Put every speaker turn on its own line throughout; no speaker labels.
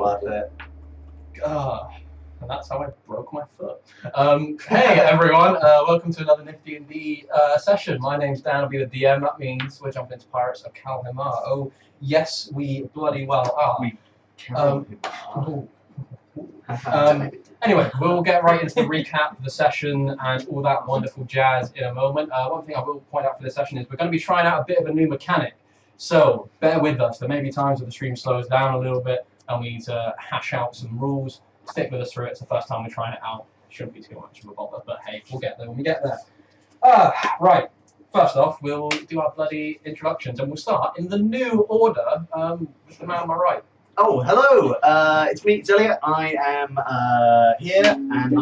worth it.
And that's how I broke my foot. Hey everyone, welcome to another Nifty D session. My name's Dan, I'll be the DM. That means we're jumping into Pirates of Kal'Himaar. Oh, yes, we bloody well are. Anyway, we'll get right into the recap of the session and all that wonderful jazz in a moment. One thing I will point out for this session is we're going to be trying out a bit of a new mechanic. So bear with us. There may be times where the stream slows down a little bit and we need to hash out some rules. Stick with us through it. It's the first time we're trying it out. Shouldn't be too much of a bother, but hey, we'll get there when we get there. Right. First off, we'll do our bloody introductions, and we'll start in the new order with the man on my right.
Oh, hello! It's me, Zelia. I am here, and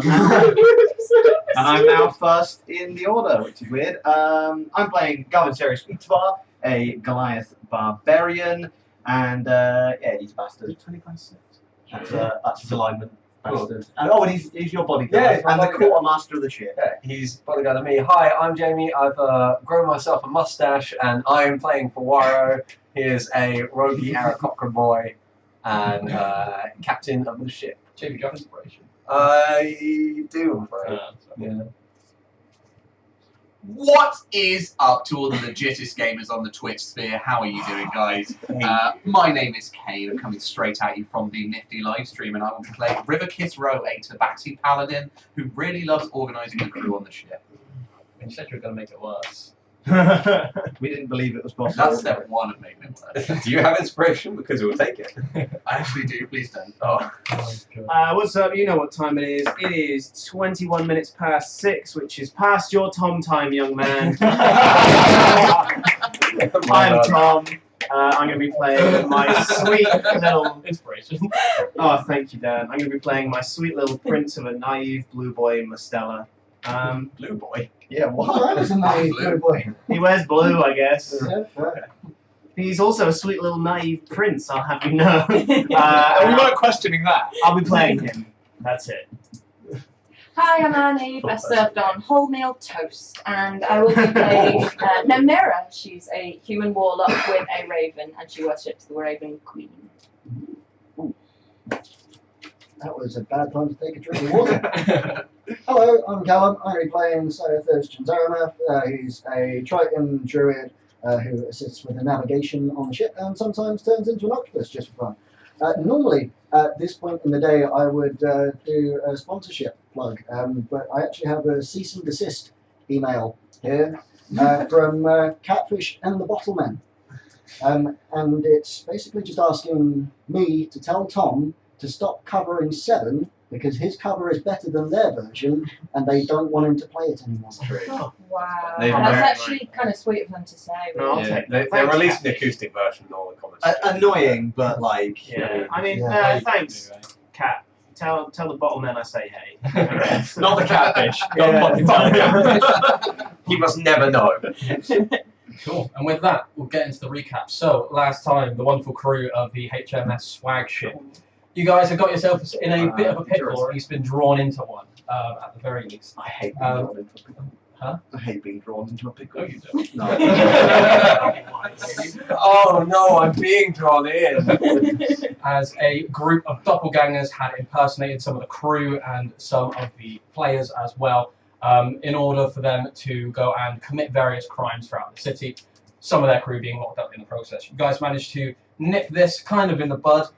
I'm now first in the order, which is weird. I'm playing Garvin Serious Ictavar, a Goliath barbarian, and yeah, he's a bastard. 25-6. That's his alignment. Bastard. And he's your bodyguard.
Yeah,
and the quartermaster of the ship.
Yeah, he's bodyguard of me. Hi, I'm Jamie. I've grown myself a mustache, and I'm playing for Waro. He is a roguey Aarakocra boy and captain of the ship.
Jamie, do you have inspiration?
I do, I'm afraid. Yeah.
What is up to all the legitest gamers on the Twitch sphere? How are you doing, guys? My name is Kane. I'm coming straight at you from the Nifty live stream, and I will be playing Riverkiss Row, a Tabaxi paladin who really loves organising the crew on the ship.
When you said you were going to make it worse.
We didn't believe it was possible.
That's step one of making it worse.
Do you have inspiration? Because we'll take it.
I actually do. Please don't.
Oh,
What's up? You know what time it is. It is 21 minutes past 6, which is past your Tom time, young man. I'm Tom. I'm going to be playing my sweet little...
inspiration.
Oh, thank you, Dan. I'm going to be playing my sweet little prince of a naive blue boy, Mastella.
Blue boy.
Yeah, what?
That is a naive blue boy.
He wears blue, I guess.
Yeah, fair.
He's also a sweet little naive prince, I'll have you know.
We weren't questioning that.
I'll be playing him. That's it.
Hi, I'm Annie, best served on wholemeal toast, and I will be playing Nemnera. She's a human warlock with a raven, and she worships the Raven Queen.
That was a bad time to take a drink of water. Hello, I'm Callum. I'm going to be playing Thirteenth Zaramath. He's a Triton druid who assists with the navigation on the ship and sometimes turns into an octopus just for fun. Normally, at this point in the day, I would do a sponsorship plug, but I actually have a cease and desist email here from Catfish and the Bottlemen. And it's basically just asking me to tell Tom to stop covering 7 because his cover is better than their version and they don't want him to play it anymore.
Oh, wow.
They've
That's
very
actually kind of sweet of them to say.
No, I'll
Really.
take
They're
Thanks,
releasing the
Catfish.
acoustic version in all the comments.
Annoying, but like...
Yeah, I mean,
Yeah.
thanks, Cat. Tell the bottlemen I say hey.
Not the catfish. Don't
Yeah.
fucking tell the catfish. He must never know.
Cool. And with that, we'll get into the recap. So, last time, the wonderful crew of the HMS Swag ship. You guys have got yourselves in a bit of a pickle, or at least been drawn into one, at the very least.
I hate being drawn into a pickle.
Huh?
I hate being drawn into a pickle.
No, you don't.
No.
Oh no, I'm being drawn in.
As a group of doppelgangers had impersonated some of the crew and some of the players as well, in order for them to go and commit various crimes throughout the city, some of their crew being locked up in the process. You guys managed to nip this kind of in the bud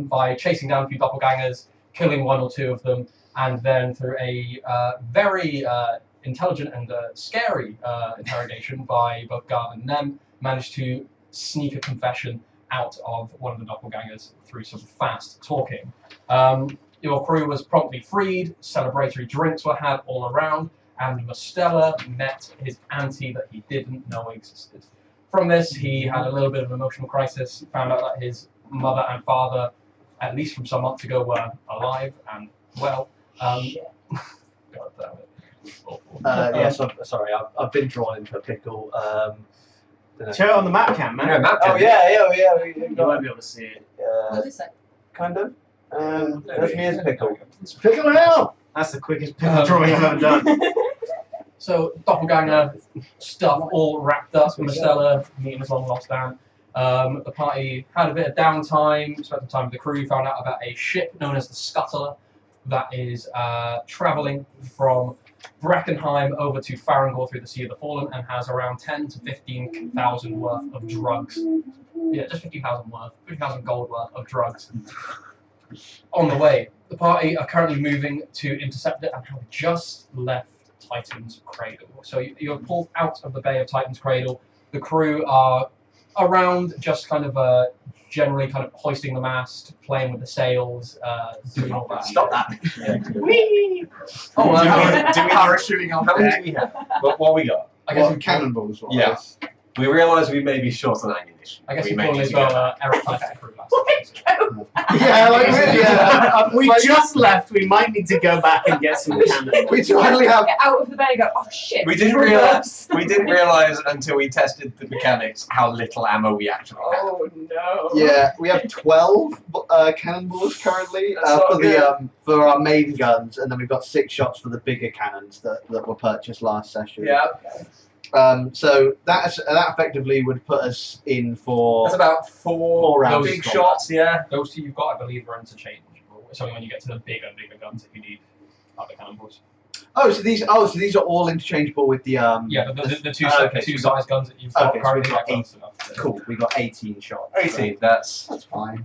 by chasing down a few doppelgangers, killing 1 or 2 of them, and then through a very intelligent and scary interrogation by both Garv and Nem, managed to sneak a confession out of one of the doppelgangers through some fast talking. Your crew was promptly freed, celebratory drinks were had all around, and Mastella met his auntie that he didn't know existed. From this, he had a little bit of an emotional crisis, found out that his mother and father, at least from some months ago, were alive and well. God damn it.
Yes, sorry, I've been drawn into a pickle.
Show it on the map cam, man.
Yeah, map
Oh
cam.
yeah.
You won't be able to see it.
What is it?
Kind of. That's me as a pickle.
It's pickle now!
That's the quickest pickle drawing I've ever done.
So, doppelganger stuff all wrapped up, Mastella meeting his long lost aunt. The party had a bit of downtime, spent some time with the crew, found out about a ship known as the Scuttler that is travelling from Breckenheim over to Farangor through the Sea of the Fallen and has around 10 to 15,000 worth of drugs. Yeah, just 50,000 gold worth of drugs on the way. The party are currently moving to intercept it and have just left Titan's Cradle. So you're pulled out of the bay of Titan's Cradle. The crew are around, just kind of generally kind of hoisting the mast, playing with the sails, doing all that.
Stop that.
Whee!
Oh,
do we
parachuting off
How many
deck.
do we have? What we got?
I guess
What, cannonballs? What
Yeah.
else?
We realise we may be short on ammunition.
I guess
we
you
may
call
need
as
to get
well Eric Tyson crew last time.
Yeah, like yeah.
We just left. We might need to go back and get some cannon.
We finally have.
Get out of the bay and go, oh shit.
We didn't realise. We didn't realise until we tested the mechanics how little ammo we actually had.
Oh no.
Yeah, we have 12 cannonballs currently
That's not
for
good.
the for our main guns, and then we've got 6 shots for the bigger cannons that were purchased last session.
Yeah,
So that effectively would put us in for
that's about four
rounds
big
of
shots. Yeah.
Those two you've got, I believe, are interchangeable. It's only when you get to the bigger guns if you need other cannonballs.
so these are all interchangeable with the
Yeah, but the two
okay,
two
so we
size guns that you've got
okay, so
currently
we've
are
got
close enough.
Cool, we got 18 shots.
18. That's.
That's fine.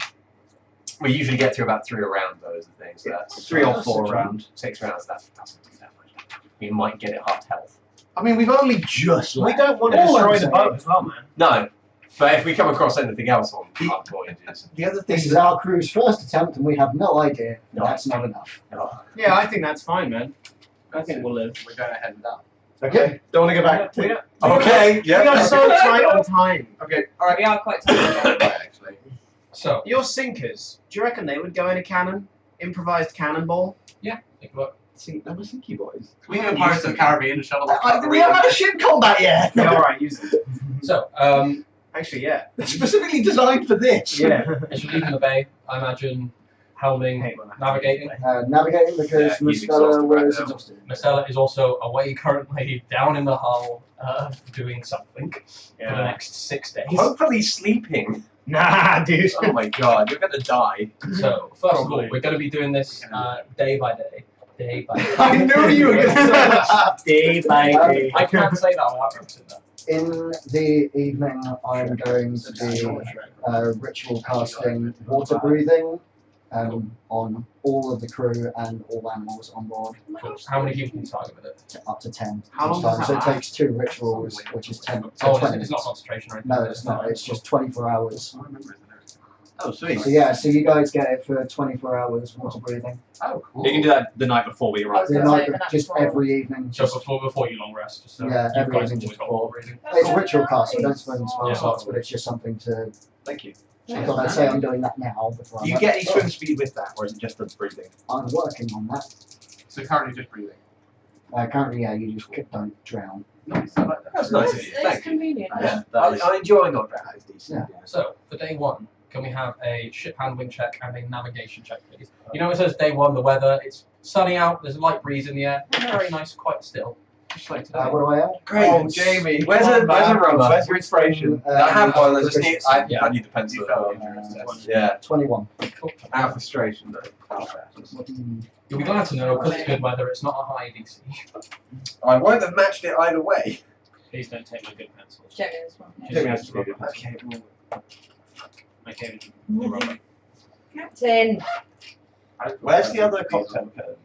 We usually get to about 3 a round. Those are things. So that's
3 or
that's
4
a
rounds.
6 rounds. That's not that much. We might get it half health.
I mean, we've only just
We
left.
don't want to
All
destroy
I'm
the
saying-
boat as well, man.
No, but if we come across anything else on our voyages,
The other thing
This is
that
our crew's first attempt, and we have no idea.
No.
That's not enough.
Yeah, I think that's fine, man. I think we'll live.
We're going ahead with that.
okay, don't want to go back.
We are,
okay,
we are so tight on time.
Okay,
We are quite tired.
Actually.
So,
Your sinkers, do you reckon they would go in a cannon? Improvised cannonball?
take a look.
that was Sinky Boys.
We have Pirates of the Caribbean to shovel off.
We haven't had a ship combat yet.
Yeah, alright, use it.
So,
Actually, yeah.
It's specifically designed for this.
Yeah.
as you're leaving the bay, I imagine helming,
Hey, well,
navigating.
Navigating because
Yeah,
Miss
he's
Stella
exhausted right
was
now.
exhausted.
Marcella is also away currently, down in the hull, doing something for the
Yeah.
next 6 days.
hopefully sleeping.
Nah, dude.
Oh my god, you're gonna die.
So, first of all,
Probably.
we're going to be doing this day by day. Day by day.
I knew you were going to say that.
Day by day.
I can't say that without referencing that.
In the evening, I'm going to be ritual casting water breathing on all of the crew and all animals on board,
Cool. How many people can you target with it?
up to 10
How long
each
does
time. So
that
it takes 2 rituals, which is 10. So
Oh,
20
it's not
minutes.
concentration or anything.
No, it's not. It's just 24 hours.
Oh, sweet.
So yeah, so you guys get it for 24 hours water breathing.
Oh, cool.
You can do that the night before we
I
arrive.
was
The
gonna say
night,
the night
just
before.
every evening.
So
Just,
before you long rest. Just so
Yeah,
you
every
guys
evening
have
just
always got
before.
breathing.
it's ritual cast, so don't spend spell
Yeah.
slots, but it's just something to.
Thank you.
I thought I'd say I'm doing that now before
Do you
I'm
get any
like,
swim speed with that, or is it just the breathing?
I'm working on that.
So currently just breathing.
Currently, yeah, you just don't drown.
Nice, I like that.
That's nice of you.
It's
Thank you.
convenient.
I enjoy not drowning.
That is decent.
Yeah.
So, for day one, can we have a ship handling check and a navigation check, please? You know, it says day one, the weather, it's sunny out, there's a light breeze in the air, very nice, quite still. Just like today.
What do I add?
Great.
Oh, Jamie.
Where's
come
a
on, man.
rubber?
Where's your inspiration?
I have one. I just need.
proficiency.
I need the pencil.
You felt interested.
Yeah.
21.
Out of frustration though.
What do you mean?
You'll be glad to know, because it's good weather, it's not a high DC.
I won't have matched it either way.
Please don't take my good pencils.
Jerry as well.
Jamie has to do
Okay.
Okay.
Captain.
Where's the other cocktail pen?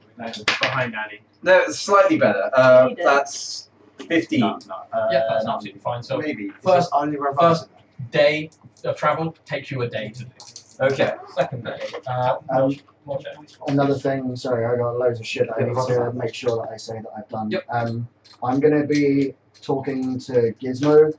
Behind Annie.
No, it's slightly better.
Need it.
That's 15.
No,
Yeah, that's absolutely fine. So,
maybe.
first-
only reverse.
day of travel takes you a day to do.
Okay.
Second day, more check.
Another thing, sorry, I got loads of shit I need to make sure that I say that I've done.
Yep.
I'm going to be talking to Gizmo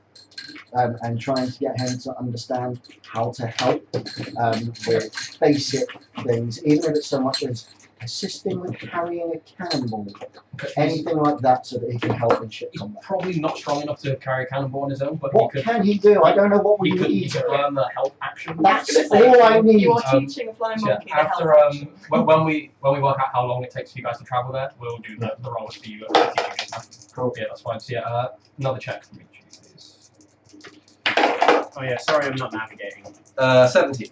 and trying to get him to understand how to help with basic things, even if it's so much as assisting with carrying a cannonball, anything like that, so that he can help in ship
He's
combat.
probably not strong enough to carry a cannonball on his own, but
What can he do? I don't know what we
he
need.
could learn the help action.
That's
I was gonna say,
all I need.
You are
Um,
teaching a flying
So, yeah,
monkey to help
after
action.
when we work out how long it takes for you guys to travel there, we'll do the rolls for you.
Cool.
Yeah, that's fine. So yeah, another check from each of you, please.
Oh yeah, sorry, I'm not navigating.
17.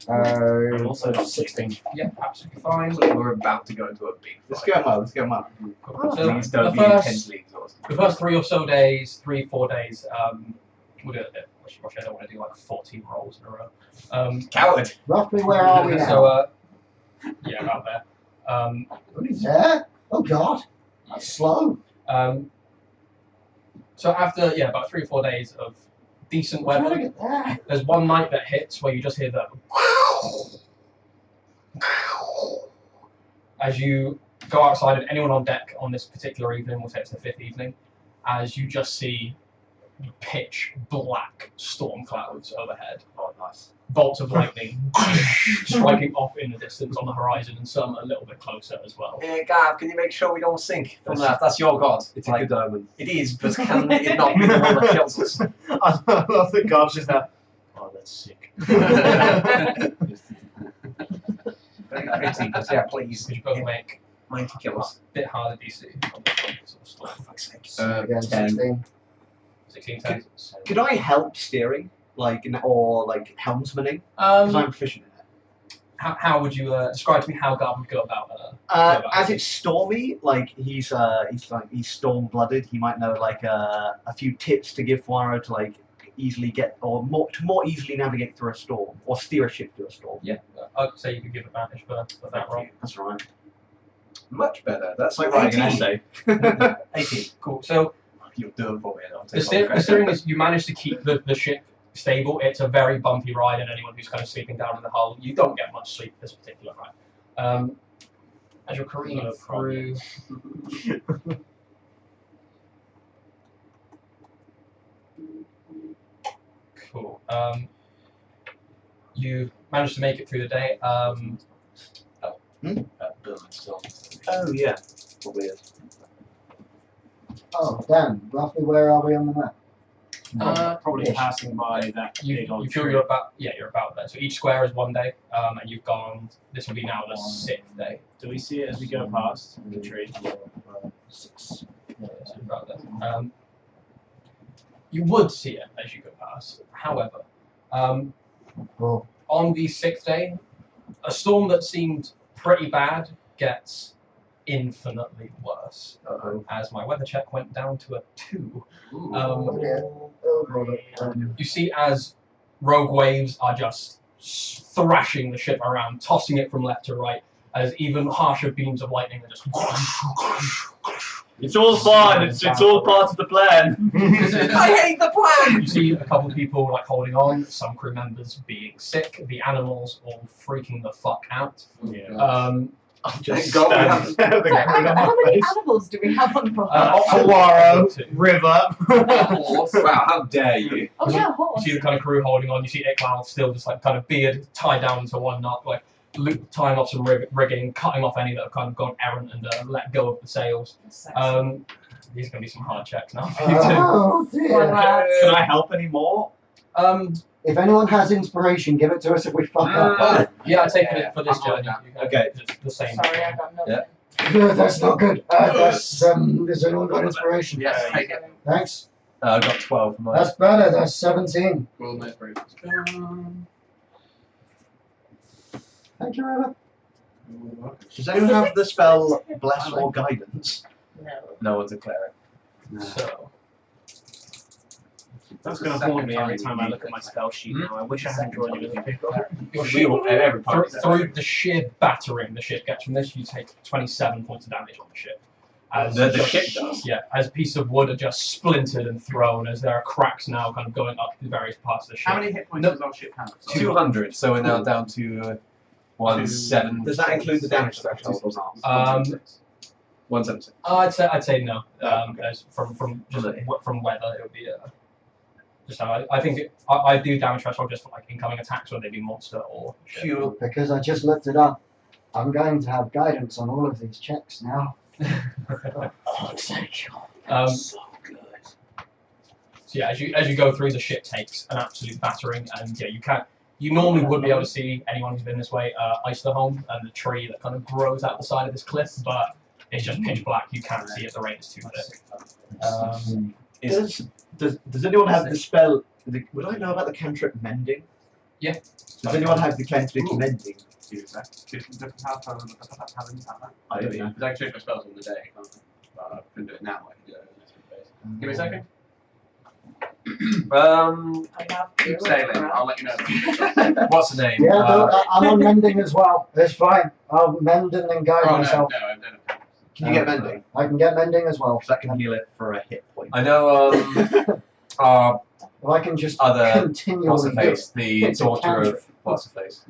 I'm also not 16.
Yeah, absolutely fine.
We're about to go into a big
Let's
fight.
go home. Let's go home.
Cool. So
Please don't
the
be
first,
intensely exhausted.
the first 3 or so days, 4 days, we'll do it. I don't want to do like 14 rolls in a row.
Coward!
Roughly where are we now?
So, yeah, about there.
There? Oh god. That's slow.
So after about 3 or 4 days of decent
Trying to
weather,
get there.
there's one night that hits where you just hear the as you go outside, and anyone on deck on this particular evening, we'll say it's the 5th evening, as you just see pitch black storm clouds overhead.
Oh, nice.
Bolts of lightning striking off in the distance on the horizon, and some a little bit closer as well.
Hey, Gav, can you make sure we don't sink from that? That's your god.
It's a good omen.
It is, but can it not be the one that kills us?
I love the God's just now.
Oh, that's sick.
Very pretty, but yeah, please.
Could you both make
Mighty kills.
a bit harder DC on this one, sort of storm?
Fuck's sake.
Again,
10.
16.
16 10.
Could I help steering, or helmsmaning? Because I'm proficient in it.
How would you describe to me how Garb would go about
As it's stormy, he's storm-blooded. He might know a few tips to give Poirot to easily get more easily navigate through a storm or steer a ship through a storm.
Yeah, I'd say you could give advantage for that roll.
That's right.
Much better. That's
It's like writing an
18.
essay.
18.
Cool. So
You'll do it for me. I'll
the
take all the credit.
steering is you manage to keep the ship stable. It's a very bumpy ride, and anyone who's kind of sleeping down in the hull, you don't get much sleep this particular ride. As you're careening through. Cool. You managed to make it through the day.
Oh yeah, probably is.
Oh, damn. Roughly where are we on the map?
Probably
Yes.
passing by that
You
big old
feel
tree.
you're about there. So each square is 1 day, and you've gone. This will be now the 6th day.
Do we see it as we go past the tree?
6.
Yeah, so you're about there. You would see it as you go past. However,
Well,
on the 6th day, a storm that seemed pretty bad gets infinitely worse. As my weather check went down to a 2.
oh dear. Oh, brother.
You see as rogue waves are just thrashing the ship around, tossing it from left to right, as even harsher beams of lightning are just.
It's all fine. It's all part of the plan.
I hate the plan!
You see a couple of people holding on, some crew members being sick, the animals all freaking the fuck out.
Yeah.
Just
God we
stand
have-
there with a grin on my
How many
face.
animals do we have on board?
Poirot, River.
Wow, how dare you?
Oh yeah,
You
horse.
see the kind of crew holding on. You see Iqbal still just kind of beard tied down to one knot, tying off some rigging, cutting off any that have kind of gone errant and let go of the sails. These are going to be some hard checks now for you too.
Oh dear.
Can I help any more?
If anyone has inspiration, give it to us if we fuck up.
Yeah, I'd say for this
I'm on
journey,
that.
you can
Okay.
just the same.
Sorry, I got nothing.
Yeah.
No, that's not good. Has anyone got inspiration?
Yes, take it.
Thanks.
I got 12 for mine.
That's better. That's 17.
We'll know for it.
Thank you, River.
Does anyone have the spell Bless or Guidance?
No.
No one's a cleric.
So,
That's going to haunt me every time I look at my spell sheet now. I wish I hadn't drawn you as a big
your
We
ship,
all, every party
through the sheer battering the ship gets from this, you take 27 points of damage on the ship. As
The
just-
ship does?
Yeah, as a piece of wood are just splintered and thrown, as there are cracks now kind of going up the various parts of the ship.
How many hit points does our ship have?
200, so we're now down to 170.
Does that include the damage threshold or not?
176.
I'd say no. As from weather, it would be just how I think I do damage threshold just for incoming attacks, whether they be monster or ship.
Because I just looked it up. I'm going to have guidance on all of these checks now.
So yeah, as you go through, the ship takes an absolute battering, and yeah, you normally would be able to see anyone who's been this way, Isterholm and the tree that kind of grows out the side of this cliff, but it's just pitch black. You can't see it. The rain is too thick.
Does anyone have the spell Would I know about the cantrip mending?
Yeah.
Does anyone have the cantrip mending?
I don't know. Because I can change my spells on the day, can't I? But I can do it now. I can do it in the next few days. Give me a second. Keep sailing. I'll let you know.
What's the name?
Yeah, I'm on mending as well. It's fine. I'll mend and then guide
Oh,
myself.
no, I don't know.
Can you get mending?
I can get mending as well.
Because that can heal it for a hit point.
I know.
Well, I can just
Other
continually
What's her
do
face?
it.
The
It's a
daughter of
cantrip.
what's her face?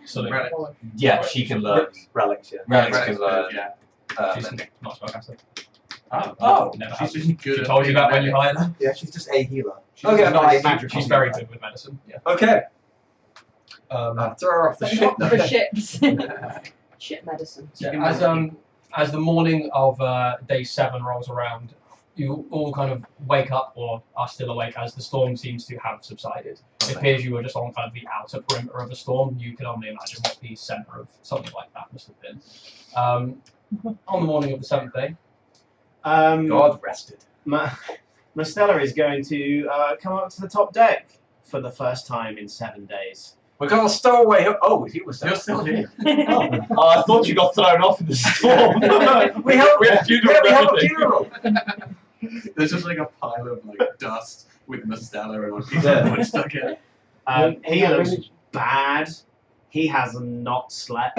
So they-
Relic.
Yeah, she can learn.
Relics, yeah.
Relics can learn.
Yeah.
she's
Mending.
not a spellcaster.
Oh,
Never
She's
has.
just good
She
at
told you that when you
being
hired her.
Yeah, she's just a healer. She's
Okay,
not
nice.
a magical
She's very
healer.
good with medicine. Yeah.
Okay.
Throw her off the ship.
Not for ships. Ship medicine.
Yeah,
can
as
mend
as the morning of day 7 rolls around, you all kind of wake up or are still awake as the storm seems to have subsided. It appears you were just on kind of the outer perimeter of the storm. You can only imagine what the centre of something like that must have been. On the morning of the 7th day,
God rested.
Mastella is going to come up to the top deck for the first time in 7 days.
We got a stowaway. Oh, he was
You're still here.
Oh, I thought you got thrown off in the storm.
We have
we had funeral
yeah, we have a
everything.
funeral.
There's just like a pile of like dust with Mastella and a piece of wood stuck in it.
He looks bad. He has not slept.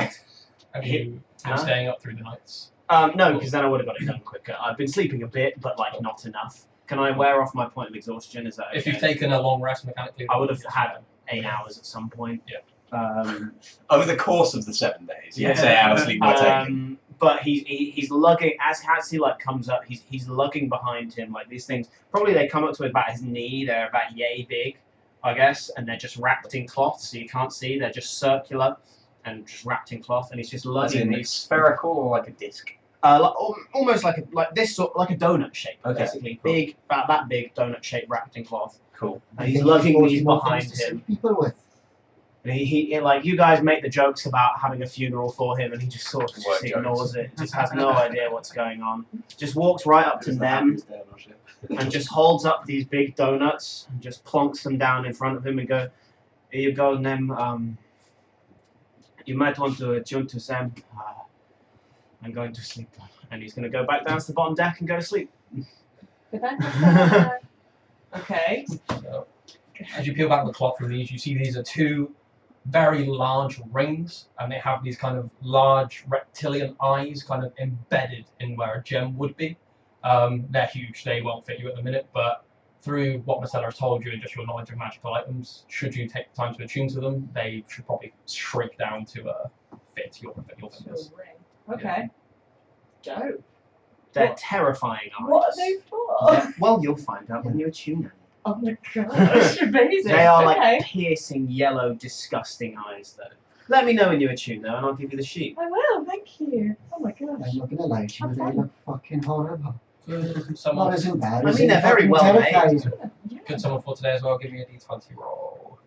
have you been staying up through the nights?
No, because then I would have got it done quicker. I've been sleeping a bit, but like not enough. Can I wear off my point of exhaustion? Is that okay?
If you've taken a long rest mechanically,
I would have had 8 hours at some point.
Yeah.
Over the course of the 7 days, you
Yeah.
say hours sleep were taken.
But he's lugging as he like comes up. He's lugging behind him like these things. Probably they come up to about his knee. They're about yay big, I guess, and they're just wrapped in cloth, so you can't see. They're just circular and just wrapped in cloth, and he's just
As
lugging
in
these.
spherical or like a disc?
Almost like this sort, like a donut shape,
Okay.
basically big, about that big donut shape wrapped in cloth.
Cool.
And he's lugging these
more
behind
things to see
him.
people with.
And he like you guys make the jokes about having a funeral for him, and he just sort of just
Word
ignores
jokes.
it. Just has no idea what's going on. Just walks right up to them and just holds up these big donuts and just plonks them down in front of him and go, "Here you go, Nem. You might want to tune to Sam. I'm going to sleep." And he's going to go back down to the bottom deck and go to sleep.
Okay.
So, as you peel back the cloth from these, you see these are 2 very large rings, and they have these kind of large reptilian eyes kind of embedded in where a gem would be. They're huge, they won't fit you at the minute, but through what Marcella has told you and just your knowledge of magical items, should you take the time to attune to them, they should probably shrink down to fit your fingers.
Okay. Dope.
They're
What?
terrifying eyes.
What are they for?
Well, you'll find out when you attune them.
Oh my gosh, amazing.
They are
okay.
like piercing, yellow, disgusting eyes, though. Let me know when you attune, though, and I'll give you the sheet.
I will, thank you. Oh my gosh.
I'm not gonna lie to you, they look fucking horrible.
Could
Not
someone,
as in bad
I
as
mean,
in
they're very
fucking
well made.
terrifying.
Yeah.
could someone for today as well give me a d20 roll?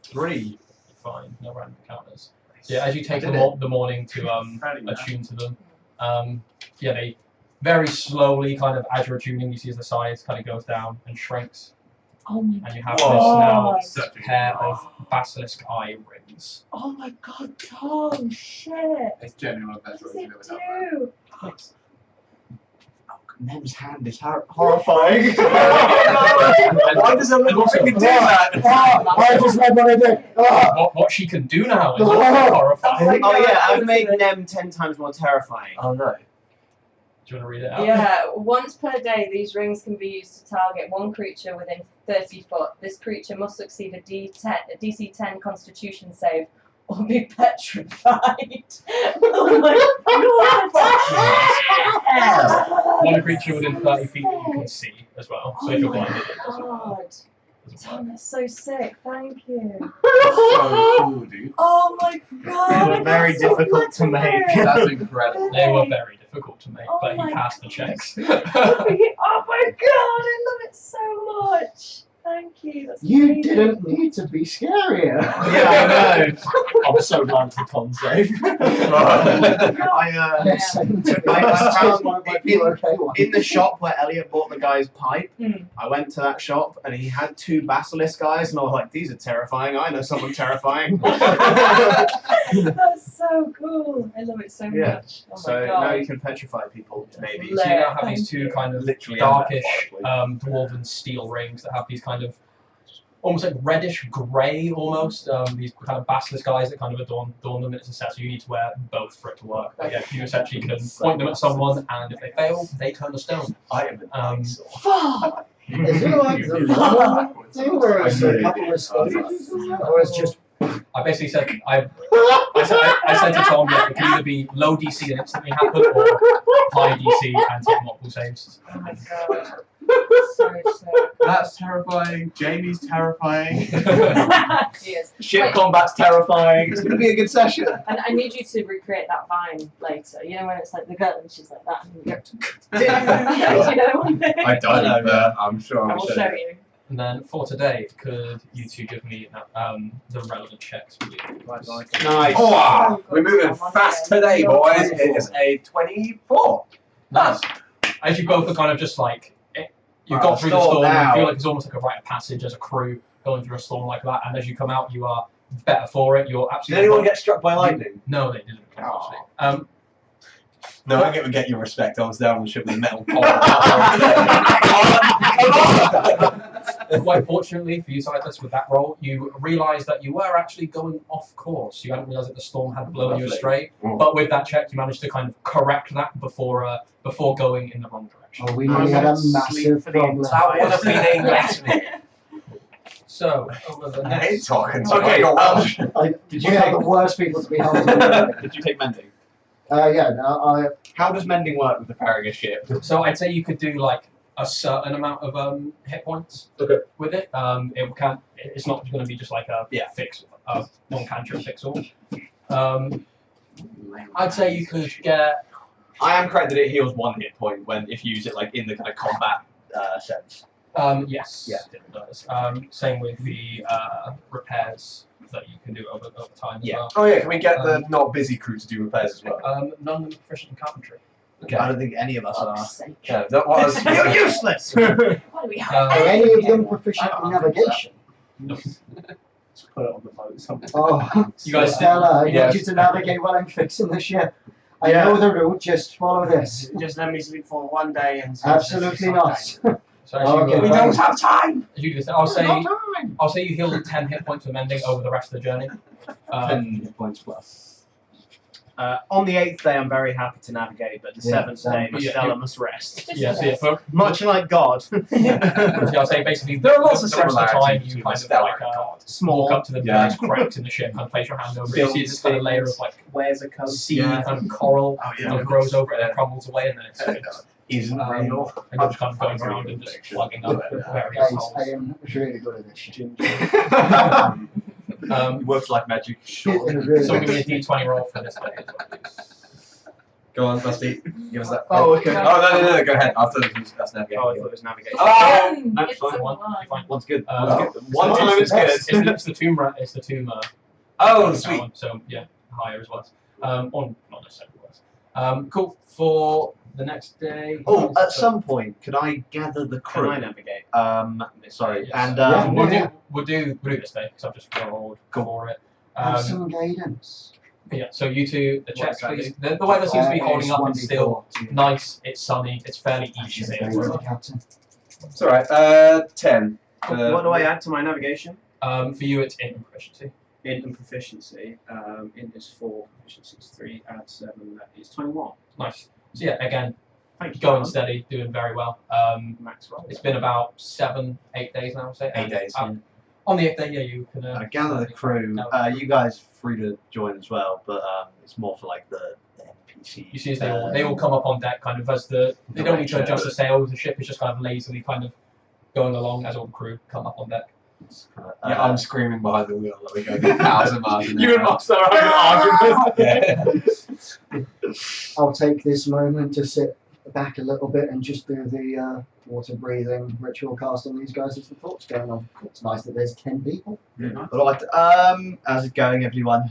3.
Fine, no random encounters. Yeah, as you take
I did
the morning to
Fairly well.
attune to them, yeah, they very slowly, kind of as you're attuning, you see as the size kind of goes down and shrinks,
Oh my
and you have
Whoa.
this now
Such a
pair of basilisk eye rings.
Oh my god, Tom, shit.
It's genuinely the
What
best
does
way
it
to do it.
do?
Nem's hand is horrifying.
Why does everyone make me do that?
I just read what I did.
What she can do now is
Oh.
horrifying.
Oh, yeah, I've made Nem 10 times more terrifying.
Oh no.
Do you want to read it out?
Yeah, once per day, these rings can be used to target one creature within 30 foot. This creature must succeed a DC 10 Constitution save or be petrified. Oh my god!
One creature within 30 feet that you can see as well. So
Oh
if you're
my
blinded, it doesn't work.
god! Tom, that's so sick. Thank you.
So cool, dude.
Oh my god!
They were very
that's so
difficult to make.
legendary.
That's incredible.
They were very difficult to make,
Oh
but
my
he passed the
God.
checks.
Oh my god! I love it so much. Thank you. That's
You
amazing.
didn't need to be scarier.
Yeah, I know.
I'm so glad it's a con save.
Yes,
I
This
found
might be okay one.
in the shop where Elliot bought the guy's pipe.
Hmm.
I went to that shop and he had 2 basilisk guys, and I was like, "These are terrifying. I know someone terrifying."
That's so cool. I love it so
Yeah.
much. Oh
So
my god.
now you can petrify people, maybe.
So you now have
Thank
these 2
you.
kind of
Literally
darkish
metaphorically.
dwarven steel rings that have these kind of almost like reddish grey almost. These kind of basilisk guys that kind of adorn them. It's a set, so you need to wear both for it to work. But yeah, you essentially can point them at someone, and if they fail, they turn to stone.
I am an
Fuck.
Is it like the normal thing where it's a couple of stages, or it's just
I basically said I said to Tom that it can either be low DC and instantly happen, or high DC and take multiple saves.
Oh my god. So sick.
That's terrifying. Jamie's terrifying.
Yes.
Ship
Wait.
combat's terrifying. It's going to be a good session.
And I need you to recreate that vine later. You know when it's like the girl and she's like that. And you go, you know?
I don't know, but I'm sure
I
I'll
will
show
show
you.
you.
And then for today, could you 2 give me the relevant checks, please?
Nice.
Oh, we're
good.
moving
I'm on
fast
there.
today, boys.
Beautiful.
It is a 24.
Nice. As you both are kind of just like, you've
Right,
got through the
storm
storm,
now.
you feel like it's almost like a rite of passage as a crew going through a storm like that, and as you come out, you are better for it. You're
Did
absolutely.
anyone get struck by lightning?
No, they didn't. Unfortunately.
No, I get your respect. I was down on the ship with a metal pole.
Quite fortunately for you, Silas, with that roll, you realised that you were actually going off course. You hadn't realised that the storm had blown you
Lovely.
astray, but with that check, you managed to kind of correct that before going in the wrong direction.
oh, we nearly had a massive problem.
That would have been a lesson.
So, over the
I hate
next.
talking to
Okay,
Welsh.
We are the worst people to be hunted.
Did you take mending?
Yeah, no,
How does mending work with the carrying a ship?
So I'd say you could do like a certain amount of hit points with it. It's not going to be just like a fix, one cantrip fix all. I'd say you could get.
I am correct that it heals 1 hit point if you use it like in the kind of combat sense.
Yes,
Yeah.
it does. Same with the repairs that you can do over time as well.
Oh yeah, can we get the not busy crew to do repairs as well?
None of them are proficient in carpentry.
Okay.
I don't think any of us are.
Fuck's sake.
Yeah, that was.
You're useless!
Why do we have
are any of them proficient in navigation?
Just put it on the boat somewhere.
Oh,
You guys
Stella, I
yeah.
need you to navigate while I'm fixing the ship. I
Yeah.
know the route, just follow this.
Just let me sleep for 1 day and
Absolutely not.
So as
Okay,
you,
we don't
have time.
as you do this, I'll say you heal 10 hit points of mending over the rest of the journey.
10 hit points plus.
On the 8th day, I'm very happy to navigate, but the
Yeah,
7th day,
yeah,
Stella
you-
must rest.
Yeah, so yeah, for,
Much like God.
so I'll say basically
There are lots of
the rest of the time
similarities
you
between
kind of
Stella
like
and God.
Small.
walk up to the
Yeah.
various cracks in the ship, kind of place your hand over it. You see this kind of layer of like
Wears a coat.
sea
Yeah.
kind of coral
Oh, yeah.
kind of grows over it and crumbles away, and then it's
Isn't
Um,
real.
and just kind of going around and just plugging up various
Guys,
holes.
I am really good at this shit.
It works like magic.
Really
So give me a
good.
d20 roll for this day as well, please.
Go on, Rusty. Give us that.
Oh, okay.
Oh no, go ahead. After that's navigation.
Oh, I thought it was navigation.
Oh!
No,
It's
fine,
a
one.
one.
You're fine.
One's good.
One time is good.
It's the tomb. It's the tomb.
Oh,
that
sweet.
one, so yeah, higher as well. Or not necessarily worse. Cool. For the next day.
Oh, at some point, could I gather the
Can I
crew?
navigate?
Sorry,
Yes.
and
Yeah.
We'll do this day because I've just rolled for it.
Have some guidance.
Yeah. So you two, the checks,
that
please. The weather seems to be holding
It's
up. It's still
1d4.
nice. It's sunny. It's fairly easy
Very
to
good,
do.
Captain.
It's alright. 10.
What do I add to my navigation?
For you, it's in proficiency.
Int and proficiency. Int is 4, proficiency is 3, add 7, that is 21.
Nice. So yeah, again,
Thank you.
going steady, doing very well.
Max roll.
It's been about 7-8 days now, I'd say.
8 days.
On the 8th day, yeah, you can.
I gather the crew. You guys free to join as well, but it's more for like the NPC.
You see, as they all come up on deck, kind of as they don't need to adjust the sails. The ship is just kind of lazily kind of going along as all the crew come up on deck.
Yeah, I'm screaming behind the wheel. Like we're going 1,000 miles an hour.
You and Master are having arguments.
Yeah.
I'll take this moment to sit back a little bit and just do the water breathing ritual cast on these guys as the talk's going on. It's nice that there's 10 people.
Right, how's it going, everyone?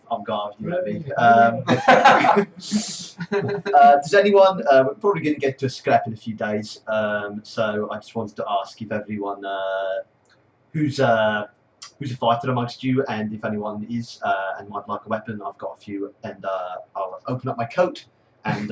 I'm Garv, you know me. Does anyone? We're probably going to get to a scrap in a few days, so I just wanted to ask if everyone who's a fighter amongst you, and if anyone is and might like a weapon, I've got a few, and I'll open up my coat, and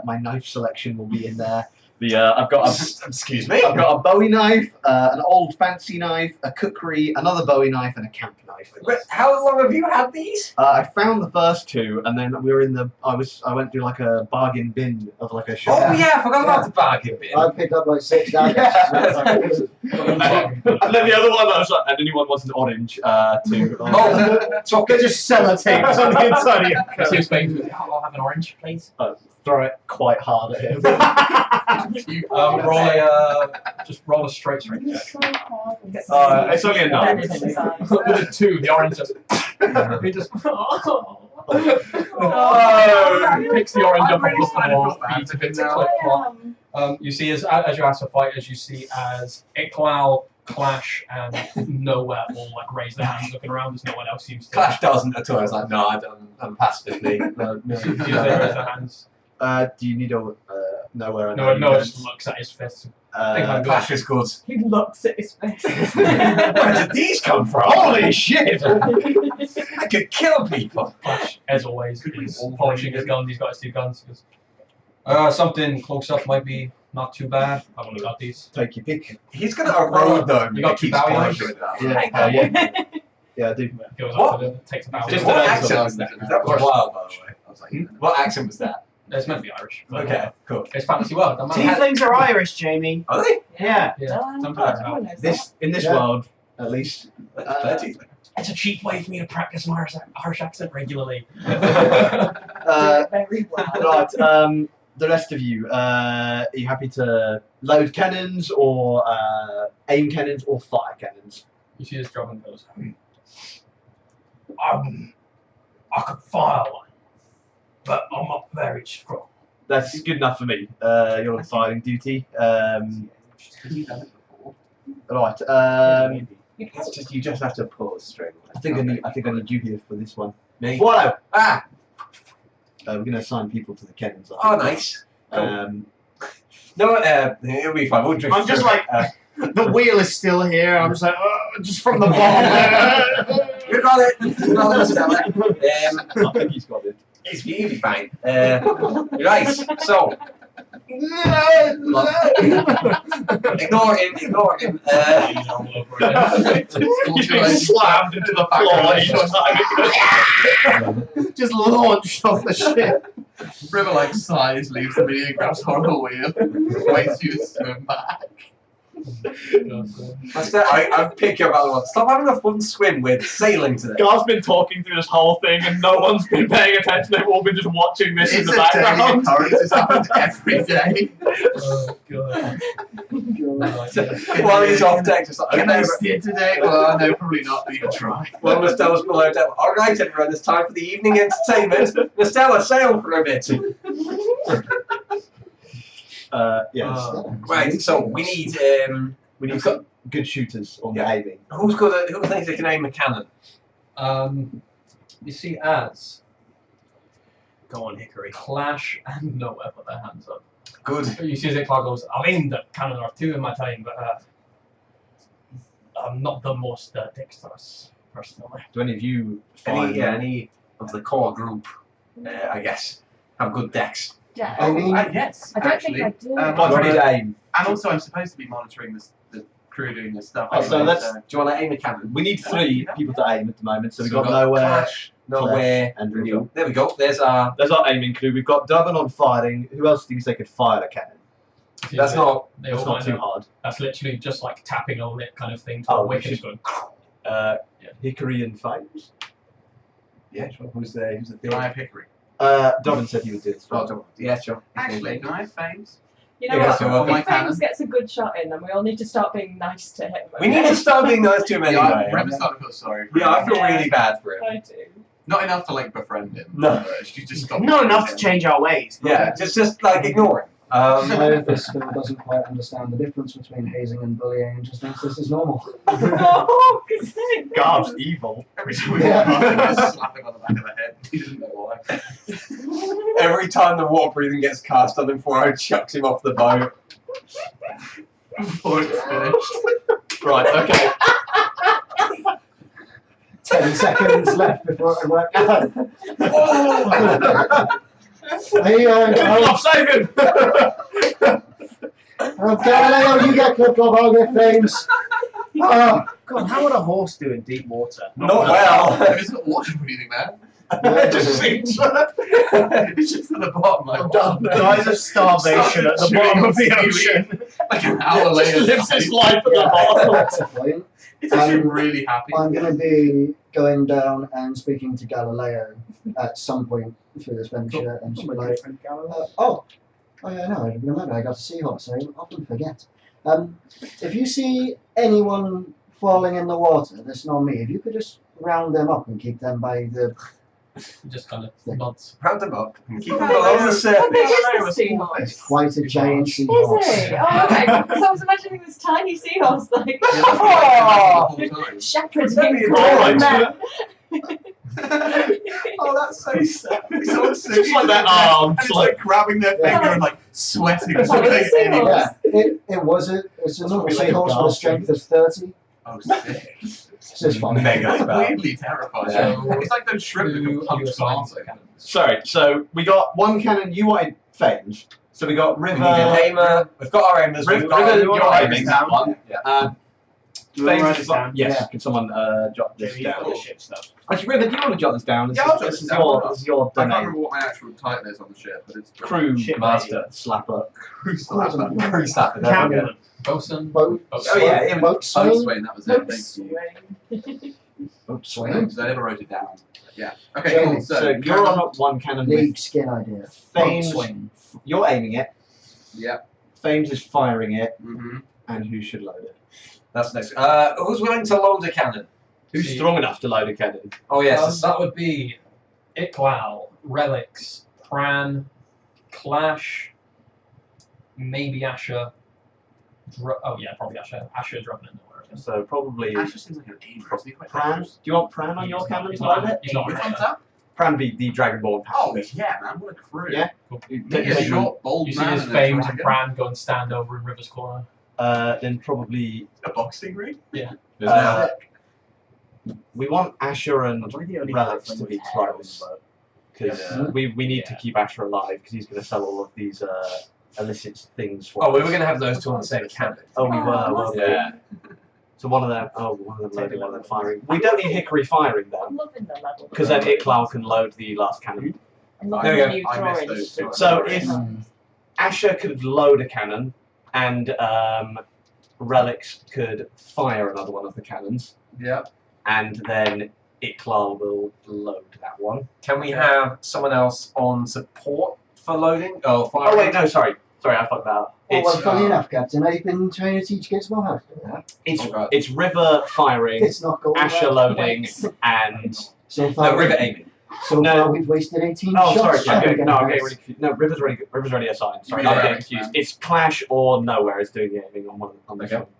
my knife selection will be in there. I've got
Excuse me.
I've got a Bowie knife, an old fancy knife, a cookery, another Bowie knife, and a camp knife.
How long have you had these?
I found the first two, and then we were in the. I went through like a bargain bin of like a shop.
Oh yeah, I forgot about the bargain bin.
I picked up like 6 daggers.
And then the other one, I was like, and anyone wants an orange to.
So they just sellotaped on the inside of your coat.
See who's going to I'll have an orange, please.
Throw it quite hard at him.
Just roll a straight check.
It's only a 9.
With a 2, the orange just. He just. Picks the orange up off the floor, beats a bit to clip-clop. You see, as you ask for fighters, you see as Iklal, Clash, and Nowhere all like raise their hands looking around. There's no one else seems to.
Clash doesn't at all. I was like, no, I don't. I'm past it, mate. No.
You see they raise their hands.
Do you need a Nowhere?
No, just looks at his fist.
Clash is good.
He looks at his face.
Where did these come from? Holy shit! I could kill people.
Clash, as always, is polishing his guns. He's got his 2 guns. He goes, something close up might be not too bad. I've only got these.
Take your pick.
He's gonna erode them.
You got 2 Bowie knives?
Yeah, I do.
Goes
What?
up to them, takes a Bowie
Just
knife.
what accent was that? That was wild, by the way. I was like, what accent was that?
It's meant to be Irish. but,
Okay, cool.
It's fantasy world. That man
Tieflings are Irish, Jamie.
Are they?
Yeah.
Yeah, sometimes.
In this
Yeah.
world, at least.
It's a cheap way for me to practice my Irish accent regularly.
Very well.
Right. The rest of you, are you happy to load cannons or aim cannons or fire cannons?
You see this job and goes, I could fire one, but I'm not very strong.
That's good enough for me. You're on firing duty. Right.
It's just you just have to pause straight away.
I think I need you here for this one.
Me?
Wallow.
Ah!
We're going to assign people to the cannons.
Oh, nice. No, it'll be fine. We'll drift
I'm just
through.
like, the wheel is still here. I'm just like, just from the bottom.
You got it. You got it, Stella.
I think he's got it.
You'll be fine. Right, so. Ignore him.
He's been slammed into the floor. Just launched off the ship.
River like sighs, leaves the video, grabs hold of the wheel, waits you to swim back.
I pick your other one. Stop having a fun swim with sailing today.
Gar's been talking through this whole thing and no one's been paying attention. They've all been just watching this in
It's
the
a daily
background.
occurrence. It's happened every day.
Oh, God.
While he's off deck, just like,
Can I
okay,
steer today? Well, no, probably not, but you can try.
well, Nostella's below deck. Alright, everyone, it's time for the evening entertainment. Nostella, sail for a bit.
Yes.
Right, so we need
We need some good shooters on the
Yeah.
aiming.
who thinks they can aim a cannon?
You see as
Go on, Hickory.
Clash and Nowhere put their hands up.
Good.
You see as Iklal goes, I've aimed a cannon or 2 in my time, but I'm not the most dexterous, personally.
Do any of you find
Any of the core group, I guess, have good decks.
Yeah.
I mean,
Yes,
I don't
actually.
think I do.
Guys, we need to aim.
And also, I'm supposed to be monitoring the crew doing this stuff.
Oh, so
anyway,
let's-
Do you want to aim a cannon?
We need 3 people to aim at the moment, so we've
So
got Nowhere,
Clash, Nowhere,
and
and
River.
there we go. There's our.
There's our aiming crew.
We've got Durban on firing. Who else thinks they could fire a cannon?
That's not.
They
That's
all
not
line
too
up.
hard.
That's literally just like tapping a lit kind of thing to
Oh,
a
we
wicket.
should-
Going,
Hickory and Flames?
Yeah, sure. Who's the
Do I have Hickory?
Durban said he would do it.
Yeah, sure.
Actually, can I have Fames?
You know
Yeah,
what?
so
my
If
cannon.
Fames gets a good shot in, then we all need to start being nice to him.
We need to start being nice to him anyway.
River's starting to feel sorry for
Yeah, I
him.
feel really bad for him.
I do.
Not enough to like befriend him.
No.
She just got
Not enough to change our ways.
Yeah, just like ignore him.
So this still doesn't quite understand the difference between hazing and bullying and just thinks this is normal.
Oh, goodness.
God's evil.
Every time we walk past him, just slap him on the back of the head. He doesn't know why.
Every time the water breathing gets cast on him, Poirot chucks him off the boat.
Before it's finished.
Right, okay.
10 seconds left before I work out. Hey,
Save him!
Galileo, you get clipped off, I'll get Flames. Oh,
God, how would a horse do in deep water?
Not well.
It's not water breathing, man.
It just sinks.
It's just at the bottom, like,
Dies of starvation at the bottom of the ocean.
like an hour later.
Lives his life at the bottom.
that's a point.
It's actually really happy.
I'm going to be going down and speaking to Galileo at some point through this venture and just be like, oh, yeah, no, I remember I got a seahorse, I often forget. If you see anyone falling in the water, that's not me, if you could just round them up and keep them by the...
Just kind of nods.
Round him up and keep him
How
below
big
the
is- how big
surface.
is the seahorse?
It's quite a giant
Is
seahorse.
it? Oh, okay. Because I was imagining this tiny seahorse like shepherding
Alright.
men.
Oh, that's so sad. It's
Just like that arm,
and it's like grabbing their
Yeah.
finger and like sweating.
Like
So
a
they
seahorse.
Yeah, it's a normal
It's like a
seahorse with a strength of 30.
Oh, sick.
It's just fun.
Mega
It's
spell.
weirdly terrifying.
So,
It's like those shrimp that
who
can
are you
punch
assigning
tomato.
to cannons?
Sorry, so we got one cannon. You wanted Fames. So we got
We
River.
need an aimer. We've got our aimers.
River,
We've got
River
you want
you're
to
aiming
write
that
this
one.
Yeah.
Do you want to write
Fames,
this down?
yes.
Yeah.
Can someone jot this
Jamie, you've got
down?
the ship stuff.
Actually, River, do you want to jot this down?
Yeah, I'll jot
This
this
is
down,
your,
why not?
this is your
I can't
domain.
remember what my actual title is on the ship, but it's
Crew
Ship
master slapper.
Crew slapper.
Captain.
Bosun.
Boat,
Oh yeah, yeah.
boat swing.
Boatswain, that was it. Thank you.
Boat swing.
Because I never wrote it down. Yeah. Okay,
Jamie,
cool.
So
So,
you're on one cannon with
League skin idea. Boat
Fames.
swing.
You're aiming it.
Yeah.
Fames is firing it,
Mm-hmm.
and who should load it?
That's next. Who's willing to load a cannon?
Who's
See.
strong enough to load a cannon?
Oh yes.
That would be Iklal, Relics, Pran, Clash, maybe Asher. Oh yeah, probably Asher. Asher, Drummond, nowhere.
So probably
Asher seems like an aimer. Isn't he quite
Pran. Do
dangerous?
you want Pran on your cannon
He's
to
not-
load it?
he's not
Which
right
one's
there.
that?
Pran be the Dragonborn
Oh,
pacifist.
yeah, man. What a crew.
Yeah.
Me, a short, bold
You see
man
his
and a
Fames and
dragon.
Pran go and stand over in River's corner.
Then probably
A boxing ring?
we want Asher and
Am I the only
Relics
person
to
with
be
hair on
close
the boat?
because
Yeah.
we need to
Yeah.
keep Asher alive because he's going to sell all of these illicit things for
Oh, we
us.
were going to have those two on the same cannon.
Oh, we
Oh,
were.
was
Weren't we?
Yeah.
So one of them loading, one of them firing. We don't need Hickory firing
I'm
them
loving the level.
because then Iklal can load the last cannon.
I'm
There
loving
we
the
go.
new
I missed
drawings.
those two.
So if Asher could load a cannon and Relics could fire another one of the cannons,
Yeah.
and then Iklal will load that one.
Can we have someone else on support for loading? Oh, firing.
Oh wait, no, sorry, I fucked that up.
Oh, well,
It's
funny enough, Captain, I've been trying to teach kids more how to do that.
Oh, God.
it's River firing,
It's not going
Asher
well.
loading, and
So far,
No, river aiming.
so
No.
far we've wasted 18
oh
shots.
sorry,
We're gonna
I'm
have-
getting really confused. No, River's already assigned. Sorry,
Yeah,
I'm getting
right,
confused.
man.
It's Clash or Nowhere is doing the aiming on one on this
Okay.
one.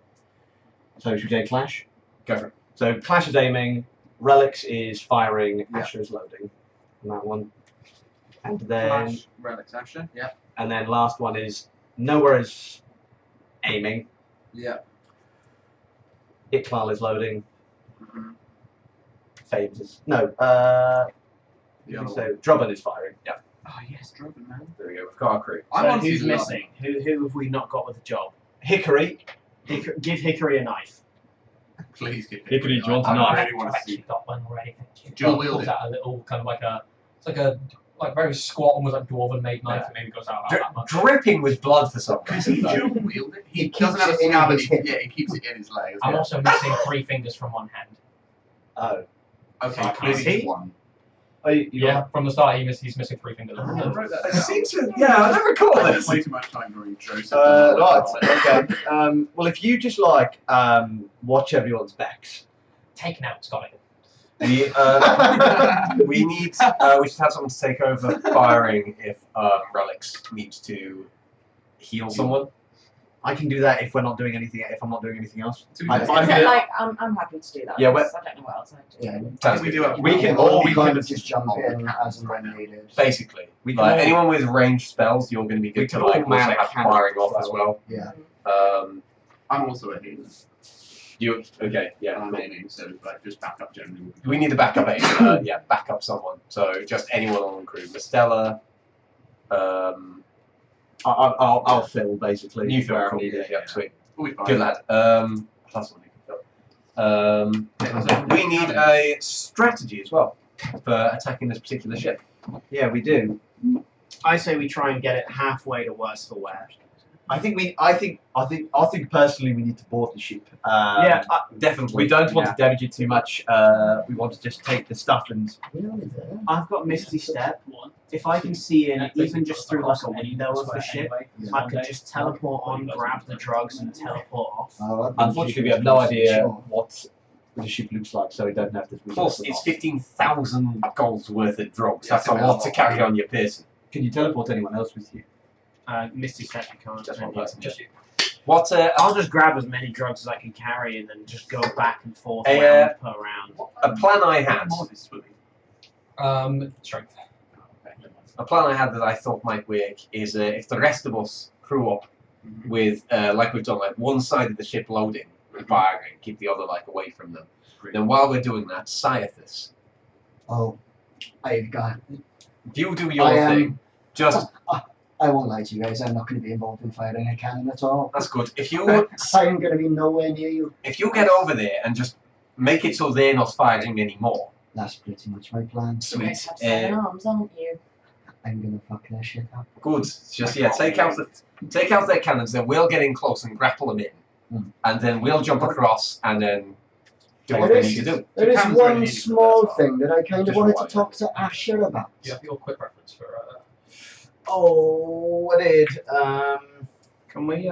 So should we say Clash?
Go for it.
So Clash is aiming, Relics is firing,
Yeah.
Asher is loading on that one, and then
Flash, Relics, Asher. Yeah.
last one is Nowhere is aiming,
Yeah.
Iklal is loading,
Mhm.
Fames is no.
The other
So
one.
Drummond is firing. Yeah.
Oh, yes, Drogon, man.
There we go. We've got our crew.
I
So
want
who's
to
missing? Who have we not got with the job?
Hickory.
Give Hickory a knife.
Please give
Hickory, do you want
I
a knife?
really want to
Actually
see.
got one already.
Dual
Pulls
wielded.
out a little kind of like a, it's like very squat, almost like dwarven made knife. It maybe goes out about that much.
Dripping with blood for some
Does he
reason.
dual wield it? He
He
doesn't
keeps
have a
it in
scab, but
his hip.
he keeps it in his leg.
I'm also missing 3 fingers from one hand.
Oh.
Okay,
Is
maybe
he?
just one.
Oh, you
Yeah, from the start he's missing 3 fingers.
I wrote that
It
down.
seems to. Yeah, I don't recall
I
this.
spent way too much time drawing Joseph.
Right. Okay. Well, if you just watch everyone's backs.
Taken out, Scotty.
We need. We should have someone to take over firing if Relics needs to heal someone?
I can do that if we're not doing anything. If I'm not doing anything else.
I-
Is
I'm
it
gonna-
like I'm happy to do that.
Yeah,
because I don't know what else I'd do.
Yeah.
Sounds
we
good.
do have-
We can,
or
or we
kind
can
of just jump in as and when needed.
basically.
We can
Like,
all-
anyone with ranged spells, you're going to be
We
good to
can all
like
man
also
a
have
cannon
firing
as
off as well.
Yeah.
I'm also a healer.
You okay? Yeah.
I'm aiming, so like just back up generally.
We need a backup. Yeah, backup someone. So just anyone on the crew. Mistella.
I'll fill basically.
You feel
where I
cool.
need it.
Yeah, sweet.
We'll be fine.
Good lad. Plus one you can fill. We need a strategy as well for attacking this particular ship.
Yeah, we do.
I say we try and get it halfway to worse for wear.
I think personally we need to board the ship.
Yeah,
Definitely.
We don't want to damage it too much. We want to just take the stuff and.
I've got Misty Step. If I can see in, even just through like a window of the ship, I could just teleport on, grab the drugs, and teleport off.
Unfortunately, we have no idea what the ship looks like, so we don't have this.
Plus, it's 15,000 gold's worth of drugs. That's a lot to carry on your person.
Can you teleport anyone else with you?
Misty Step, you can't.
Just one person.
Just,
What?
I'll just grab as many drugs as I can carry and then just go back and forth
A,
round per round.
A plan I had.
Strength.
A plan I had that I thought might work is if the rest of us crew up with, like we've done, like one side of the ship loading and firing, keep the other like away from them. Then while we're doing that, Sciathus,
Oh, I've got.
you do your
I am-
thing. Just
I won't lie to you guys. I'm not going to be involved in firing a cannon at all.
that's good. If you
I'm going to be nowhere near you.
get over there and just make it so they're not firing anymore.
That's pretty much my plan.
You
Sweet.
have 7 arms, aren't you?
I'm going to fuck their shit up.
Good. Just take out their cannons. Then we'll get in close and grapple them in, and then we'll jump across and then do what we need to do.
There is
cannons
one
only needed for
small
that.
thing that I kind of
Just
wanted
one,
to talk to Asher about.
You have your quick reference for.
Oh, I did.
Can we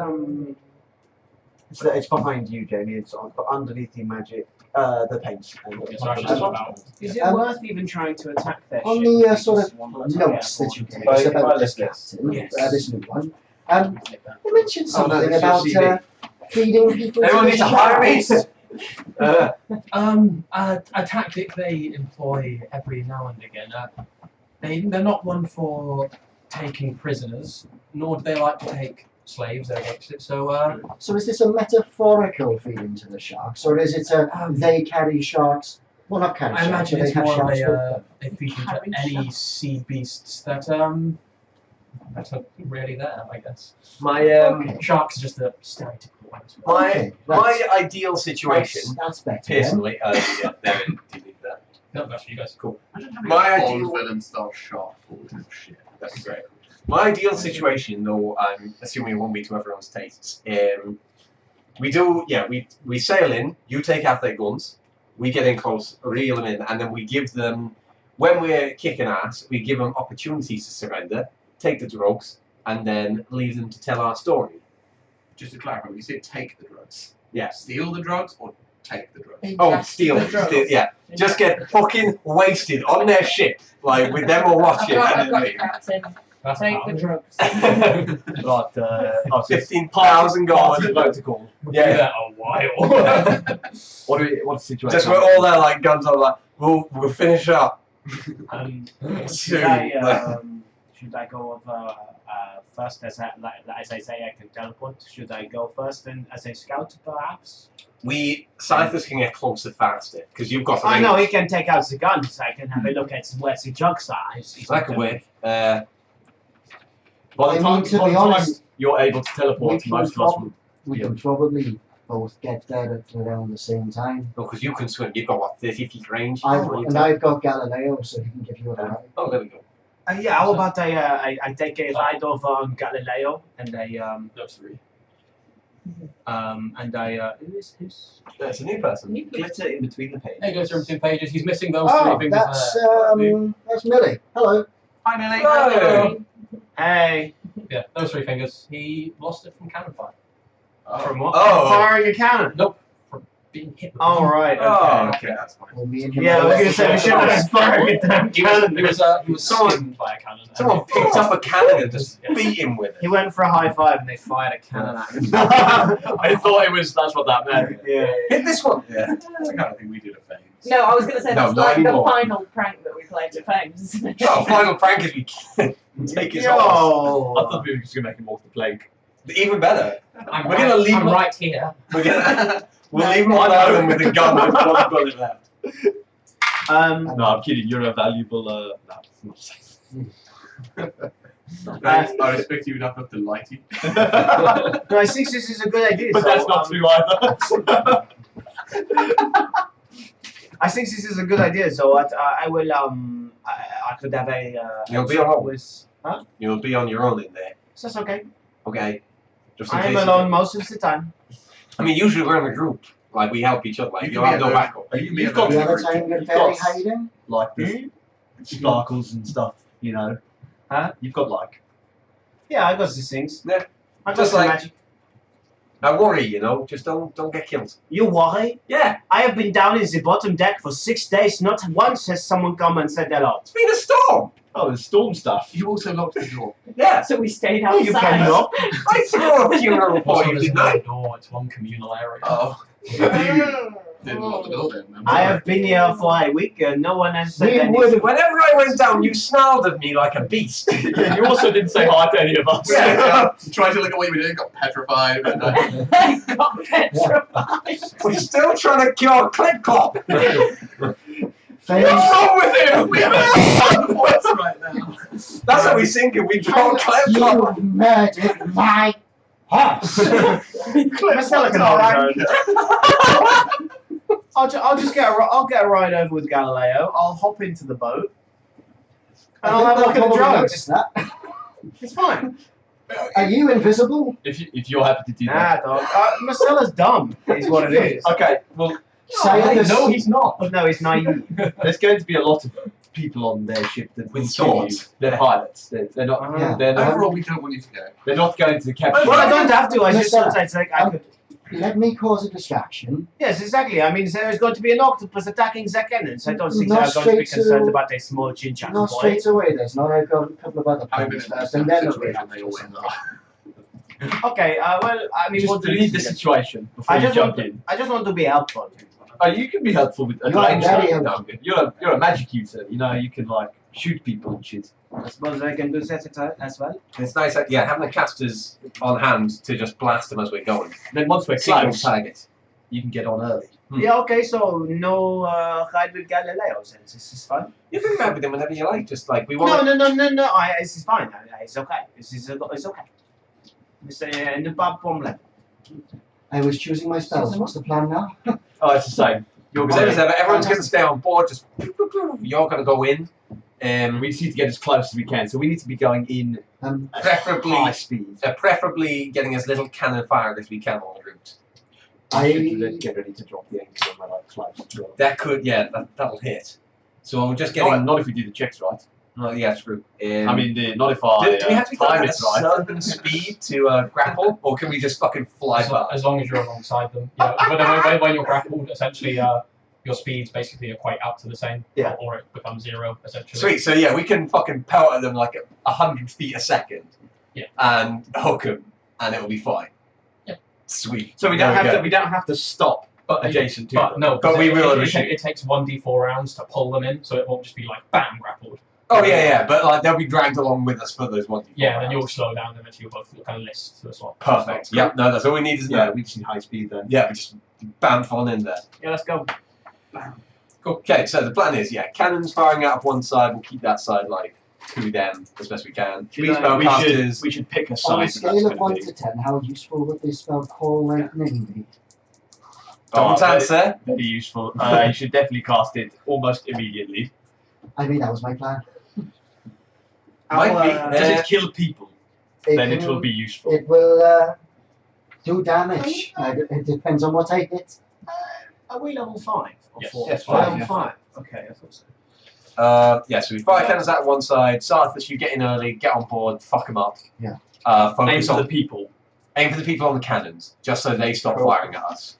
It's behind you, Jamie. It's underneath the magic, the paint.
It's actually about.
Is it
Um,
worth even trying to attack their
On
ship?
the
They
sort
just
of
want to
notes
get
that you
aboard?
gave us about this
Yes.
captain,
Yes.
this new one, you mentioned
Oh,
something
no,
about
this is your
feeding people
Everyone
to
needs
the
to hire me.
sharks.
A tactic they employ every now and again. They're not one for taking prisoners, nor do they like to take slaves. They're against it. So
So is this a metaphorical feeding to the sharks, or is it they carry sharks? Well, not carry
I
sharks,
imagine
but they
it's
have
more of
sharks with
a
them.
they feed them to
Carry
any
sharks.
sea beasts that are really there. I guess
My
sharks are just a stereotypical one.
my
Okay,
my ideal situation,
That's better. then.
personally, yeah, there you need that.
No, that's for you guys.
Cool.
My
My ideal-
Bond villain style shark forward and shit.
That's great. My ideal situation, though, I'm assuming it won't be to everyone's tastes. We sail in. You take out their guns. We get in close, reel them in, and then we give them. When we're kicking ass, we give them opportunities to surrender, take the drugs, and then leave them to tell our story.
Just to clarify, when you say take the drugs,
Yeah.
steal the drugs or take the drugs?
Oh,
Ingest
steal,
the drugs.
yeah. Just get fucking wasted on their ship, like with them all watching,
I've
and
got
then
you, Captain.
That's
Take the drugs.
leave.
But,
15,000 gold.
protocol.
Yeah.
that a while.
What's the situation?
Just we're all there like guns on, like we'll finish up.
Should I go over first as I say I can teleport? Should I go first and as a scout perhaps?
Scythers can get closer faster because you've got.
I know he can take out the guns. I can have a look at where the jugs are.
That could work.
By the
I
time,
mean, to
by
be
the time
honest,
you're able to teleport,
we
most
can
of us
prob-
will.
we
Yeah.
can probably both get there at around the same time.
because you can swim. You've got what 30 feet range.
I've got Galileo, so he can give you a ride.
Oh, there we go.
Yeah, how about I take a ride over on Galileo and
Those three.
who's
That's a new person.
Glitter in between the pages.
There goes through 2 pages. He's missing those
Oh,
three fingers
that's Millie. Hello.
Hi, Millie.
Hello.
hey
Yeah, those 3 fingers. He lost it from cannon fire.
Oh.
from what?
Oh.
Firing a cannon.
Nope. being hit. With
Oh right.
Oh,
Okay.
Okay, that's fine.
Well, me and
Yeah, I was gonna say we shouldn't have fired a damn cannon.
He was skinned by a cannon.
Someone picked up a cannon and just beat him with it.
He went for a high five and they fired a cannon at him.
I thought it was. That's what that meant.
Yeah.
Hit this one. Yeah.
That's the kind of thing we do to Fames.
No, I was going to say
No,
that's
not
like
anymore.
the final prank that we played at Fames.
Oh, final prank is we can take his horse.
Yo.
I thought we were just gonna make him walk the plank.
Even better.
I'm
We're gonna leave
I'm
him.
right here.
We'll leave him on island with a gun with one bullet left.
No, I'm kidding. You're a valuable. No, it's not safe.
I respect you enough to lie to you.
No, I think this is a good idea.
But
so,
that's not true either.
I think this is a good idea. So I will I could have a.
You'll be alone.
With, huh?
You'll be on your own in there.
That's okay.
Okay. Just in
I am
case
alone most of the time.
I mean, usually we're in a group. Like we help each other. Like
You
you
can
have
be
no
alone.
backup.
Are you
You've
me
got
The
alone?
other time you're
You've
very
got-
hiding.
Like the sparkles and stuff, you know. Huh? You've got like.
Yeah, I got these things.
Yeah.
I got
Just
some
like-
magic.
I worry, you know. Just don't get killed.
You worry?
Yeah.
I have been down in the bottom deck for 6 days. Not once has someone come and said hello.
It's been a storm.
Oh, the storm stuff.
You also locked the door.
Yeah.
So we stayed
Oh, you
outside.
cannot.
I saw a funeral report.
Also,
You
there's
did
no
not.
door. It's one communal area.
Oh. You didn't lock the door then.
I have been here for a week and no one has said
We
anything.
would. Whenever I went down, you snarled at me like a beast.
Yeah, you also didn't say hi to any of us.
Yeah. Tried to look at what you were doing, got petrified. But
I got petrified.
We're still trying to cure Clip Clop.
Fames,
What's wrong with him?
we have points right now.
That's how we sink it. We draw Clip Clop.
you murdered my horse.
Marcella can hold his own. I'll just get I'll get a ride over with Galileo. I'll hop into the boat. And I'll have a look at the
noticed
drones.
that.
It's fine.
Are you invisible?
If you're happy to do that.
Nah, dog. Marcella's dumb, is what it is.
Okay, well,
Say this.
No, he's not.
No, he's naive.
there's going to be a lot of people on their ship that will
With
kill you.
swords.
They're pilots. They're not.
Yeah.
They're not.
Overall, we don't want you to go.
They're not going to capture.
Well, I don't have to. I just
Marcella,
thought it's like I could.
Let me cause a distraction.
Yes, exactly. I mean, there is going to be an octopus attacking the cannons. I don't think
Not
they're going to be
straight
concerned
to-
about a small chin-chan
Not
boy.
straight away. There's not a couple of other
I've been
plans
in that
first, and then
situation. They always are.
Okay, well, I mean,
Just
what do
read
you
the
suggest?
situation before
I
you
just
jump
want
in.
I just want to be helpful.
Oh, you can be helpful with
You are
range
very
stuff.
helpful.
You're a magic user. You know, you can like shoot people and shit.
I suppose I can do that as well.
It's nice, yeah, having the casters on hand to just blast them as we're going.
Then once we're
Single
close,
target.
you can get on early.
Yeah, okay, so no ride with Galileo then. This is fine.
You can ride with them whenever you like. Just like we want.
No. This is fine. It's okay. It's okay. It's no problem.
I was choosing my spells. What's the plan now?
Oh, it's the same. You're
Because
going.
everyone's going to stay on board. Just you're going to go in.
We just need to get as close as we can. So we need to be going in at
Preferably,
high speed.
preferably getting as little cannon fire as we can on the route.
I
Get ready to drop the anchor when we're like close.
That could, yeah, that'll hit. So I'm just getting.
Not if we do the checks right.
Oh, yeah, true.
I mean, not if I
do we have to be
time
at
it
a
right.
certain speed to grapple, or can we just fucking fly past?
As long as you're alongside them. You know, when you're grappled, essentially your speeds basically equate out to the same.
Yeah.
Or it becomes 0, essentially.
Sweet. So yeah, we can fucking pelt at them like 100 feet a second.
Yeah.
And hook them, and it'll be fine.
Yeah.
Sweet.
So we don't have to stop
But
adjacent to
But
them.
no,
But we will
it,
initiate.
it takes 1d4 rounds to pull them in, so it won't just be like bam grappled.
Oh yeah, but like they'll be dragged along with us for those ones.
Yeah, then you'll slow down, and eventually you'll both kind of list to a slot.
Perfect. Yep. No, that's all we need is
Yeah, we just need high speed then.
yeah, we just bamf on in there.
Yeah, let's go.
Cool. Okay, so the plan is, yeah, cannons firing out of one side. We'll keep that side like to them as best we can. Three spellcasters.
We should pick a
on
side.
a
that's
scale of
gonna
1
be-
to 10, how useful would this spell call lightning be?
Don't answer.
Very useful. You should definitely cast it almost immediately.
I mean, that was my plan.
Might be.
Does it kill people? Then it
can-
will be useful.
It will do damage. It depends on what I hit.
Are we level 5 or
Yes.
4?
Yes,
level
yeah.
5. Okay, I thought so.
Yeah, so we fire cannons out of one side. Sarthas, you get in early, get on board, fuck them up.
Yeah.
Aim
Focus
for the
on
people.
Aim for the people on the cannons, just so they stop firing at us.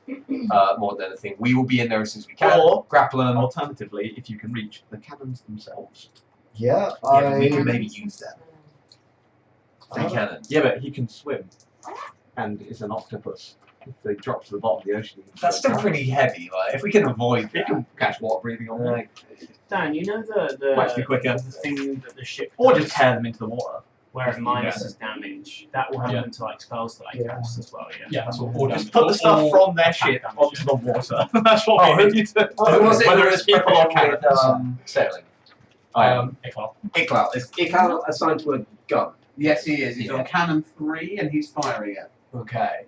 More than anything, we will be in there as soon as we can.
Or
grapple them.
alternatively, if you can reach the cannons themselves.
Yeah,
Yeah, but we can maybe use them.
The cannon.
Yeah, but he can swim, and is an octopus. If they drop to the bottom of the ocean, he can
That's
swim.
still pretty heavy. Like, if we can avoid
He
that.
can catch water breathing on them.
Dan, you know the
Might be quicker.
the thing that the ship
Or
does
just tear them into the water.
where it minuses damage. That will happen to like spells that I
Yeah.
cast as well.
Yeah, that's all.
Or just put the stuff from their ship
damage,
onto the water. That's what
Oh,
we need to do.
Who was it?
Whether
Who
it's
was
people or
prepared with,
cannons.
sailing?
Iqbal.
Iqbal. Is Iqbal assigned to a gun?
Yes, he is. He's
Yeah.
on cannon 3 and he's firing it.
Okay.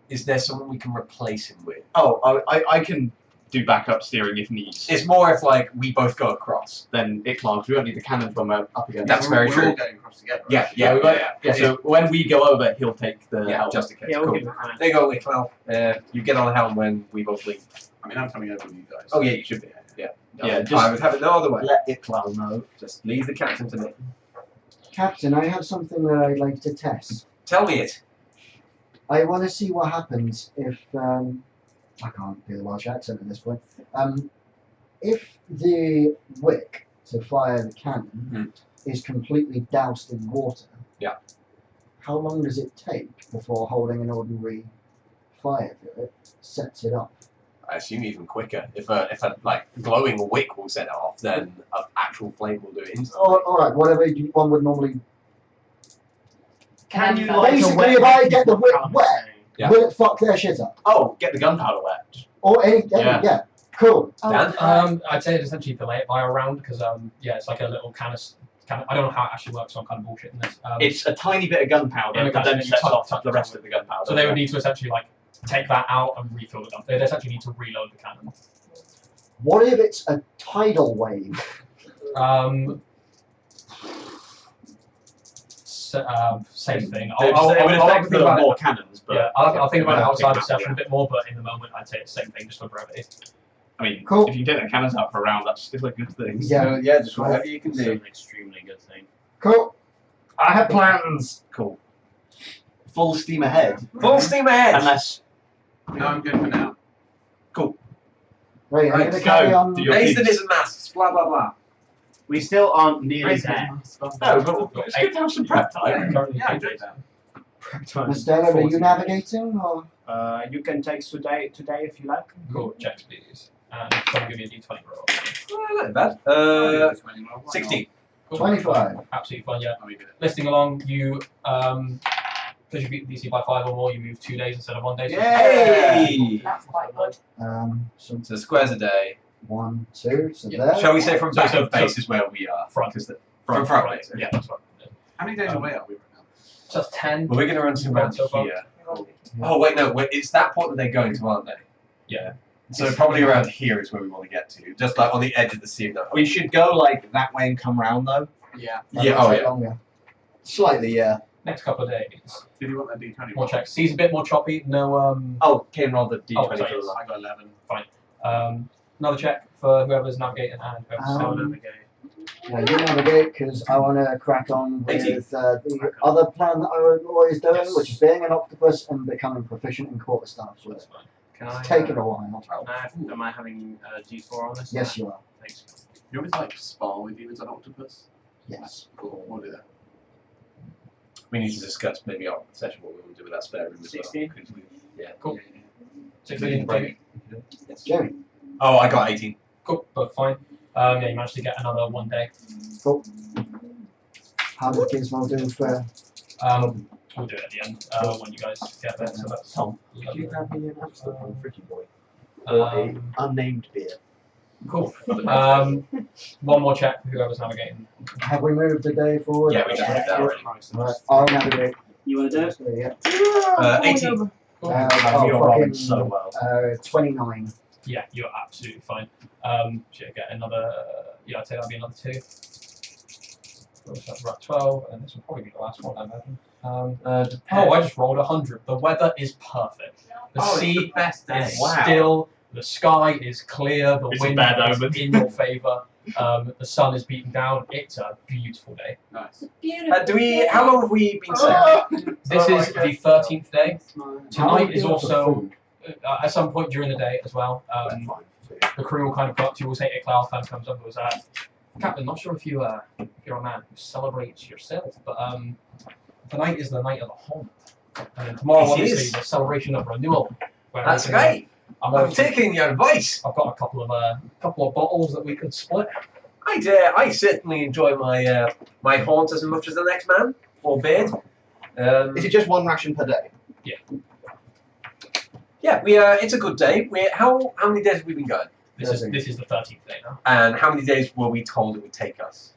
Is there someone we can replace him with?
Oh, I can do backup steering if needs.
It's more if like we both go across.
Then Iqbal, we don't need the cannons when we're up against.
That's
We're
very
all
true.
going across together.
Yeah,
actually.
yeah,
we won't-
yeah.
So when we go over, he'll take the
Yeah,
helm.
just in case.
Yeah, we'll
Cool.
give it time.
There you go, Iqbal. You get on the helm when we both leave.
I mean, I'm coming over with you guys.
Oh yeah, you should be. Yeah.
Yeah,
I
just
would have it no other way.
let Iqbal know.
Just leave the captain to me.
Captain, I have something that I'd like to test.
Tell me it.
I want to see what happens if I can't do the Welsh accent at this point. If the wick to fire the cannon is completely doused in water,
Yeah.
how long does it take before holding an ordinary fire to it sets it off?
I assume even quicker. If a like glowing wick will set it off, then an actual flame will do it instantly.
All right, whatever one would normally.
Can you
Basically,
like
Basically,
a wet
if I
wick
get the
is what
wick
Callum's
wet,
saying.
Yeah.
will it fuck their shit up?
Oh, get the gunpowder wet.
Or any?
Yeah.
Cool.
Dan?
I'd say it's essentially delay it by a round because yeah, it's like a little canister. I don't know how it actually works, so I'm kind of bullshitting this.
It's a tiny bit of gunpowder,
In a
but then
gun, you
sets
touch-
off
touch
the
it
rest
with-
of the gunpowder.
So they would need to essentially like take that out and refill the gun. They'd essentially need to reload the cannon.
What if it's a tidal wave?
Same thing.
I would
I'll
expect
think about
more
it.
cannons, but
Yeah, I'll think about it outside of
Yeah.
session a bit more, but in the moment I'd say it's the same thing, just for brevity.
I mean,
Cool.
if you can get the cannons out for a round, that's still a good thing.
Yeah.
Yeah, just whatever you can
It's
do.
an extremely good thing.
Cool. I have plans.
Cool. Full steam ahead.
Full steam ahead.
Unless
No, I'm good for now.
Right, I'm
Right,
gonna carry
go.
on.
Do your
Nathan
things.
is a masks. Blah blah blah.
We still aren't nearly
Raise
there.
No, but it's good to have some prep time.
Currently
Yeah, I
eight
do
days.
Time.
Mr. Ellen, are you navigating or?
You can take today if you like.
Cool, checks please. And someone give me a d20 roll.
Not bad.
Why
16.
Cool. 25. Absolutely fine, yeah.
not? We did it.
Listing along, you because you beat DC by 5 or more, you move 2 days instead of 1 day. So
Hey!
That's quite good.
So
So squares a day.
1, 2, so
Yeah.
there.
Shall we say from
So-
back
so-
of base is where we are?
front.
From front base.
Yeah, that's right.
How many days away are we right now?
So that's 10.
Well, we're going to run some rounds
So far.
here. Oh wait, no, it's that point that they're going to, aren't they?
Yeah.
So probably around here is where we want to get to, just like on the edge of the sea. No.
We should go like that way and come round though.
Yeah.
Yeah.
That'll
Oh
take
yeah.
longer.
Slightly, yeah.
Next couple of days.
Did you want that D20?
More checks. Sea's a bit more choppy. No.
Oh, Kane rolled the D20
Oh,
for
sorry,
the
yes.
last.
I got 11.
Another check for whoever's navigating and whoever's still
Um,
navigating.
Now you navigate because I want to crack on with
18.
the other plan that I was always doing,
Yes.
which is being an octopus and becoming proficient in quarterstaff. So
That's fine.
Can I?
it's taken a while.
Am I having G4 on this?
Yes, you are.
Thanks.
You always like spar with you as an octopus?
Yes.
Cool, we'll do that.
We need to discuss maybe after the session what we will do with that spare room as well.
16?
'cause yeah.
Cool.
Yeah.
16.
Break.
Jamie.
Oh, I got 18.
Cool. Both fine. Yeah, you managed to get another 1 day.
How did Gizmo do for?
We'll do it at the end when you guys get there. So that's
Tom,
lovely.
could you grab me an Amstel from Freaky Boy?
Um,
Unnamed beer.
Cool. One more check for whoever's navigating.
Have we moved the day forward?
Yeah, we just moved that already.
Right, I'll navigate.
You want to do it?
So, yeah.
18.
Cool.
You're rolling
fucking,
so well.
29.
Yeah, you're absolutely fine. So you get another. Yeah, I'd say that'll be another 2. So that's about 12, and this will probably be the last one, I imagine. Oh, I just rolled 100. The weather is perfect. The sea
best
is
Wow.
still. The sky is clear. The
It's a
wind
bad
is
omen.
in your favour. The sun is beating down. It's a beautiful day.
Nice.
Beautiful.
How long have we been sailing?
This is the 13th day.
How long
Tonight
do
is
you have for
also
food?
at some point during the day as well. The crew will kind of go up to you. We'll say Iqbal kind of comes up and goes, Captain, not sure if you're a man who celebrates yourself, but tonight is the night of the haunt. And then tomorrow,
Yes, it
obviously,
is.
the celebration of renewal. Where
That's
we can,
great.
I'm
I'm
obviously-
taking your advice.
I've got a couple of bottles that we could split.
I certainly enjoy my my haunt as much as the next man or beard.
Is it just one ration per day?
Yeah, it's a good day. How many days have we been going?
This is the 13th day now.
And how many days were we told it would take us?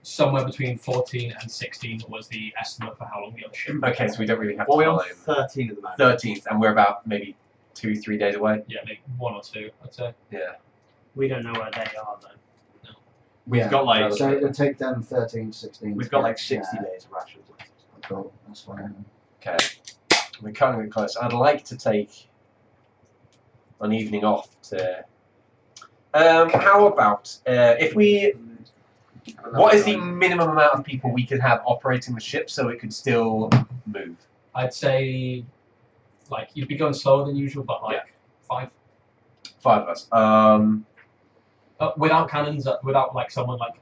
Somewhere between 14 and 16 was the estimate for how long the other ship.
Okay, so we don't really have
Well, we're on
time.
13 at the moment.
13th, and we're about maybe 2-3 days away.
Yeah, maybe 1 or 2, I'd say.
Yeah.
We don't know where they are though.
We've got like
So it would take them 13, 16.
we've got like 60 days of rations.
Cool, that's fine.
Okay. We're coming close. I'd like to take an evening off to. How about if we? What is the minimum amount of people we could have operating the ship so it could still move?
I'd say, like, you'd be going slower than usual, but like 5.
5 of us.
Without cannons, without like someone like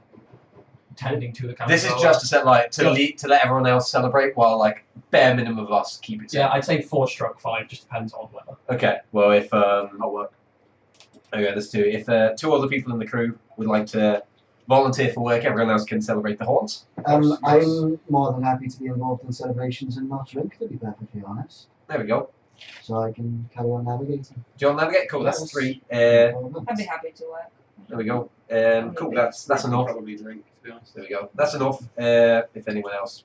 tending to the cannons.
This is just to set like to let everyone else celebrate while like bare minimum of us keep it.
Yeah, I'd say 4/5. Just depends on weather.
Okay. Well, if
I'll work.
okay, let's do it. If 2 other people in the crew would like to volunteer for work, everyone else can celebrate the haunts.
I'm more than happy to be involved in celebrations and not drink, to be perfectly honest.
There we go.
So I can carry on navigating.
Do you want to navigate? Cool. That's
Yes.
3.
I'd be happy to work.
There we go. Cool. That's enough.
Probably drink, to be honest.
There we go. That's enough. If anyone else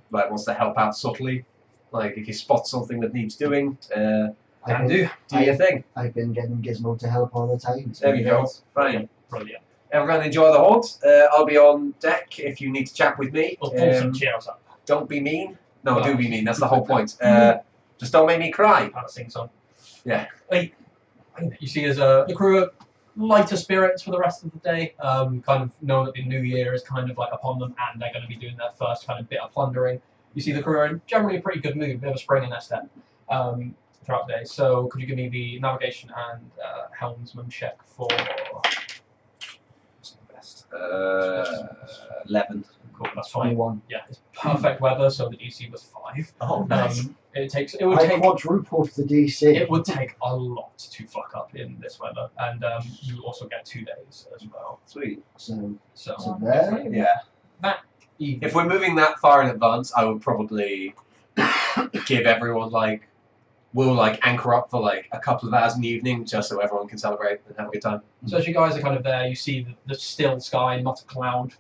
like wants to help out subtly, like if you spot something that needs doing, can do your thing.
I've been getting Gizmo to help all the time. So
There we go. Fine.
Brilliant.
Everyone enjoy the haunt. I'll be on deck if you need to chat with me.
We'll pull some chairs up.
Don't be mean. No,
Oh.
do be mean. That's the whole point. Just don't make me cry.
Have a sing song.
Yeah.
You see, as the crew are lighter spirits for the rest of the day. Kind of know that the new year is kind of like upon them, and they're going to be doing their first kind of bit of plundering. You see, the crew are in generally a pretty good mood, bit of a spring in their step throughout the day. So, could you give me the navigation and helmsman check for?
Best. 11.
Cool, that's fine.
21.
Yeah, it's perfect weather, so the DC was 5.
Oh, nice.
It would
I
take
quadrupled the DC.
It would take a lot to fuck up in this weather, and you also get 2 days as well.
Sweet.
So
So
there.
Yeah.
even
If we're moving that far in advance, I would probably give everyone like we'll like anchor up for like a couple of hours in the evening just so everyone can celebrate and have a good time.
so as you guys are kind of there, you see the still sky, not a cloud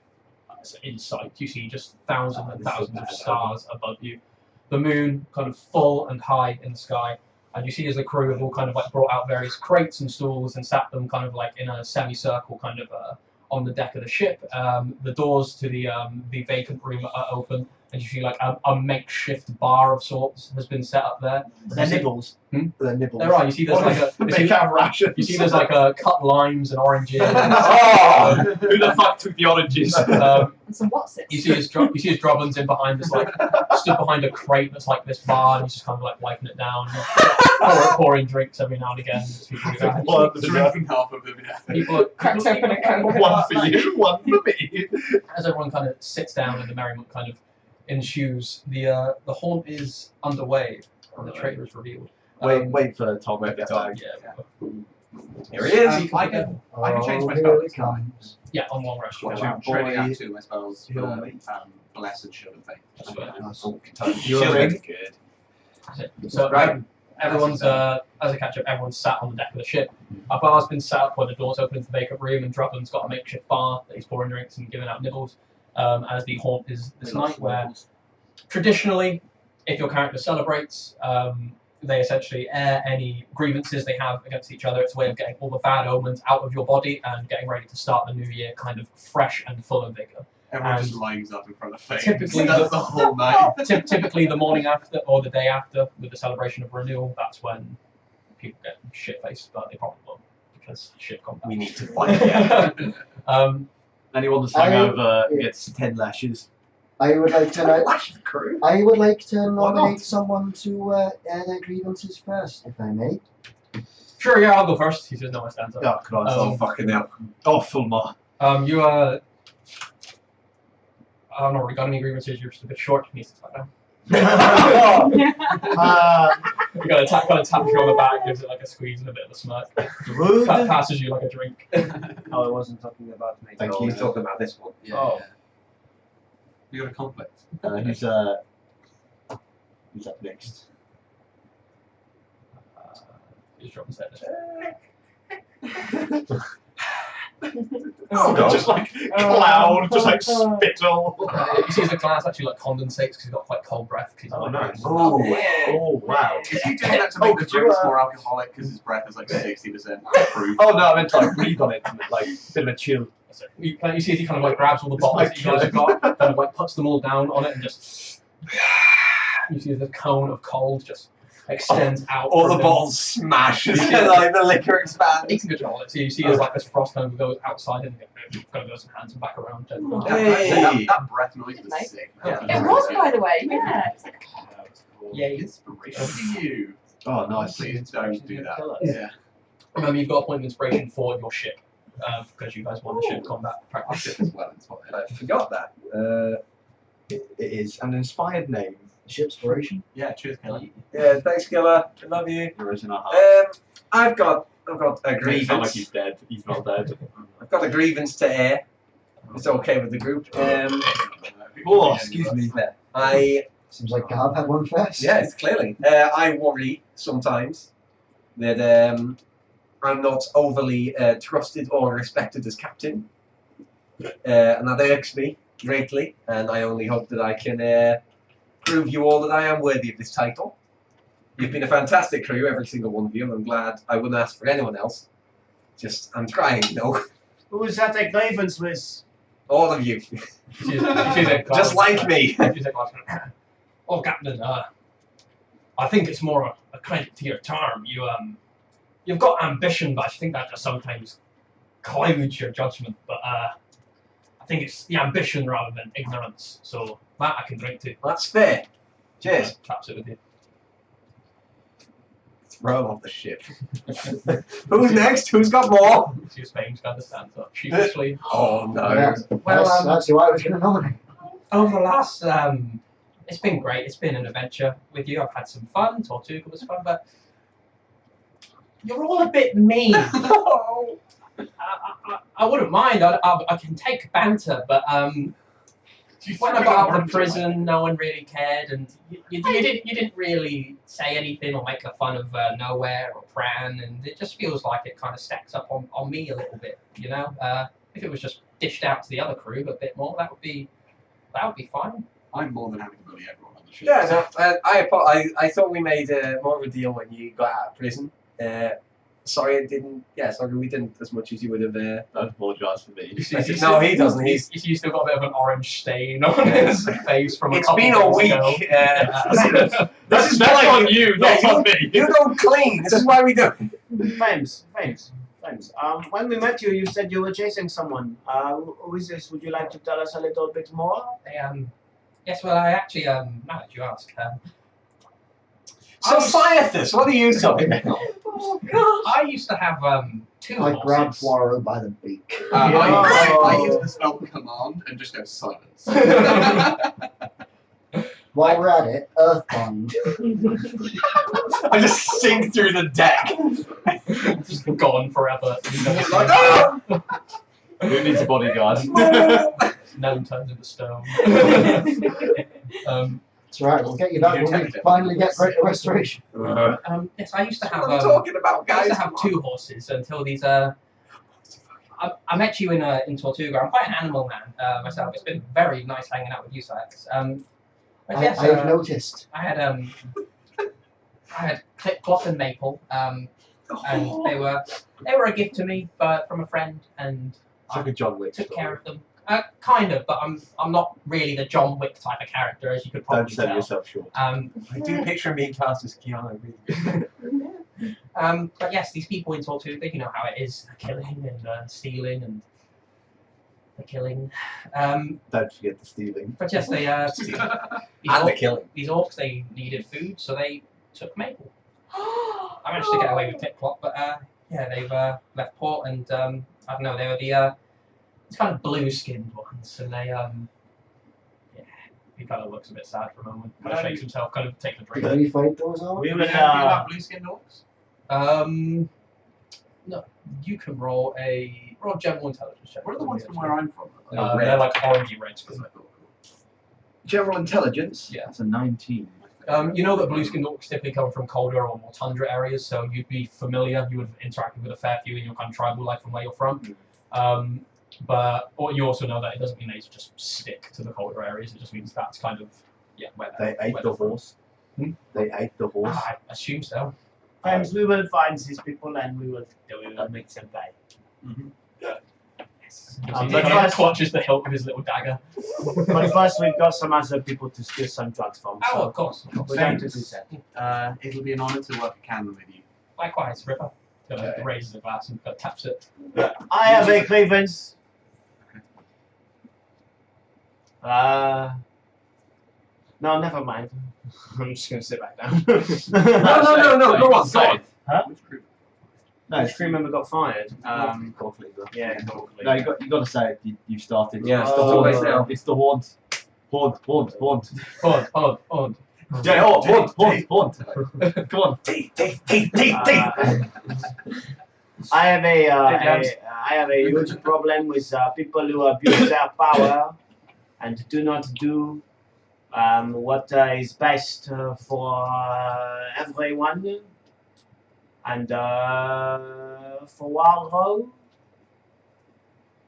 in sight. You see just thousands and thousands of stars above you. The moon kind of full and high in the sky, and you see as the crew have all kind of like brought out various crates and stools and sat them kind of like in a semicircle kind of on the deck of the ship. The doors to the vacant room are open, and you see like a makeshift bar of sorts has been set up there.
They're nibbles.
Hmm?
They're nibbles.
There are. You see there's like you see there's like cut limes and oranges.
Oh! Who the fuck took the oranges?
And some what's it?
You see his Drobbins in behind this, like stood behind a crate that's like this bar, and he's just kind of like wiping it down, pouring drinks every now and again. Just people do that.
Drinking half of them, yeah.
People
Cracked open a Coke.
One for you, one for me.
as everyone kind of sits down and the merriment kind of ensues, the haunt is underway and the traitor is revealed.
Wait for Tom to get back.
Yeah,
Here he is.
I can change my
here
spell.
it comes.
yeah, on long rest.
Watch
Yeah.
out.
I'm trading
boy.
out 2 of my spells for
You're me.
Blessed Shield of Faith.
That's right.
Nice.
You're
Shield.
really good.
So
Right.
everyone's as a catch up, everyone's sat on the deck of the ship. A bar's been set up where the doors open into the vacant room, and Drubbin's got a makeshift bar that he's pouring drinks and giving out nibbles. As the haunt is this night, where traditionally, if your character celebrates, they essentially air any grievances they have against each other. It's a way of getting all the bad omens out of your body and getting ready to start the new year kind of fresh and full of vigor.
Everyone
And
just lines up in front of Faith.
typically
That's the whole night.
Typically, the morning after or the day after, with the celebration of renewal, that's when people get shit faced, but they probably won't because shit combat.
We need to fight.
Anyone that's hungover
yeah.
gets 10 lashes.
I would like to.
Lash the crew.
I would like to
Why
nominate
not?
someone to air their grievances first, if I may.
Sure, yeah, I'll go first. He says no, I stands up.
Oh, Christ.
Um,
Fucking hell.
Oh, Fulmar.
You I've not really got any grievances. You're just a bit short. He says like that. You gotta tap you on the back, gives it like a squeeze and a bit of a smirk.
Rude.
Passes you like a drink.
Oh, I wasn't talking about me.
Thank
No,
you.
he's talking about this one.
Yeah.
Oh.
Yeah. You got a conflict.
Who's up next?
He's dropping set.
Oh, God. Just like cloud, just like spittle.
You see the glass actually like condensates because he's got quite cold breath. Cause he's
Oh,
like,
nice.
Oh,
Oh, wow.
Is he doing that to
Oh,
make the
could you,
drinks more alcoholic because his breath is like 60% proof?
Oh, no, I meant to like breathe on it, like, bit of a chill.
So you see as he kind of like grabs all the bottles that you guys have got, kind of like puts them all down on it and just. You see the cone of cold just extends out.
All
from
the
him.
bottles smash as like the liquor
He
expands.
can control it. So you see as like this frost kind of goes outside and kind of goes some hands and back around.
That,
Hey.
that breath noise was
Nice.
sick.
Yeah.
It was, by the way, yeah. It's like,
Yay.
Inspiration to you.
Oh, nice.
Please don't do that.
Kill us.
Yeah.
Remember, you've got a point of inspiration for your ship because you guys won the ship combat
Our
practice.
ship as well inspired.
I forgot that.
It is an inspired name.
Shipspiration.
Yeah, cheers, Kelly.
Yeah, thanks, Killer. I love you.
There is in our heart.
I've got a
It's not like
grievance.
he's dead. He's not dead.
I've got a grievance to air. It's okay with the group.
Oh, excuse me.
I
Seems like Gav had one first.
yes, clearly. I worry sometimes that I'm not overly trusted or respected as captain, and that irks me greatly. And I only hope that I can prove you all that I am worthy of this title. You've been a fantastic crew, every single one of you, and I'm glad. I wouldn't ask for anyone else. Just I'm trying, you know.
Who is that a grievance with?
All of you,
You see that
just like me.
You see that glass kind of, oh, Captain, I think it's more a credit to your charm. You've got ambition, but I think that just sometimes clouds your judgment. But I think it's the ambition rather than ignorance. So that I can drink to.
That's fair. Cheers.
Taps it with you.
Throw him off the ship. Who's next? Who's got more?
See his face kind of stands up sheepishly.
Oh no.
Yeah.
Well,
That's who I was going to nominate.
over the last, it's been great. It's been an adventure with you. I've had some fun. Tortuga was fun, but you're all a bit mean. I wouldn't mind. I can take banter, but when I got out of prison, no one really cared, and you didn't really say anything or make fun of Nowhere or Pran, and it just feels like it kind of stacks up on me a little bit, you know. If it was just dished out to the other crew a bit more, that would be fine.
I'm more than happy to bully everyone on the ship.
Yeah, no, I thought we made more of a deal when you got out of prison. Sorry, it didn't. Yeah, sorry, we didn't as much as you would have.
Don't apologise for me.
No, he doesn't.
He's still got a bit of an orange stain on his face from a
It's
couple
been a
days
week.
ago.
That's
on you, not on me.
You don't clean. This is why we do.
Fames. When we met you, you said you were chasing someone. Who is this? Would you like to tell us a little bit more?
Yes, well, I actually, now that you ask,
So, Sciathus, what are you talking about?
oh gosh.
I used to have two
I grabbed
horses.
Poirot by the beak.
I use the spell command and just go silence.
While we're at it, Earthbind.
I just sink through the deck.
Just gone forever.
Like, oh!
Who needs a bodyguard?
Gnome turns into stone.
That's right, we'll get you back when we finally get greater restoration.
Yes, I used to have.
What are you talking about,
I
guys?
used to have two horses until these. I met you in Tortuga. I'm quite an animal man myself. It's been very nice hanging out with you, Sykes. But yes,
I've noticed.
I had Clip-Clop and Maple, and they were a gift to me, but from a friend, and
It's like a John Wick
took
story.
care of them. Kind of, but I'm not really the John Wick type of character, as you could probably
Don't sell
tell.
yourself short.
I do picture being cast as Keanu Reeves.
But yes, these people in Tortuga, you know how it is, killing and stealing, and the killing.
Don't forget the stealing.
But yes, they these,
And the killing.
these orcs, they needed food, so they took Maple. I managed to get away with Pip-Plop, but yeah, they've left port, and I don't know, they were the it's kind of blue-skinned ones, and they yeah, he kind of looks a bit sad for a moment, kind of shakes himself, kind of takes a drink.
Did we fight those out?
We
Would
will.
you about blue-skinned orcs?
No, you can roll a general intelligence check.
What are the ones from where I'm from?
They're like orangey red.
General intelligence.
Yeah.
That's a 19.
You know that blue-skinned orcs typically come from colder or more tundra areas, so you'd be familiar. You would have interacted with a fair few in your kind of tribal life from where you're from. But you also know that it doesn't mean they just stick to the colder areas. It just means that's kind of where
They ate
where
the
they're from.
horse. They ate the horse.
I assume so.
Friends, we will find these people and we will make them pay.
He
but
kind of
first-
clutches the hilt with his little dagger.
But first, we've got some other people to steal some drugs from.
Oh,
So
of course.
we're going to do that.
It'll be an honour to work a canon with you.
Likewise, Ripper. Raises a glass and taps it.
I have a grievance. No, never mind. I'm just gonna sit back down.
No, go on, say it.
Huh?
Which group?
No, the crew member got fired. Yeah,
No, you got to say it. You started.
Yeah,
it's the
always
horde.
now.
It's the horde. Horde.
Horde.
Yeah, horde. Come on.
I have a huge problem with people who abuse their power and do not do what is best for everyone. And for Warrow,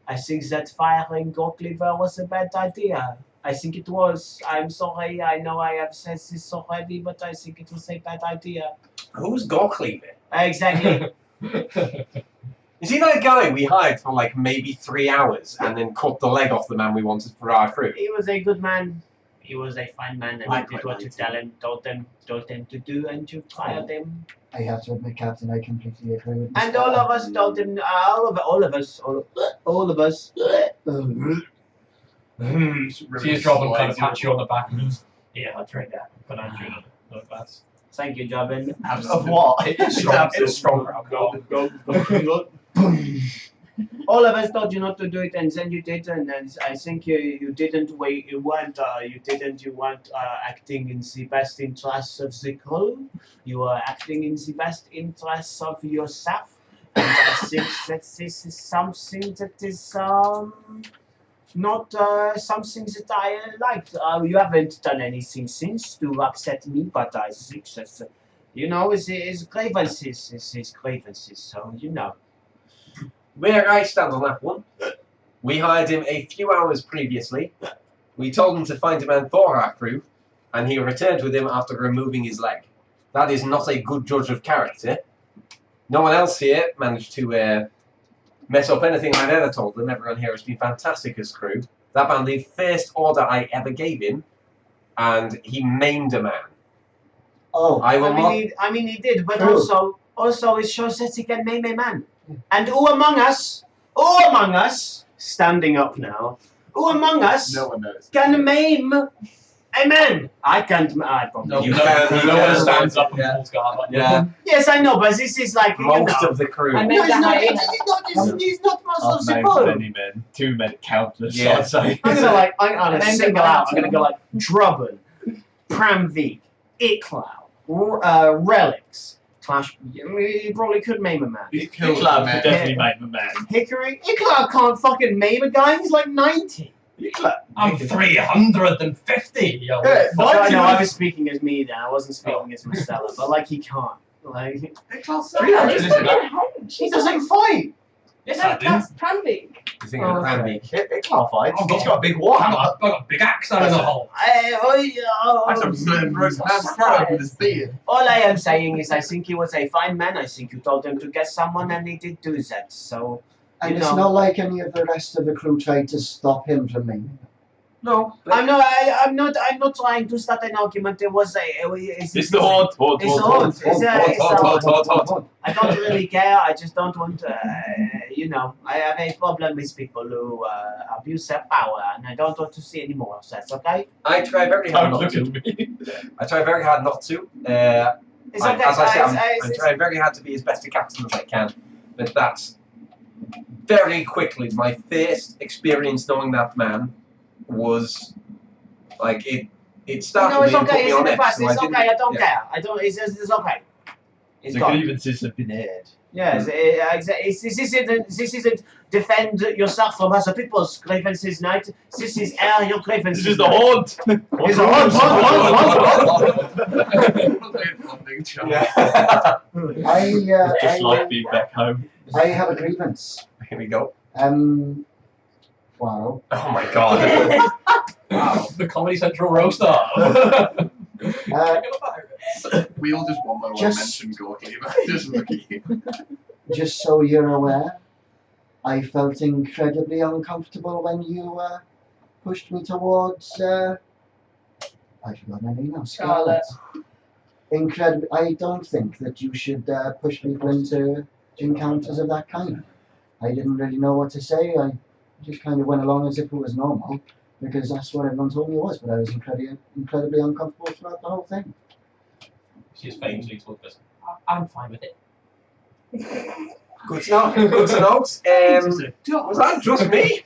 I think that firing Goldcleaver was a bad idea. I think it was. I'm sorry. I know I have said this already, but I think it was a bad idea.
Who's Gorkleaver?
Exactly.
Is he that guy we hired for like maybe 3 hours and then cut the leg off the man we wanted for our fruit?
He was a good man. He was a fine man, and
I
he did
quite
what you told them to do, and you fired him.
I have to admit, Captain, I completely agree with this.
And all of us told him. All of us.
Tears drop and kind of pat you on the back and goes, yeah, I'll drink that. But I'm drinking another glass.
Thank you, Jobin.
Of what?
It's strong for alcohol.
All of us told you not to do it, and then you did, and then I think you didn't wait. You weren't acting in the best interests of the crew. You were acting in the best interests of yourself, and I think that this is something that is not something that I liked. You haven't done anything since to upset me, but I think that his grievances. So you know.
Where I stand on that one, we hired him a few hours previously. We told him to find a man for our crew, and he returned with him after removing his leg. That is not a good judge of character. No one else here managed to mess up anything I've ever told them. Everyone here has been fantastic as crew. That man, the first order I ever gave him, and he maimed a man.
Oh,
I will
he did, but
True.
also it shows that he can maim a man. And who among us, standing up now, who among us
No one knows.
can maim a man? I can't. I probably.
No,
You
no,
can-
no
you
one
can-
stands up and
yeah.
pulls guard. Like
Yeah,
Yes, I know, but this is like
most of the crew.
I
No,
made
it's
the
not.
hyena.
It's not most of the
I've
crew.
named many men. 2 men countless.
Yeah.
I'd say.
I'm gonna
And then
single
go
out.
back
I'm gonna
to-
go like Drubben, Pramvik, Iklau, Relics, Clash. You probably could maim a man.
He killed
Club
the man.
definitely made the man.
Hickory, Iklau can't fucking maim a guy. He's like 90.
I'm 350. Yo.
Yeah,
But I know I
was
was speaking as me then. I wasn't speaking as Marcella. But like he can't. Like
Yeah, he's fucking hench.
he doesn't fight.
Yes,
No,
I do.
that's Pranvik.
You think of Randy?
It can't fight.
Oh,
He's got a big
I've
warhammer.
got a big axe out of the hole.
That's a certain roast man's throat with his beard.
All I am saying is I think he was a fine man. I think you told him to get someone and he did do that. So
and
you
it's
know.
not like any of the rest of the crew tried to stop him from maiming.
No.
I'm not trying to start an argument. It was
It's the horde.
It's a horde. I don't really care. I just don't want. you know, I have a problem with people who abuse their power, and I don't want to see any more of that. Okay?
I try very hard
Don't
not
look at
to.
me.
I try very hard not to.
It's okay.
As I say, I'm
it's-
trying very hard to be as best a captain as I can. But that's very quickly my first experience knowing that man was like it started
No, it's
me and put
okay.
me
It's in
on
the
edge.
past.
So
It's
I didn't-
okay. I don't
yeah.
care. I don't. It's okay. It's
The
gone.
grievances have been aired.
Yes, this isn't defend yourself from other people's grievances night. This is air your grievances.
This is the
night.
haunt.
It's a
Just like being back home.
I have a grievance.
Here we go.
Wow.
Oh my god.
Wow, the Comedy Central roaster.
We all just one by one
Just-
mention Gorky, but just look at you.
Just so you're aware, I felt incredibly uncomfortable when you pushed me towards. I forgot my name now. Scarlet. Incredible. I don't think that you should push people into encounters of that kind. I didn't really know what to say. I just kind of went along as if it was normal because that's what everyone told me it was. But I was incredibly uncomfortable throughout the whole thing.
She's famously told us, I'm fine with it.
Good to know. Good to know. Was that just me?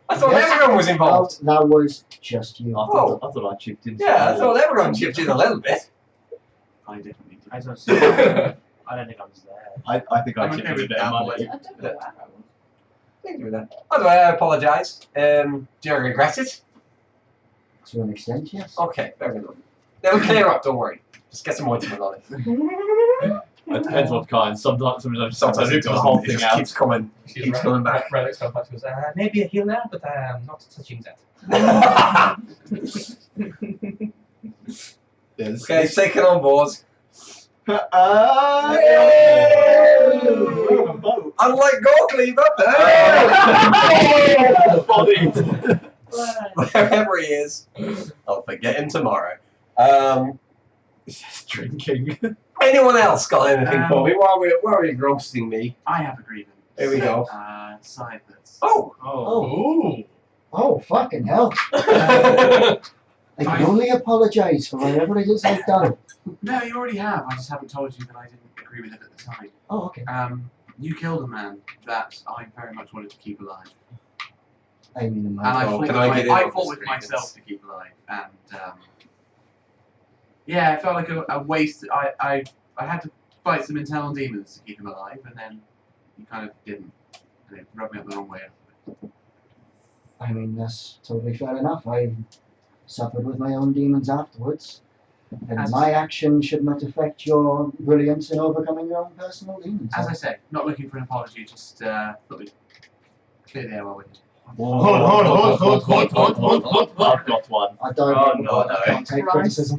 I thought
Yes.
everyone was involved.
No, that was just you.
I thought I chipped in.
Yeah, I thought everyone chipped in a little bit.
I definitely do.
I don't think I was there.
I think I
I'm
chipped
okay
in a
with
bit of
that,
money.
I don't know where I was.
Thank you for that. By the way, I apologise. Do you regret it?
To an extent, yes.
Okay, fair enough. It'll clear up, don't worry. Just get some ointment on it.
It depends what kind. Sometimes I
Sometimes it
the whole
doesn't. It
thing
just
out.
keeps coming.
She's
Keeps coming back.
Relic's come back to us. Maybe a healer, but I'm not touching that.
Yes.
Okay, take it on board. Unlike Goldcleaver, wherever he is, I'll forget him tomorrow.
Just drinking.
Anyone else got anything for me while we're roasting me?
I have a grievance.
Here we go.
Silence.
Oh!
Oh.
Oh, fucking hell. I can only apologise for whatever it is I've done.
No, you already have. I just haven't told you that I didn't agree with it at the time.
Oh, okay.
You killed a man that I very much wanted to keep alive.
I mean,
And I
Oh,
fought,
can
with,
I get in
I
on
fought
this
with
grievance?
myself to keep alive. And yeah, it felt like a waste. I had to fight some internal demons to keep him alive, and then you kind of didn't. And it rubbed me up the wrong way.
I mean, that's totally fair enough. I suffered with my own demons afterwards. And
As-
my action should not affect your brilliance in overcoming your own personal demons.
As I say, not looking for an apology, just thought we'd clear the air while we're
I've got one.
I don't
Oh,
know.
no,
I can't take criticism.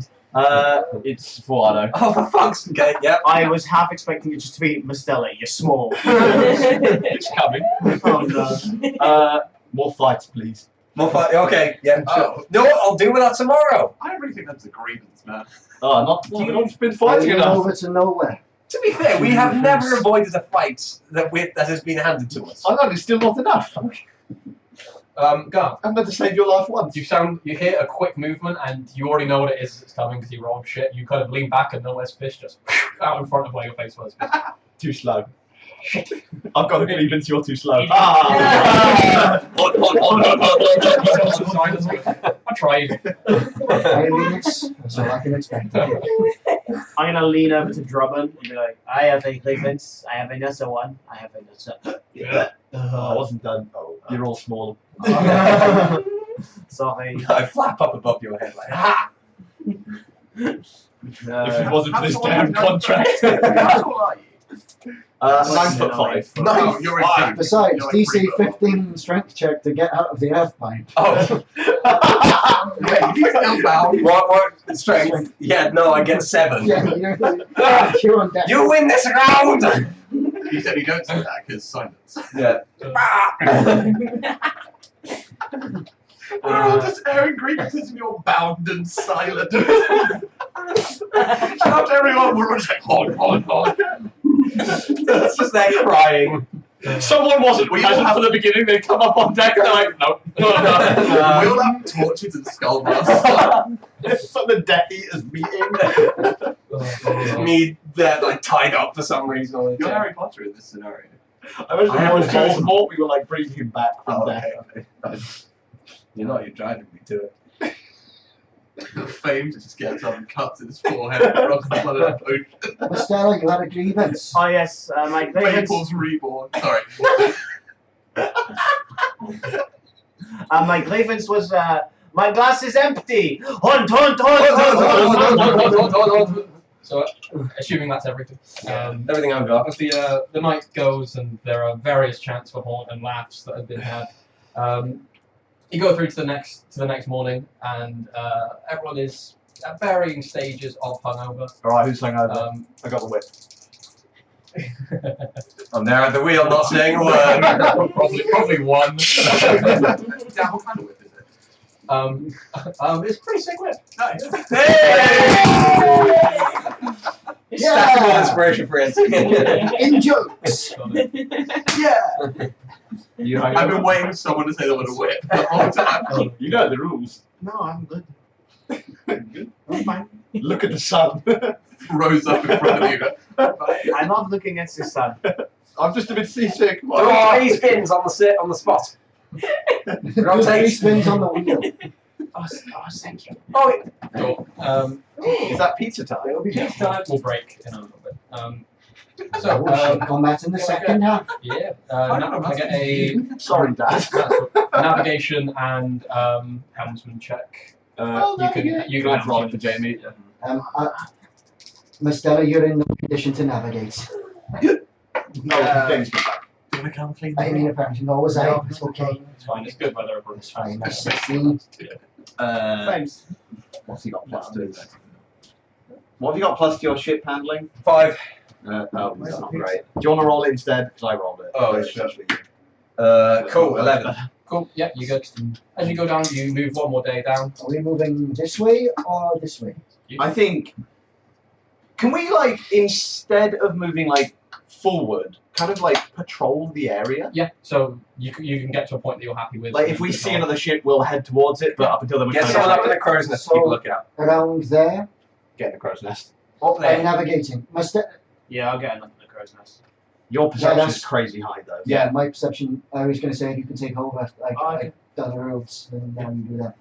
It's Fuado.
Oh, for fuck's sake, yeah, yeah.
I was half expecting it just to be Mastella, you're small.
It's coming.
Oh no.
More fights, please.
More fight. Okay, yeah.
Oh.
No, I'll do with that tomorrow.
I don't really think that's a grievance, man.
Oh, not been
Are
fighting
you
enough.
over to nowhere?
To be fair, we have never avoided a fight that has been handed to us.
I know, it's still not enough.
Garth,
I'm meant to save your life once.
you hear a quick movement and you already know what it is that's coming because you rolled shit. You kind of lean back and nowhere's fish just out in front of where your face was.
Too slow. I've got a grievance, you're too slow.
I tried.
Aliens? That's all I can expect.
I'm gonna lean over to Drummond and be like, I have a grievance, I have another one, I have another.
I wasn't done. Oh, you're all small.
Sorry.
I flap up above your head like, ha!
If it wasn't for this
How
damn
tall are you?
contract.
How tall are you?
9'5".
Oh, you're in
Fine.
deep.
Besides,
You're
DC
free, bro.
15 strength check to get out of the earth pipe.
Oh,
Wait, he's still bound.
what strength? Yeah, no, I get 7.
Yeah, you're on deck.
You win this round!
He said he don't say that because silence.
Yeah.
We're all just airing grievances and you're bound and silent. Not everyone, we're all just like, hold.
It's just there crying.
Someone wasn't
We all
present
have-
for the beginning. They come up on deck. They're like, no.
we all have torches and skull masks.
It's like the Death Eaters meeting.
Me there, like tied up for some reason. On the
You're
chair.
Harry Potter in this scenario.
I was
I am
Voldemort. We were like bringing him back from
Oh,
death.
okay.
You're not. You're driving me to it.
Fame just gets up and cuts his forehead across the blood of the potion.
Stella, you had a grievance.
Oh yes, my grievance.
Maple's reborn. Sorry.
My grievance was my glass is empty. Hunt, hunt, hunt.
So, assuming that's everything,
Everything I've got.
as the night goes and there are various chants for haunt and laughs that have been had, you go through to the next morning, and everyone is at varying stages of hungover.
Alright, who's hungover? I got the whip.
I'm there at the wheel, not saying a word.
probably one.
Yeah, what kind of whip is it?
It's a pretty sick whip.
Nice.
Stackable inspiration for it.
In jokes.
You
I've
hungover?
been waiting for someone to say the word whip the whole time.
You know the rules.
No, I'm good.
Good. I'm fine. Look at the sun.
Rose up in front of you.
I'm not looking at the sun.
I'm just a bit seasick.
Oh, 3 spins on the spot. We're not
3
taking
spins on the wheel.
Oh, thank you.
Cool.
Is that pizza time?
It'll be just time.
We'll break in a little bit. So,
Combat in the second half.
yeah, now I get a
Sorry, Dad.
navigation and helmsman check. You can
roll it for Jamie.
Miss Stella, you're in no condition to navigate.
No, Jamie's been back.
Do you want to come clean
I mean, apparently, no, was I? It's okay.
It's fine. It's good weather.
It's fine. That's 16.
Thanks.
What's he got plus to? What have you got plus to your ship handling?
5.
Oh, that's not great. Do you want to roll it instead? Because I rolled it.
Oh,
It's
sure.
just for you.
Cool. 11.
Cool. Yeah, you go. As you go down, you move one more day down.
Are we moving this way or this way?
I think. Can we like instead of moving like forward, kind of like patrol the area?
Yeah. So you can get to a point that you're happy with.
Like if we see another ship, we'll head towards it. But up until then, we
Get
kind
someone
of
up in the crow's nest to keep a lookout.
Around there,
get in the crow's nest.
Up
I'm
there.
navigating.
Yeah, I'll get another crow's nest.
Your perception
that's-
is crazy high though.
Yeah, my perception, I was going to say you can take over.
Okay.
I've done the roads and then do that.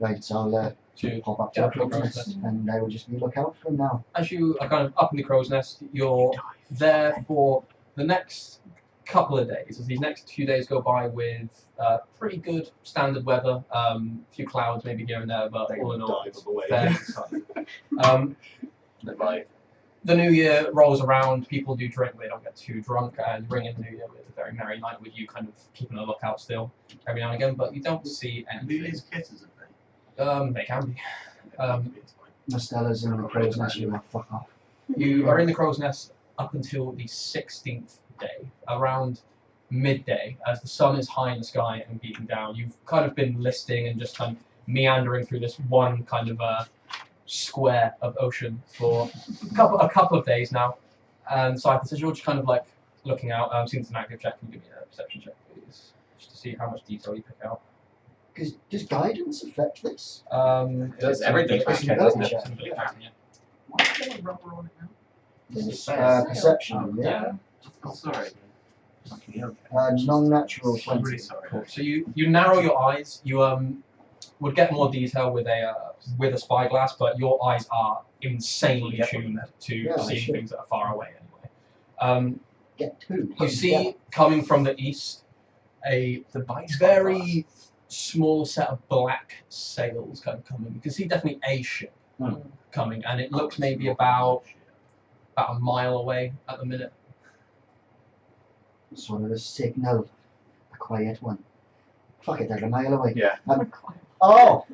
Right, so I'll
To
pop up to
Yeah,
the crow's
crow's
nest and I will just be lookout from now.
as you are kind of up in the crow's nest, you're there for the next couple of days. As these next 2 days go by with pretty good standard weather, a few clouds maybe here and there, but all in all,
Dive on the way.
fairly sunny.
Right.
The new year rolls around, people do drink, they don't get too drunk, and bring in the new year with a very merry night with you kind of keeping a lookout still every now and again, but you don't see
New
anything.
Year's kisses, are they?
They can be.
Mastella's in the crow's nest, you might fuck off.
You are in the crow's nest up until the 16th day, around midday, as the sun is high in the sky and beating down. You've kind of been listing and just kind of meandering through this one kind of square of ocean for a couple of days now. And so as you're just kind of like looking out, since an active check, can you give me a perception check, please, just to see how much detail you pick out.
Does guidance affect this?
Does everything
It's
affect it,
doesn't
doesn't
it?
Yeah.
Why is there a rubber on it now?
Perception, yeah.
Oh, sorry. Fucking hell.
Non-natural
I'm really
20.
sorry.
Cool. So you narrow your eyes. You would get more detail with a spyglass, but your eyes are insanely tuned to
Yeah,
seeing
sure.
things that are far away anyway.
Get 2.
You see coming from the east a very small set of black sails kind of coming. You can see definitely a ship coming, and it looks maybe about a mile away at the minute.
Sort of a signal. A quiet one. Fuck it, they're a mile away.
Yeah.
Oh!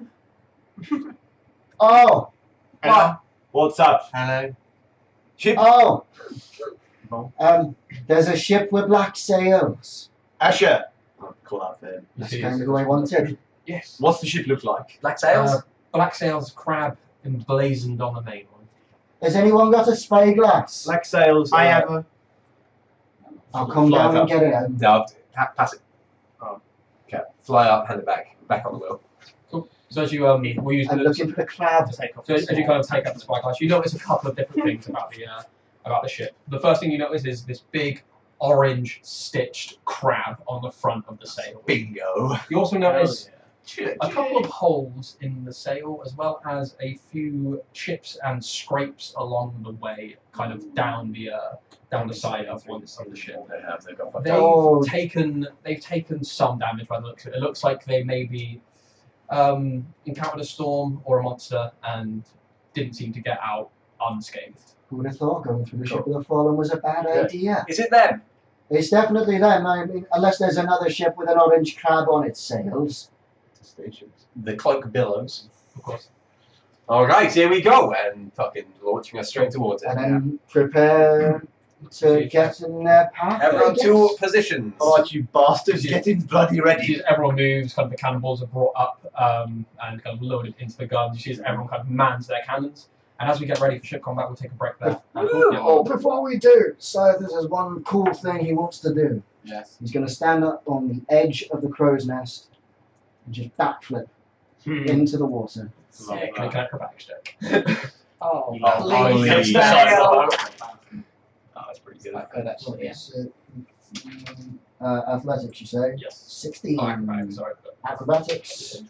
Oh!
Hello. What's up?
Hello.
Ship.
Oh! There's a ship with black sails.
Asher. I'll call out for him.
You
That's
see
kind of the way I wanted.
yes,
What's the ship look like?
Black sails?
black sails, crab emblazoned on the main one.
Has anyone got a spyglass?
Black sails. I have a.
I'll come
Fly
down
up.
and get it. Then.
No, pass it.
Oh.
Okay. Fly up, hand it back on the wheel.
So as you we use
I'm looking for the crab.
Take off.
so as you kind of take up the spyglass, you notice a couple of different things about the ship. The first thing you notice is this big orange stitched crab on the front of the sail.
Bingo.
You also notice
Cheers.
a couple of holes in the sail, as well as a few chips and scrapes along the way, kind of down the side of the ship.
They've got
Oh.
They've taken some damage by the looks of it. It looks like they maybe encountered a storm or a monster and didn't seem to get out unscathed.
Who would have thought going through the ship of the fallen was a bad idea?
Is it them?
It's definitely them. I mean, unless there's another ship with an orange crab on its sails.
The cloak billows.
Of course.
Alright, here we go. And fucking launching us straight towards it.
And then prepare to get in their path.
Everyone
I guess.
to positions.
Alright, you bastards, getting bloody
You
ready.
see as everyone moves, kind of the cannonballs are brought up and kind of loaded into the guns. You see as everyone kind of mans their cannons. And as we get ready for ship combat, we'll take a break there.
Oh, before we do, so this is one cool thing he wants to do.
Yes.
He's going to stand up on the edge of the crow's nest and just backflip into the water.
Sick. Make an acrobatics check.
Oh,
holy
please.
shit.
Fail.
Oh, that's pretty good.
Good, actually, yeah.
So, athletics, you say?
Yes.
16.
Oh, acrobatics, sorry.
Acrobatics.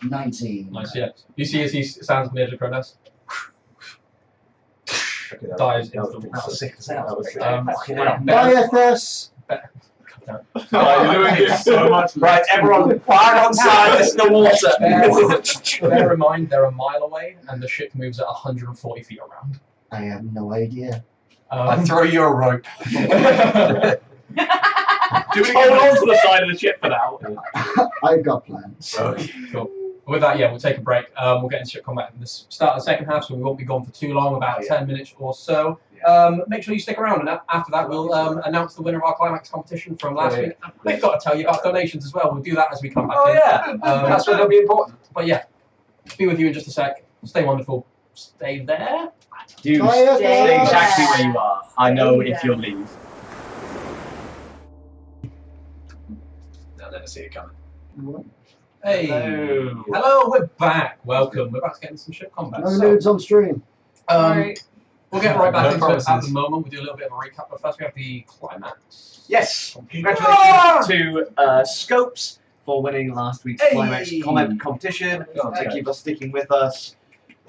19.
Nice, yeah. You see as he stands on the edge of Cronus, dives into the water.
sick.
Diathus!
Oh, you're doing this so much. Right, everyone, fire on side. This is the water.
Bear in mind, they're a mile away, and the ship moves at 140 feet around.
I have no idea.
I throw you a rope.
Do we hold on to the side of the ship for now?
I've got plans.
Cool. With that, yeah, we'll take a break. We'll get into ship combat in the start of the second half, so we won't be gone for too long, about 10 minutes or so. Make sure you stick around, and after that, we'll announce the winner of our climax competition from last week. We've got to tell you about donations as well. We'll do that as we come back in.
That's where they'll be important.
But yeah, be with you in just a sec. Stay wonderful. Stay there.
You
Diathus!
stay exactly where you are. I know if you'll leave.
They'll never see it coming.
Hey.
Hello.
Hello, we're back. Welcome. We're about to get into some ship combat.
No
So,
nudes on stream.
Right.
we'll get right back
No
into it at
promises.
the moment. We'll do a little bit of a recap, but first we have the climax.
Yes, congratulations to Scopes for winning last week's
Hey!
climax comment competition.
Okay.
To keep us sticking with us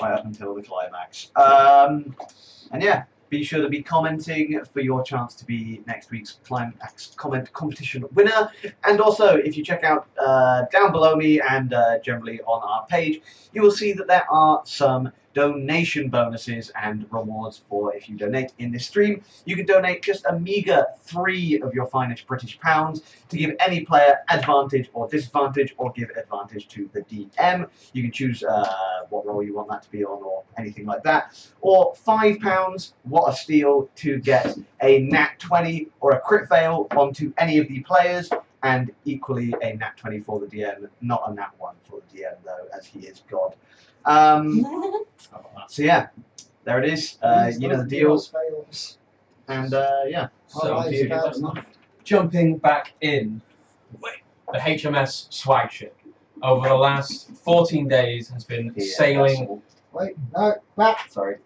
right up until the climax. And yeah, be sure to be commenting for your chance to be next week's climax comment competition winner. And also, if you check out down below me and generally on our page, you will see that there are some donation bonuses and rewards for if you donate in this stream. You can donate just a meager 3 of your finest British pounds to give any player advantage or disadvantage, or give advantage to the DM. You can choose what role you want that to be on, or anything like that. Or £5, what a steal, to get a nat 20 or a crit fail onto any of the players, and equally a nat 20 for the DM, not a nat 1 for the DM though, as he is God. So yeah, there it is. You know the deal.
Fails.
And yeah.
So,
Alright, it's bad enough.
jumping back in, the HMS Swag Ship over the last 14 days has been sailing,
Wait, no, back.
Sorry.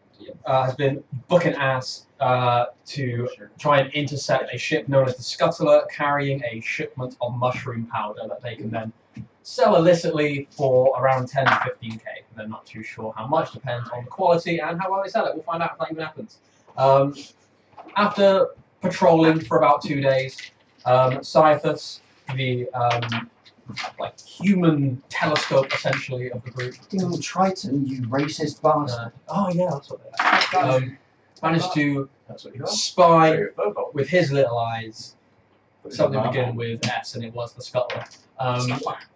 has been booking ass to try and intercept a ship known as the Scuttler, carrying a shipment of mushroom powder that they can then sell illicitly for around 10 to 15k. They're not too sure how much, depends on the quality and how well they sell it. We'll find out if that even happens. After patrolling for about 2 days, Cyathus, the like human telescope essentially of the group,
Fucking Triton, you racist bastard.
oh yeah, that's what they are. Managed to
That's what you got.
spy with his little eyes something beginning with S, and it was the Scuttler.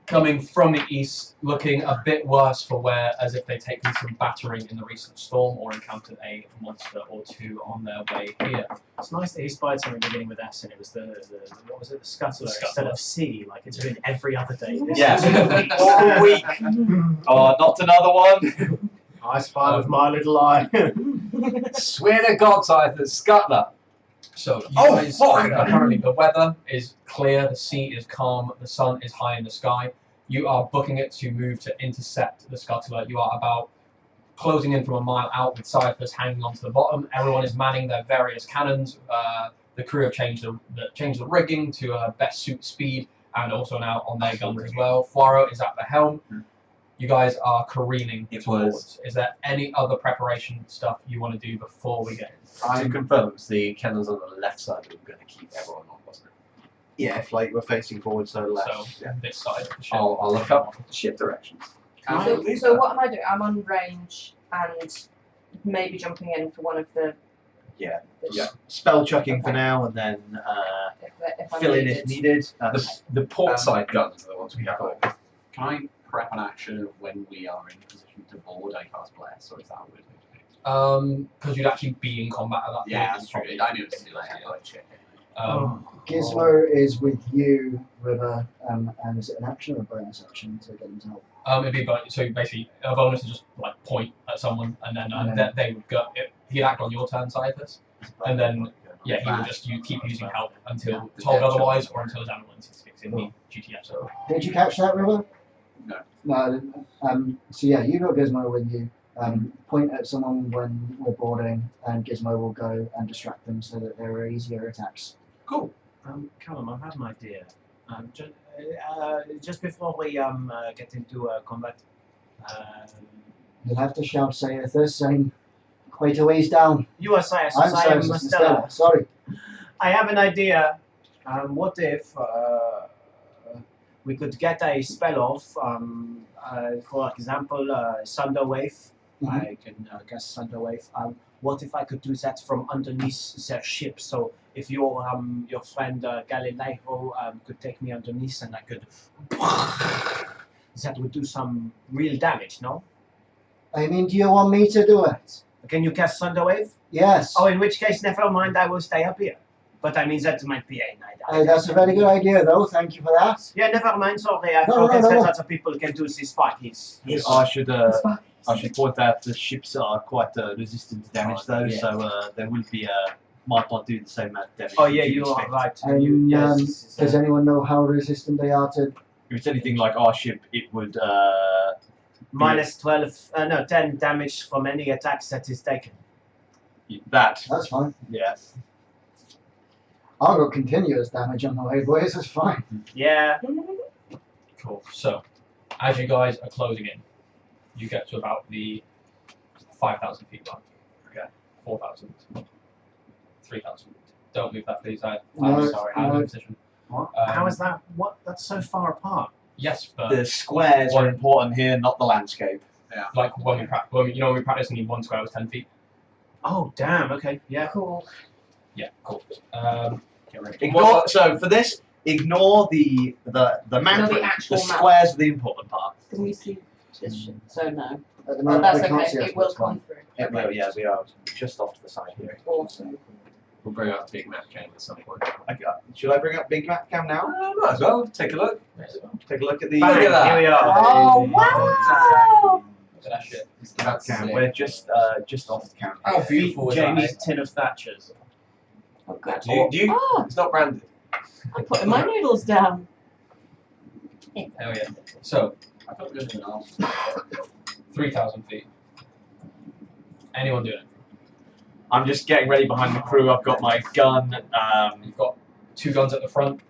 Coming from the east, looking a bit worse for wear, as if they'd taken some battering in the recent storm or encountered a monster or two on their way here.
It's nice that he spied something beginning with S, and it was the what was it, the Scuttler instead of C, like it's been every other day. This
Yeah.
is-
All week. Oh, not another one.
I spy with my little eye.
Swear to God, Cyathus, Scuttler.
So you
Oh,
guys
fuck!
currently the weather is clear, the sea is calm, the sun is high in the sky. You are booking it to move to intercept the scuttler. You are about closing in from a mile out with Cyphers hanging onto the bottom. Everyone is manning their various cannons. The crew have changed the rigging to best suit speed and also now on their guns as well. Foiro is at the helm. You guys are careening towards. Is there any other preparation stuff you want to do before we get in?
To confirm, it's the cannons on the left side that we're going to keep everyone on, wasn't it?
Yeah, if like we're facing forward, so left.
So this side of the ship.
I'll look up ship directions.
So what am I doing? I'm on range and maybe jumping in for one of the.
Yeah.
the
Yeah. Spell chucking for now, and then
if I'm
fill in
needed.
if needed.
The port side guns are the ones we have.
Can I prep an action when we are in position to board a cast bless, or is that weird?
Because you'd actually be in combat at that point.
Yeah, that's true. I knew it was too late. I got to check it.
Gizmo is with you, River, and is it an action or a bonus action to get him to help?
It'd be so basically a bonus to just like point at someone, and then they would go. He'd act on your turn, Cyphers, and then yeah, he would just keep using help until told otherwise, or until his ambulance is fixed in the GTF. So
Did you catch that, River?
No.
No, I didn't. So yeah, you got Gizmo with you. Point at someone when we're boarding, and Gizmo will go and distract them so that there are easier attacks.
Cool.
Callum, I have an idea. Just before we get into combat,
You'll have to shout Sayathus saying quite a ways down.
you are Cyrus.
I'm
I am
Sayathus
Stella.
Stella. Sorry.
I have an idea. What if we could get a spell off? For example, Thunder Wave. I can cast Thunder Wave. What if I could do that from underneath their ship? So if your friend Galileo could take me underneath, and I could, that would do some real damage. No?
I mean, do you want me to do it?
Can you cast Thunder Wave?
Yes.
Oh, in which case, never mind. I will stay up here. But I mean, that might be a night.
That's a very good idea, though. Thank you for that.
Yeah, never mind. Sorry, I
No,
forget
no,
that
no.
other people can do this parties.
I should point out the ships are quite resistant to damage though,
Yeah.
so there will be might not do the same amount of damage.
Oh
as
yeah,
you'd
you are
expect.
right.
And
Yes, this is,
does anyone know how resistant they are to?
If it's anything like our ship, it would
minus 12, no, 10 damage from any attacks that is taken.
that.
That's fine.
Yeah.
I'll go continuous damage on the way, boys. That's fine.
Yeah.
cool. So as you guys are closing in, you get to about the 5,000 feet mark. Okay. 4,000. 3,000. Don't move that, please. I'm
No,
sorry. I'm
no.
in position.
What? How is that? What? That's so far apart.
Yes, but
The squares are important here, not the landscape.
like when we practice, when we practice, and one square was 10 feet.
Oh damn. Okay. Yeah.
Cool.
Yeah, cool. Get ready.
Ignore. So for this, ignore the map.
the actual map.
squares are the important part.
Can we see this shit? So no.
At the
Oh,
moment,
that's
we can't see
okay.
us,
It will
but it's fine.
come through.
Yeah, well, yeah, we are just off to the side here.
Awesome.
We'll bring out the big map game at some point.
Okay. Should I bring up Big Map Cam now?
Might as well. Take a look.
Take a look at the
Bang,
Look at that.
Here we are.
Oh wow!
Look at that shit.
That's
Cam.
sick.
We're just off the camera.
How beautiful is that?
Jamie's tin of Thatchers.
Oh good.
Do you,
Oh,
it's not branded.
I'm putting my noodles down.
Hell yeah. So
I thought we were going to ask.
3,000 feet. Anyone doing it?
I'm just getting ready behind the crew. I've got my gun.
You've got 2 guns at the front.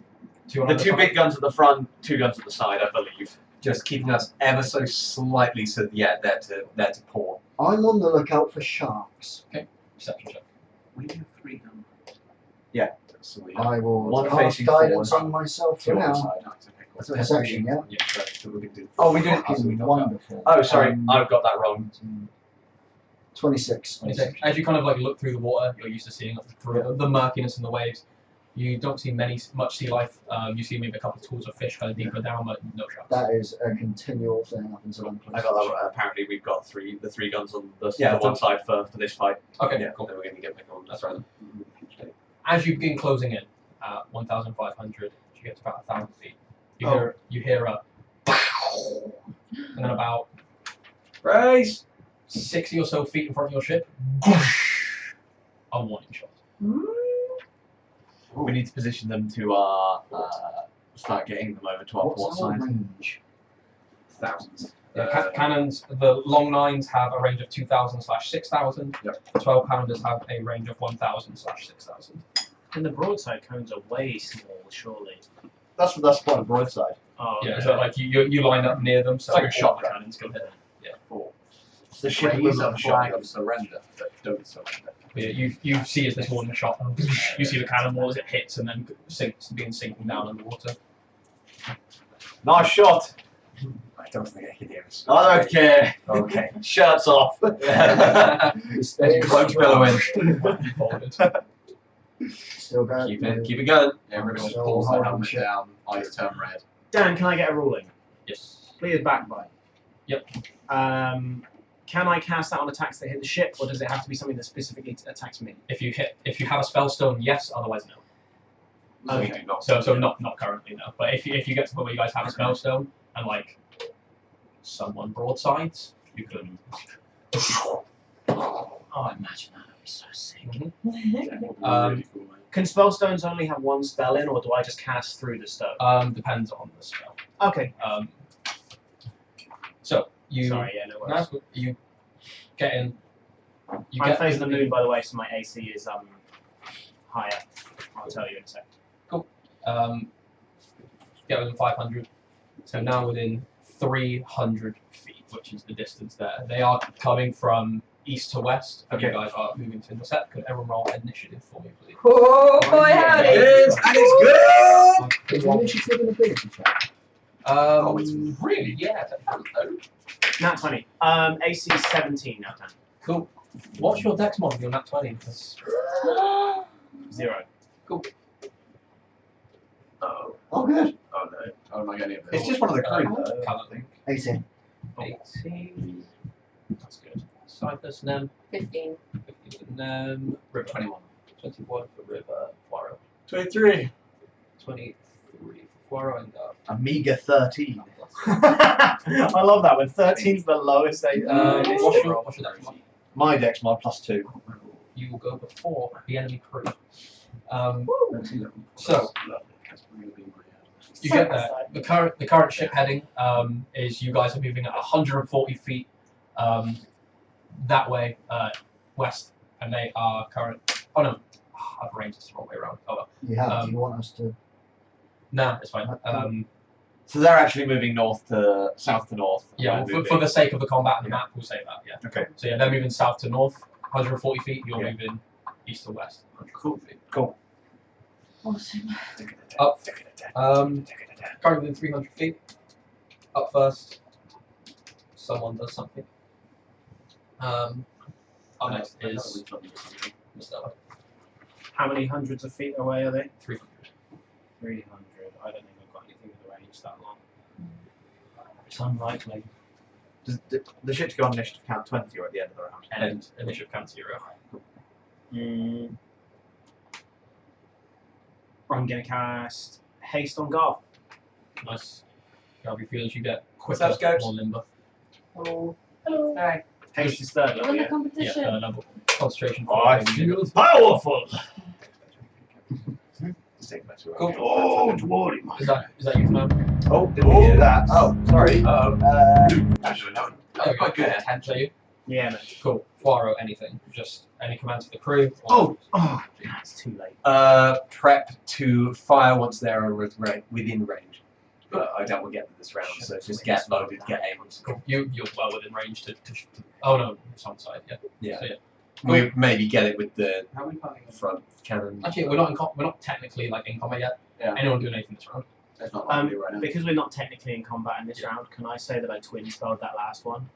2 on
The
the
two
side.
big guns at the front, 2 guns at the side, I believe.
Just keeping us ever so slightly to there to port.
I'm on the lookout for sharks.
Perception check.
We have 3 guns.
So we
I will
One
cast
facing
guidance
forward,
on myself for
2 on the
now.
side.
Nice, okay, cool.
So we have
Perception,
3.
yeah?
Yeah, so we're going to do.
Oh, we did.
Fucking wonderful.
Oh, sorry, I've got that wrong.
26.
As you kind of like look through the water, you're used to seeing through the murkiness and the waves. You don't see much sea life. You see maybe a couple of tools of fish kind of deeper down, but no sharks.
That is a continual thing up until I'm close.
I got that right. Apparently, we've got the 3 guns on the
Yeah,
one side for this fight.
Okay,
Yeah,
cool.
then we're going to get back on.
That's right. As you begin closing in, 1,500, you get to about 1,000 feet. You hear a, and then about
Race!
60 or so feet in front of your ship, a warning shot.
We need to position them to start getting them over to our port
What's our
side.
range?
Thousands.
Yeah, cannons, the long nines have a range of 2,000/6,000.
Yep.
12-pounders have a range of 1,000/6,000.
And the broadside cones are way small, surely.
That's quite a broadside.
Oh,
Yeah,
okay.
so like you line up near them, so
It's like a
all
shotgun.
the cannons can hit.
It's the ship
Raise
equivalent
a
of
flag
shotgun.
of surrender, but don't surrender.
But yeah, you see as this one shot, you see the cannonball as it hits and then sinking down underwater.
Nice shot.
I don't think I can hear us.
I don't care.
Okay.
Shirts off.
There's cloak billowing.
Folded.
Still going.
Keep it going.
Everyone
So
pulls their
holding
helmet
ship.
down, eyes turn red.
Dan, can I get a ruling?
Yes.
Please backbite.
Yep.
Can I cast that on attacks that hit the ship, or does it have to be something that specifically attacks me?
If you have a spellstone, yes. Otherwise, no.
So we
Okay.
do not.
So not currently, no. But if you get to the point where you guys have a spellstone and like someone broadsides, you can.
Oh, imagine that. That'd be so sick. Can spellstones only have one spell in, or do I just cast through the stone?
Depends on the spell.
Okay.
So you.
Sorry, yeah, no worries.
That's good. You get in. You
I'm
get
phasing the moon, by the way, so my AC is higher. I'll tell you in a sec.
Get within 500. So now within 300 feet, which is the distance there. They are coming from east to west. And
Okay.
you guys are moving to intercept. Could everyone roll initiative for me, please?
Oh boy, howdy!
And it's good!
Is initiative an ability check?
Oh, it's really
Yeah.
Nat 20. AC is 17 now, Dan.
Cool. What's your dex mod? You're nat 20.
0.
Oh,
Oh, good.
oh no. Oh, am I getting it?
It's just one of the crew.
Colour thing.
18.
18. That's good. Cypress, Nem.
15.
15 for Nem. River.
21.
21 for River. Poirot.
23.
23 for Poirot and
Amiga 13.
I love that when 13's the lowest initiative
what's your
roll.
dex mod?
My dex mod +2.
You will go before the enemy crew. So you get there. The current ship heading is you guys are moving at 140 feet that way west, and they are current. Oh no, I've arranged this the wrong way around. Oh well.
You have. Do you want us to?
Nah, it's fine.
So they're actually moving south to north.
Yeah,
We're
for the sake of the combat and the map, we'll say that. Yeah.
Okay.
So yeah, they're moving south to north, 140 feet. You're
Yeah.
moving east to west, 140 feet.
Awesome.
Up. Currently within 300 feet. Up first. Someone does something. Up next is Mr.
How many hundreds of feet away are they?
300.
300. I don't think I've got anything with a range that long. It's unlikely.
Does the ship's go on initiative count 20 or at the end of the round?
And initiative count 0.
I'm going to cast Haste on Garth.
Nice. Garvey feels you get
What's
quicker,
up, Scopes?
more limber.
Oh. Hello.
Hi.
Haste is third
You
level,
won the
yeah?
competition.
Yeah, level. Concentration.
I
for-
feel powerful!
Cool.
Oh, don't worry, man.
Is that you, man?
Oh, didn't we do that? Oh, sorry.
Actually, no.
Oh,
Quite good.
Is that you?
Yeah, man.
Cool. Poirot, anything. Just any commands for the crew. or-
Oh,
It's too late.
Prep to fire once they're within range. But I doubt we'll get to this round, so just get loaded, get aimed.
Cool. You're well within range to oh no, it's on side, yeah.
Yeah.
So, yeah.
We maybe get it with the
How many fighting?
front cannon.
Actually, we're not technically like in combat yet.
Yeah.
Anyone doing anything this round?
It's not likely right now.
Because we're not technically in combat in this round, can I say that I twin spelled that last one?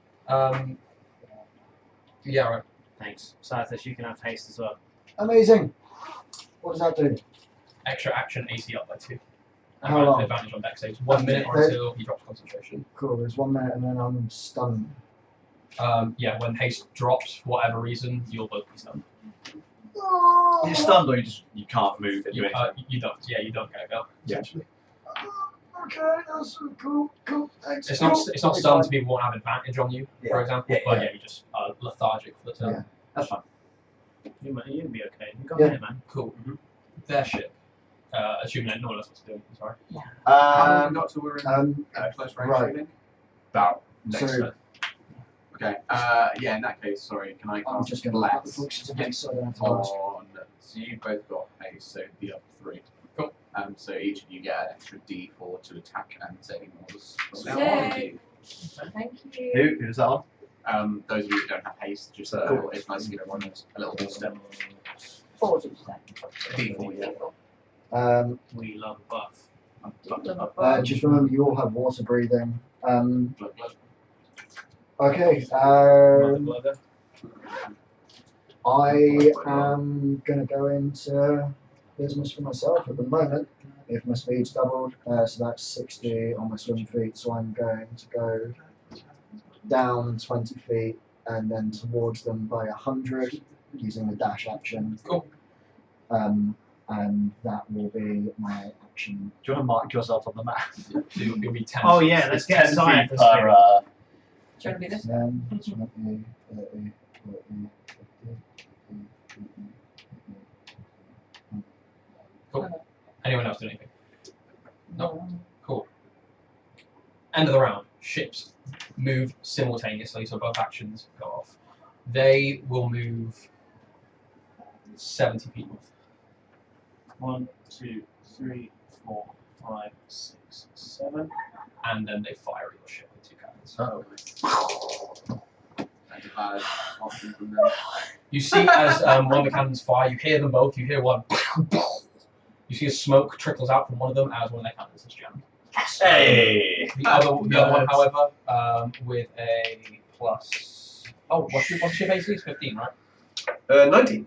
Yeah, right.
Thanks. Silas, you can have haste as well.
Amazing. What does that do?
Extra action AC up by 2.
How long?
Advantage on dex saves. 1 minute or until he drops concentration.
Cool. There's 1 minute and then I'm stunned.
Yeah, when haste drops for whatever reason, you'll both be stunned.
you're stunned or you can't move and do
You,
anything.
you don't. Yeah, you don't get a go.
Yeah.
Essentially.
Okay, that's cool. Cool. Thanks.
It's not stunned, so people won't have advantage on you, for
Yeah.
example.
Yeah,
But
yeah.
yeah, you just lethargic for the turn.
Yeah.
That's fine.
You'll be okay. You got
Yeah.
it, man.
Cool. Their ship Assuming that no one else wants to do anything, sorry.
How long have we got till we're in close range?
right.
Shooting?
About next
So-
turn.
Okay. Yeah. In that case, sorry. Can I
I'm
cast
just going to look at the
Bless
functions of it so I don't have to ask.
on? So you both got haste, so the up 3.
Cool.
So each of you get an extra D4 to attack and saving rolls. So now
Yay.
all of you.
Thank you.
Who's that on?
Those of you who don't have haste, just it's nice to give everyone a little booster.
4 did you say?
D4, yeah.
We love a buff.
Just remember, you all have water breathing.
Blood, blood.
Okay.
Mother blugger.
I am going to go into business for myself at the moment. If my speed's doubled, so that's 60 on my swim feet, so I'm going to go down 20 feet and then towards them by 100 using the dash action.
Cool.
And that will be my action.
Do you want to mark yourself on the map?
So you'll be 10.
Oh yeah, let's get
10
Sire
feet
for
per.
Do you want to be this?
10, 20, 30, 40, 50,
Anyone else do anything? No. Cool. End of the round. Ships move simultaneously, so both actions go off. They will move 70 feet north.
1, 2, 3, 4, 5, 6, 7.
And then they fire at your ship with 2 cannons.
That's a bad option from them.
You see as one of the cannons fire, you hear them both, you hear one. You see as smoke trickles out from one of them as one of their cannons is jammed.
Hey!
The other one, however, with a plus. Oh, what's your AC? It's 15, right?
19.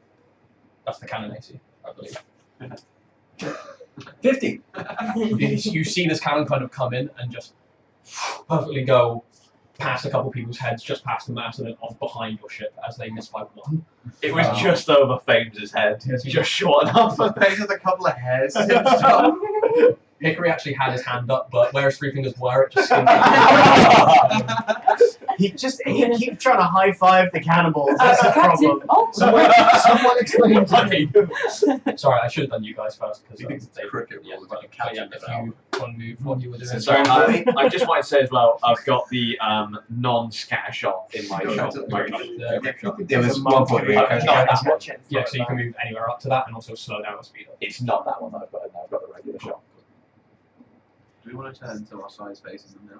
That's the cannon AC, I believe.
50.
You see this cannon kind of come in and just perfectly go past a couple people's heads, just past the mast, and then off behind your ship as they miss by 1.
It was just over Fames' head.
Yes,
Just short enough.
There's a couple of hairs. Stop.
Hickory actually had his hand up, but where his 3 fingers were, it just seemed
He keeps trying to high five the cannibals. That's the problem.
Someone explain to me.
Sorry, I should have done you guys first because they
Cricket
yeah,
rules,
but,
you
but yeah,
captain
if
it out.
you want to move what you were doing.
So I just want to say as well, I've got the non-scatter shot in my shot.
There was one point where
Okay,
you
not
go,
that. Yeah, so you can move anywhere up to that and also slow down the speed up.
It's not that one that I've got in there. I've got the regular shot.
Do we want to turn until our size faces them now?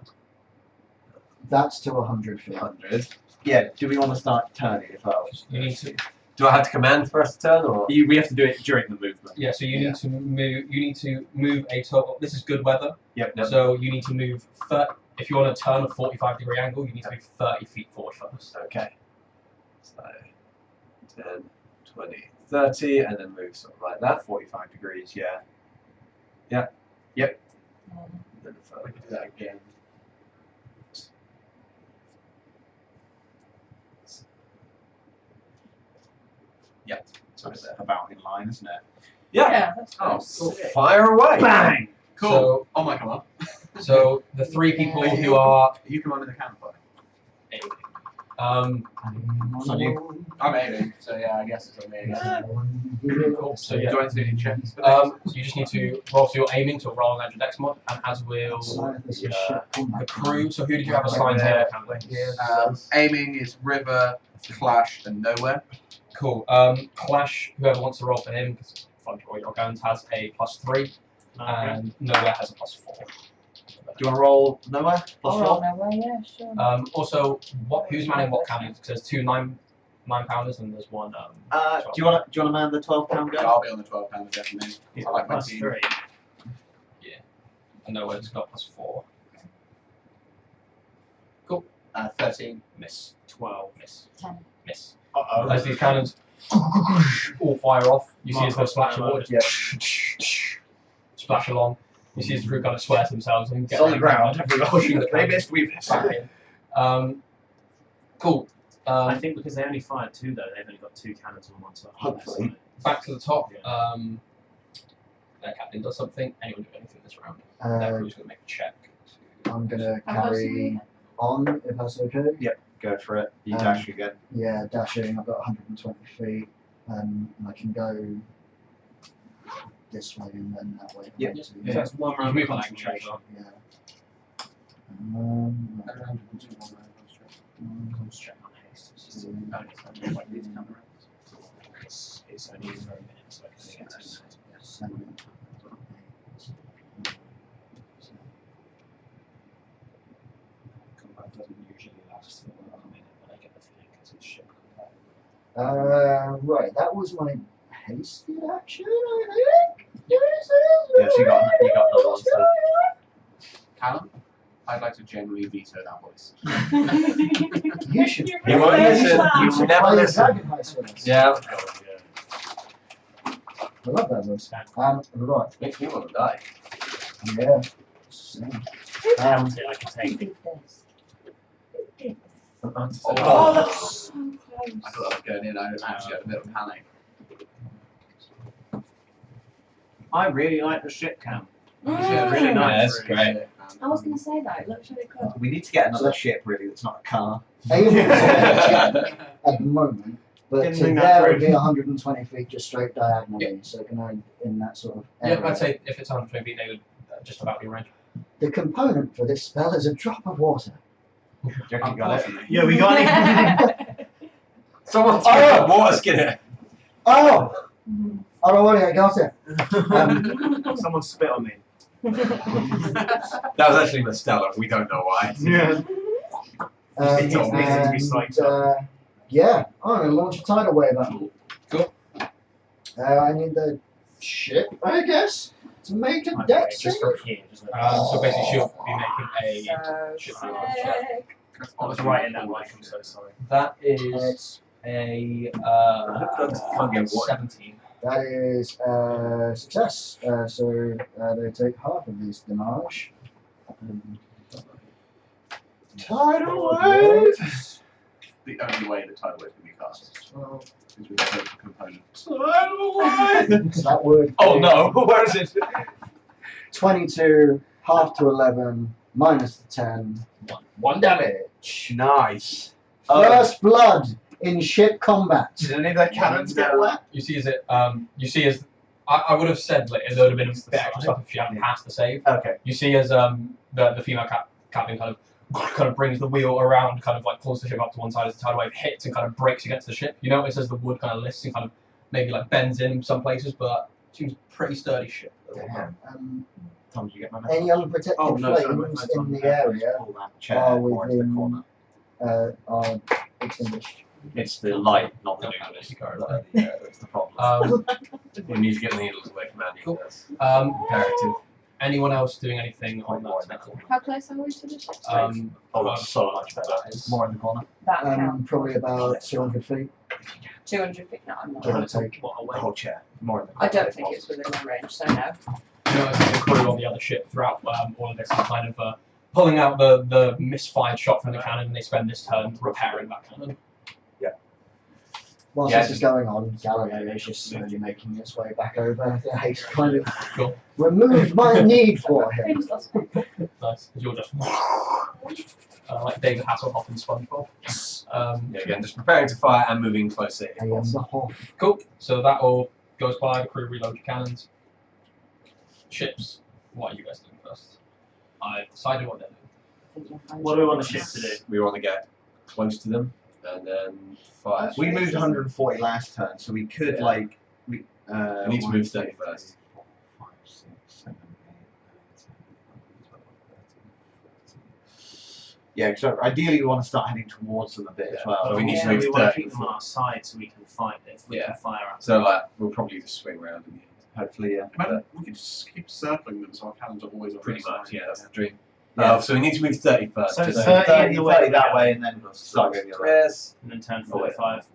That's to 100 feet.
100.
Yeah, do we want to start turning as well?
You need to,
do I have to command for us to turn, or?
We have to do it during the movement.
yeah. So you need to move. You need to move a total. This is good weather.
Yep.
So you need to move. If you want to turn a 45-degree angle, you need to move 30 feet forward first.
Okay. So 10, 20, 30, and then move sort of like that, 45 degrees, yeah. Yep. Yep. And then
We can do that again.
So it's about in line, isn't it?
Yeah.
That's
Oh,
nice.
cool.
Fire away.
Bang!
Cool.
So-
oh my, come on.
So the 3 people who are
You commanded the cannon fire.
um,
On you.
I'm aiming, so yeah, I guess it's on me again.
cool. So
Do
yeah.
I have to do any checks?
So you just need to roll. So you're aiming to roll an Dex mod, and as will the crew. So who did you have assigned here?
Aiming is river, clash, and nowhere.
Cool. Clash. Whoever wants to roll for him, because it's fun to roll your guns, has a +3, and Nowhere has a +4.
Do you want to roll nowhere?
I'll roll nowhere, yeah, sure.
Also, who's manning what cannons? Because there's 2 9-pounders and there's 1.
Do you want to man the 12-pound gun?
I'll be on the 12-pounder definitely. I like my team.
+3.
And Nowhere's got +4.
13.
Miss.
12.
Miss.
10.
Miss.
Uh-oh.
As these cannons all fire off, you see as they splash of water just splash along. You see as the crew kind of swear to themselves and get
It's on the ground.
pushing the
They
cannons
missed, we missed.
back in. Cool.
I think because they only fired 2 though, they've only got 2 cannons on one side.
Hopefully.
Back to the top. Their captain does something. Anyone do anything this round? Their crew's going to make a check.
I'm going to
How close are
carry
we?
on, if that's okay.
Go for it. You
Um,
dash again.
Yeah, dashing. I've got 120 feet, and I can go this way and then that way.
Yeah.
So,
So that's one
You
round
move
of
on
concentration.
Yeah.
Concentrate on haste. It's only for a minute, so I can only get to
7, 8, 9.
combat doesn't usually last for a minute, but I get the feeling because it's ship combat.
Right, that was my hasted action, I think.
Yes, you got another one. So.
Callum, I'd like to generally veto that voice.
You should.
He won't listen. You should never
play
listen.
Dragon Heist with us.
Yeah.
I love that voice. Right,
Makes me want to die.
yeah. So,
I can take.
Oh,
Oh, that's so
I
close.
thought I was going in. I actually had a bit of panic.
I really like the ship cam.
Yeah,
really
Mm.
nice.
That's great.
I was going to say that. It looks really good.
We need to get another ship, really, that's not a car.
aim at the moment, but
Didn't
to
think that
there
through.
would be 120 feet just straight diagonally, so it can only in that sort of area.
Yeah, I'd say if it's 120 feet, they would just about be range.
The component for this spell is a drop of water.
Do you reckon you got it?
Yeah, we got it.
Someone threw a water skinner.
Oh!
Mhm.
Oh, I got it.
Someone spit on me.
That was actually Mastella. We don't know why.
Yeah. It's all easy to be psyched up.
Yeah, I'm going to launch a tidal wave at them.
Cool.
I need the ship, I guess, to make a deck save.
Just from here. Just
So basically, she'll be making a.
So
Ship
sick.
I was right in that mic, I'm so sorry.
That is a
Can't get water.
17.
That is a success. So they take half of this damage. Tidal wave!
The only way the tidal wave can be cast is with the total component.
Tidal wave! So that would
Oh
be
no! Where is it?
22, half to 11, minus the 10. 1 damage.
Nice.
First blood in ship combat.
Did any of their cannons get wet?
You see as it. You see as. I would have said like it would have been a bit extra stuff if you hadn't passed the save.
Okay.
You see as the female captain kind of brings the wheel around, kind of like pulls the ship up to one side as the tidal wave hits and kind of breaks against the ship. You notice as the wood kind of lifts and kind of maybe like bends in some places, but it seems pretty sturdy ship.
Tom, did you get my
Any unprotected
Oh, no, sorry, my
flames
phone's
in
on.
the area
Pull that chair
are
more into the
within
corner.
are extinguished.
It's the light, not the luminous. That's the problem.
We need to get the needles away from Andy.
Cool.
That's
Imperative. Anyone else doing anything on that tackle?
How close are we to the ship?
Oh, that's so much better.
That is
More in the corner.
That counts.
Probably about 200 feet.
200 feet. No, I'm not.
Give or take.
Coldshire. More in the corner.
I don't think it's within my range, so no.
You notice that the crew on the other ship throughout all of this is kind of pulling out the misfired shot from the cannon, and they spend this turn repairing that cannon.
Whilst
Yeah.
this is going on, Galileo is just slowly making its way back over. The haste kind of
Cool.
removed my need for him.
Nice. Because you're just like David Hasselhoff in SpongeBob.
yeah, again, just preparing to fire and moving closer.
I am the Hoff.
Cool. So that all goes by. The crew reload your cannons. Ships. What are you guys doing first? I've decided what they're doing.
What do we want the ship to do?
We want to get close to them and then fire.
We moved 140 last turn, so we could
Yeah.
like
We need to move 30 first.
5, 6, 7, 8, 9, 10, 11, 13, 14. Yeah, so ideally we want to start heading towards them a bit as
Yeah.
well.
But we need to
we
move
want to
30
keep them on our side so we can fight if we
Yeah.
can fire at
So like we'll probably just swing around in the end.
Hopefully, yeah.
Imagine we could just keep circling them so our cannons are always on
Pretty
their
much,
side.
yeah, that's the dream.
Yeah.
So we need to move 30 first.
So
just-
30
30
the way
30
we
that
go.
way, and then start going the other way.
Yes.
and then turn 45.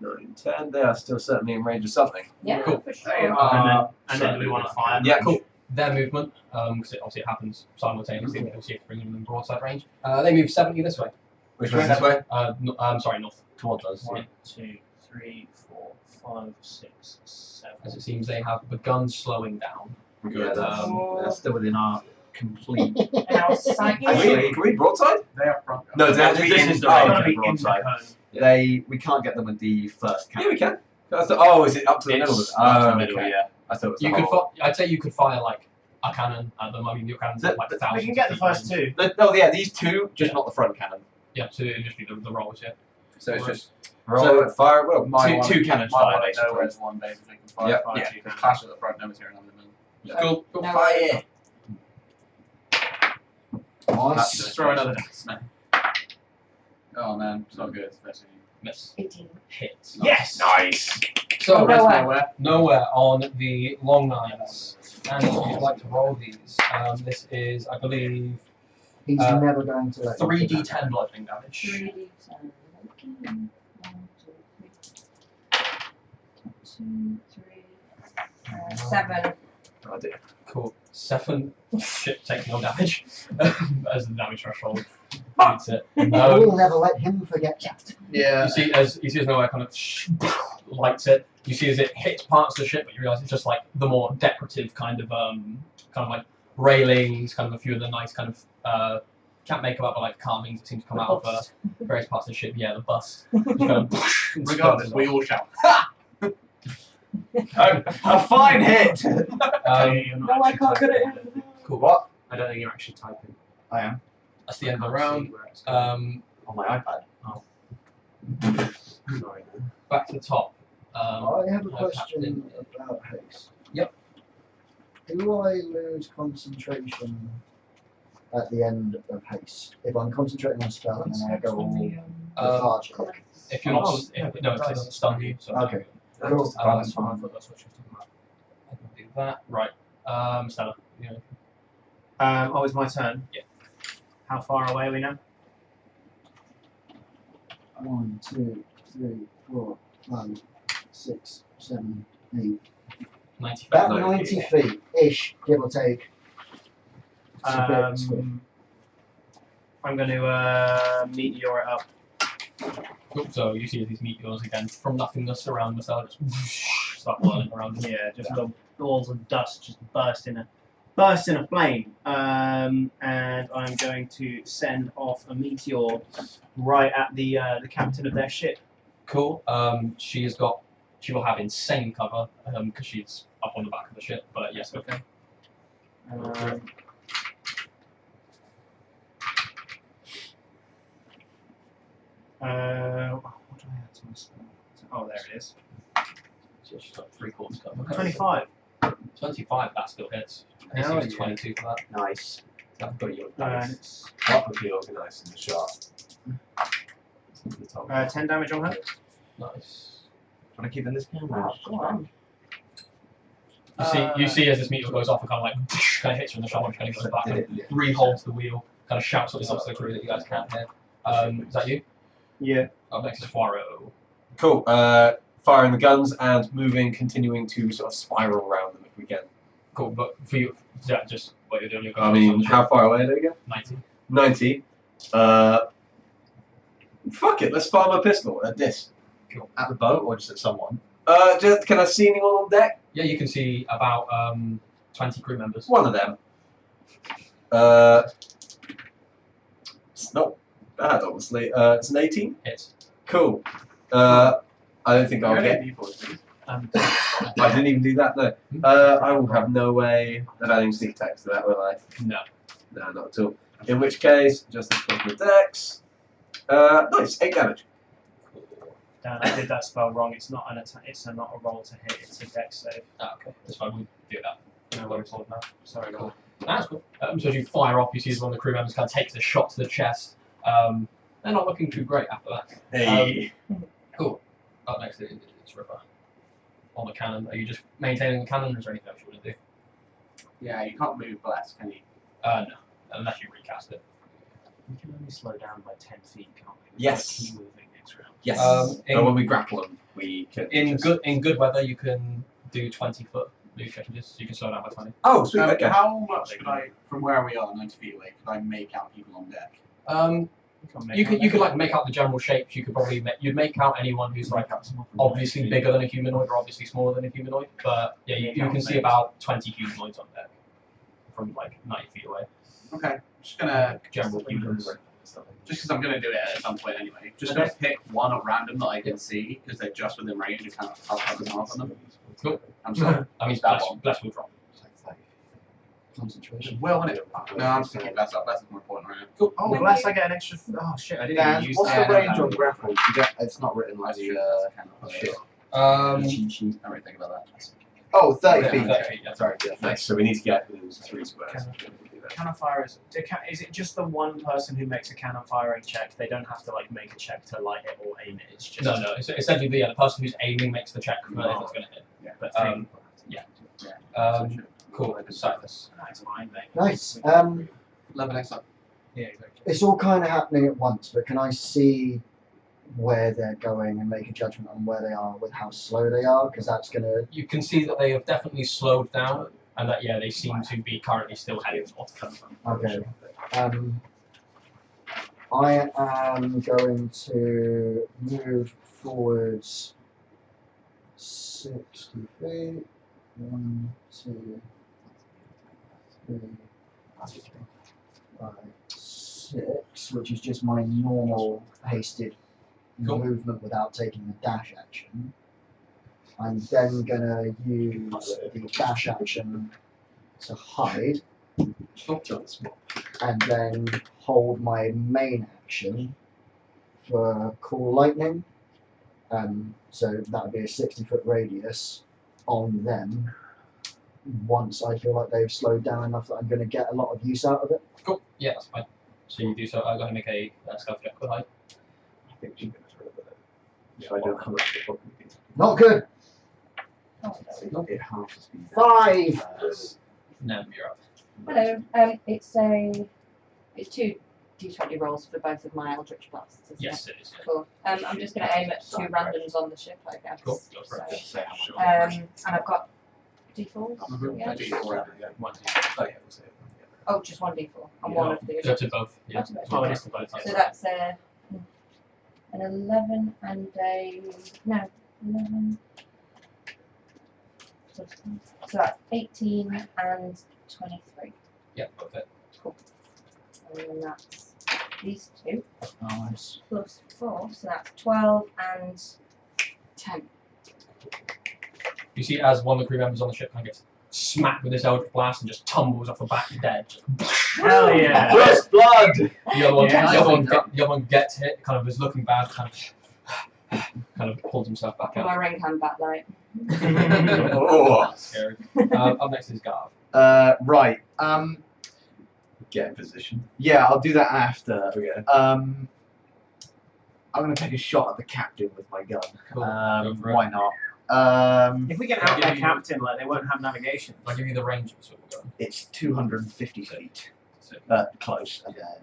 9, 10. They are still certainly in range of something.
Yeah,
Cool.
for sure.
And then do we want to fire?
Yeah, cool.
Their movement, because obviously it happens simultaneously, you'll see if bring them in broadside range. They move 70 this way.
Which way? This way?
Sorry, north.
Towards us.
1, 2, 3, 4, 5, 6, 7.
As it seems they have begun slowing down.
Good.
That's still within our complete.
And our sight.
Can we broadside?
They are front.
No, they have to be
This
in
is the
oh,
range.
okay.
Be in the
broadside.
cone.
We can't get them with the first
Yeah,
cannon.
we can. Oh, is it up to the middle?
It's
Oh,
up to the middle,
okay.
yeah.
I thought it was
You
the
could.
whole.
I'd say you could fire like a cannon at them. I mean, your cannons are like
We
thousands.
can get the
of feet
first
range.
two.
No, yeah, these two, just not the front cannon.
Yeah, so it'd just be the rolls. Yeah.
So it's just
So-
roll, fire at will.
My
Two cannons
my
fire,
one,
basically.
nowhere's one basically. Can fire,
Yep.
fire
Yeah.
two cannons. Clash at the front, no material in the middle.
Cool.
No
Fire.
Nice.
Just throw another dice, man. Oh man, it's not good. Especially.
Miss.
18.
Hit.
Yes.
Nice.
So
Oh,
rest
nowhere.
nowhere on the long nines. And if you'd like to roll these, this is, I believe,
He's never going to let you do that.
3d10 bludgeoning damage.
3d10. Okay. 1, 2, 3. 7.
Oh dear.
Cool. 7. Shit, takes no damage. As the damage threshold beats it.
We'll never let him forget that.
Yeah.
You see as nowhere kind of lights it. You see as it hits parts of the ship, but you realise it's just like the more decorative kind of like railings, kind of a few of the nice kind of can't make them up, but like carvings that seem to come out of various parts of the ship. Yeah, the bus. Just kind of
Regardless, we all shout.
A fine hit!
You're not
No, I
actually
can't get it
typing.
in.
Cool.
What?
I don't think you're actually typing.
I am.
That's the end of the
Can't see
round.
where it's going.
On my iPad.
Sorry.
Back to the top.
I have a
no
question
captain.
about haste.
Yep.
Do I lose concentration at the end of haste? If I'm concentrating on a spell and then I go all lethargic.
If you're not,
Oh,
no, it doesn't stun you. So
Okay. Cool.
that's
That's
fine.
fine.
That's what she's talking about. I can do that. Right. Stella. Yeah.
Oh, it's my turn.
Yeah.
How far away are we now?
1, 2, 3, 4, 5, 6, 7, 8.
90
About
feet.
90 feet ish, give or take. It's a bit swift.
I'm going to meteor it up.
Cool. So you see these meteors again from nothingness around the cell, just start whirling around.
Yeah, just little balls of dust just burst in a flame. And I'm going to send off a meteor right at the captain of their ship.
Cool. She will have insane cover because she's up on the back of the ship. But yes, okay.
What do I have to my spell? Oh, there it is.
So she's got 3/4 cover.
25.
25. That still hits.
Hell
AC is
yeah.
22 for that.
Nice.
I've got your
And
dice.
it's
What would be organised in the shot?
10 damage on her.
Nice.
Want to keep in this camera?
You see as this meteor goes off, it kind of like kind of hits her in the shoulder, kind of goes back, and reholds the wheel, kind of shouts something else to the crew that you guys can't hear. Is that you?
Yeah.
Up next is Poirot.
Cool. Firing the guns and moving, continuing to sort of spiral around them if we can.
Cool, but for you, is that just what you're doing? You're
I
going
mean, how far away are they again?
90.
90. Fuck it, let's fire my pistol at this.
At the boat or just at someone?
Can I see anyone on deck?
Yeah, you can see about 20 crew members.
One of them. It's not bad, obviously. It's an 18.
Hits.
Cool. I don't think I'll get. I didn't even do that. No. I will have no way of adding sneak attacks to that, will I?
No.
No, not at all. In which case, just the dex. Nice, 8 damage.
Dan, I did that spell wrong. It's not an attack. It's not a roll to hit. It's a dex save.
Ah, okay, that's fine. We'll do that.
No worries on that. Sorry,
Cool. That's cool. So as you fire off, you see as one of the crew members kind of takes a shot to the chest. They're not looking too great after that.
Hey.
Cool. Up next is Ripper. On the cannon. Are you just maintaining the cannon, or is there anything else you want to do?
Yeah, you can't move less, can you?
No. Unless you recast it.
We can only slow down by 10 feet, can't we?
Yes.
Keep moving next round.
Yes.
In-
when we grapple them, we can.
In good weather, you can do 20-foot move changes. So you can slow down by 20.
Oh, sweet. Okay.
How much could I, from where we are, 90 feet away, could I make out people on deck?
You could like make out the general shapes. You could probably you'd make out anyone who's like obviously bigger than a humanoid or obviously smaller than a humanoid. But yeah, you can see about 20 humanoids on deck from like 90 feet away.
Okay, just gonna
General humans.
Just because I'm going to do it at some point anyway. Just going to pick one at random that I can see because they're just within range and kind of have a mark on them.
Cool.
I'm sorry.
I mean,
That
bless will drop.
Concentration.
Well, when it. No, I'm just thinking bless up. Bless is more important right now.
Cool.
Oh, unless I get an extra. Oh shit! I didn't
Dan,
even use
what's
that.
the range on grapple? You don't, it's not written like
That's true.
the shit.
I don't really think about that.
Oh, 30 feet.
30 feet, yeah.
Sorry, yeah.
Nice. So we need to get within 3 squares.
Cannon fire is it just the one person who makes a cannon firing check? They don't have to like make a check to light it or aim it. It's just
No, no. It's essentially the person who's aiming makes the check for if it's going to hit.
Yeah.
But
Cool. Silas.
that's fine, mate.
Nice.
Love it next time.
Yeah, exactly.
It's all kind of happening at once, but can I see where they're going and make a judgment on where they are with how slow they are? Because that's gonna.
You can see that they have definitely slowed down, and that they seem to be currently still heading north.
Okay. I am going to move forwards 60 feet. 1, 2, 3, 4, 5, 6, which is just my normal hasted
Cool.
movement without taking the dash action. I'm then going to use the dash action to hide, and then hold my main action for Cool Lightning. So that would be a 60-foot radius on them once I feel like they've slowed down enough that I'm going to get a lot of use out of it.
Cool. Yeah, that's fine. So you do so. I'm going to make a stealth check with height.
I think she's going to throw it. So I don't know how much the problem is.
Not good.
It half the speed.
5.
No, you're up.
Hello. It's 2 d20 rolls for both of my Eldritch Blasts. Isn't
Yes,
It?
it is.
Cool. I'm just going to aim at 2 randoms on the ship, I guess.
Cool. Go for it.
So, and I've got d4s.
Mhm.
Yeah.
I do four.
One, two.
Oh, yeah, we'll say it.
Oh, just 1 d4 on
Yeah.
one of the.
Go to both. Yeah.
That's about
Oh,
it.
it is the both.
So that's an 11 and a 11. So that's 18 and 23.
Yeah, both it.
And then that's these 2
Nice.
plus 4, so that's 12 and 10.
You see, as one of the crew members on the ship kind of gets smacked with this eldritch blast and just tumbles off the back dead.
Hell yeah!
First blood!
The other one,
Yeah,
the, other one
nice.
the other one gets hit, kind of is looking bad, kind of pulls himself back
Put my
out.
ring hand back light.
Oh!
Scary. Up next is Garv.
Right.
Get in position.
Yeah, I'll do that after.
Okay.
I'm going to take a shot at the captain with my gun.
Cool. Go for it.
Why not?
If we get out their captain, like they won't have navigation.
I'll give you the range of the sort of gun.
It's 250 feet.
So,
Close. And then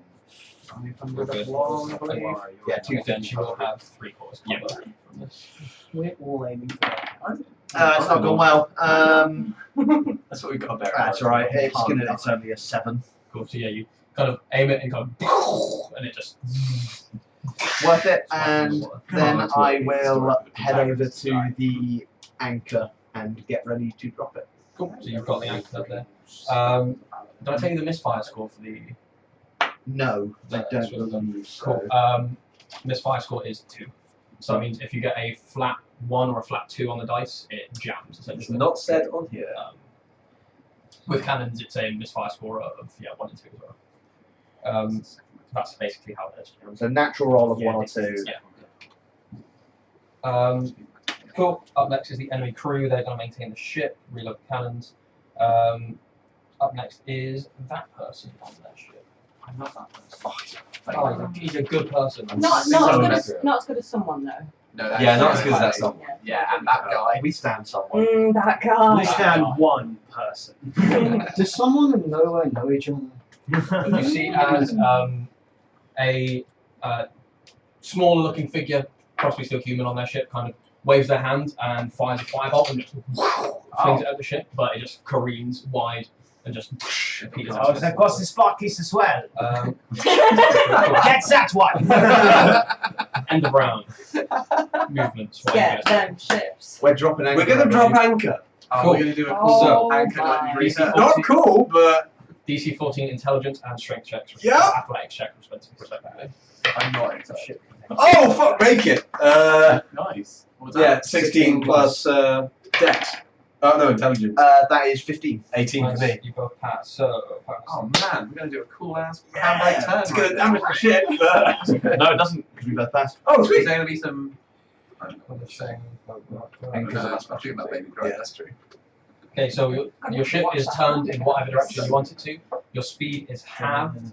500
good.
along, I believe. Yeah,
then
250.
she will have 3 quarters cover from this.
We're all aiming for that.
It's not gone well.
That's what we've got to bear in
That's
mind.
alright. It's only a 7.
Cool. So yeah, you kind of aim it and kind of, and it just.
Worth it. And then I will head over to the anchor and get ready to drop it.
Cool. So you've got the anchor up there. Did I tell you the misfire score for the?
No, I
That's
don't
what I've done.
believe so.
Cool. Misfire score is 2. So that means if you get a flat 1 or a flat 2 on the dice, it jams
It's
essentially.
not said on here.
With cannons, it's a misfire score of 1 and 2 as well. That's basically how it is.
So natural roll of
Yeah,
1 or 2.
Yeah. Cool. Up next is the enemy crew. They're going to maintain the ship, reload the cannons. Up next is that person on their ship.
I'm not that person.
Oh, he's a good person.
Not as good as someone though.
No, that's
Yeah, not as good as that song.
Yeah, and that guy.
We stand someone.
That guy.
We stand one person.
Does someone in nowhere know each other?
You see as a smaller looking figure, possibly still human on their ship, kind of waves their hand and fires a firebolt and just flings it at the ship, but it just careens wide and just peters
Oh,
out.
they've got this Sparky's as well.
Get
Get that one!
End of round. Movements.
them ships.
We're dropping anchor.
We're going to drop anchor.
Oh,
Cool.
we're going to do a
Oh
cool anchor
my.
like we
Not cool, but
DC 14 intelligence and strength checks.
Yeah.
Athletics check respectively.
I'm not excited.
Oh fuck, make it!
Nice. What was that?
Yeah, 16 plus dex. Oh no, intelligence.
That is 15.
18 for me.
You both pass. So.
Oh man, we're gonna do a cool ass handbrake turn.
It's gonna damage the shit. but-
No, it doesn't, because we both passed.
Oh
Is
sweet!
there gonna be some?
Yeah, that's true.
Okay, so your ship is turned in whatever direction you want it to. Your speed is halved,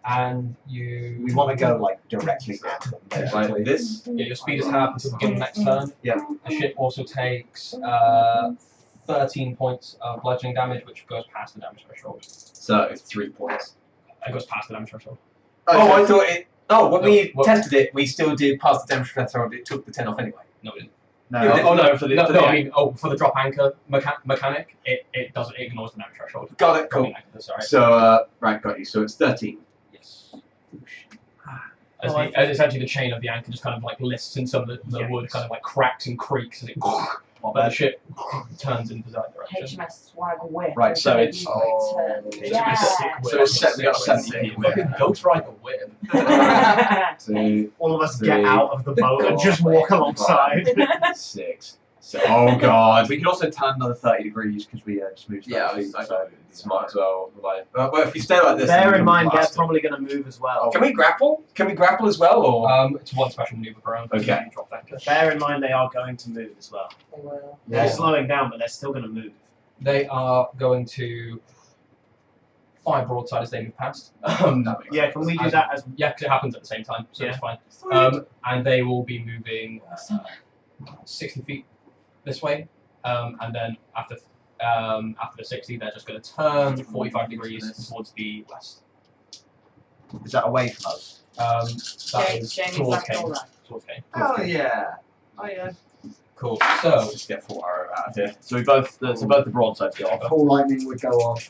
and you.
We want to go like directly at them. Basically.
Like this.
Yeah, your speed is halved until the beginning of next turn.
Yeah.
The ship also takes 13 points of bludgeoning damage, which goes past the damage threshold.
So 3 points.
It goes past the damage threshold.
Oh, I thought it. Oh, when we
what-
tested it, we still did pass the damage threshold. It took the 10 off anyway.
No, it didn't.
No,
Oh no,
for the,
no,
for
no,
the
I mean, for the drop anchor mechanic, it doesn't, it ignores the damage threshold.
Got it. Cool.
Dropping anchor, sorry.
So right, got you. So it's 13.
Yes. As essentially the chain of the anchor just kind of like lists in some of the wood, kind of like cracks and creaks as it while the ship turns in the desired direction.
HMS Swag Whip.
Right, so it's-
Yeah.
So it's set. We got 70 p.
Fucking Ghost Rider win.
So
All of us
Three,
get out of the boat and just walk alongside.
6. So, oh god.
We could also turn another 30 degrees because we just moved.
Yeah,
so
So might as well. Like, well, if you stay like this.
Bear
then
in
you
mind, they're
blast it.
probably going to move as well.
Can we grapple? Can we grapple as well, or?
It's one special maneuver per round.
Okay.
Drop anchor.
Bear in mind, they are going to move as well.
They will.
They're slowing down, but they're still going to move.
They are going to fire broadside as they move past.
Yeah, can we do that as?
Yeah, because it happens at the same time, so
Yeah.
it's fine. And they will be moving 60 feet this way, and then after the 60, they're just going to turn 45 degrees towards the west.
Is that away from us?
That is
Jamie's
towards
like
Kane.
all that.
Towards Kane.
Oh yeah. Oh yeah.
Cool.
Let's
So
just get 4 arrow out of here.
So we both, so both the broadsides go off.
Full lightning would go off.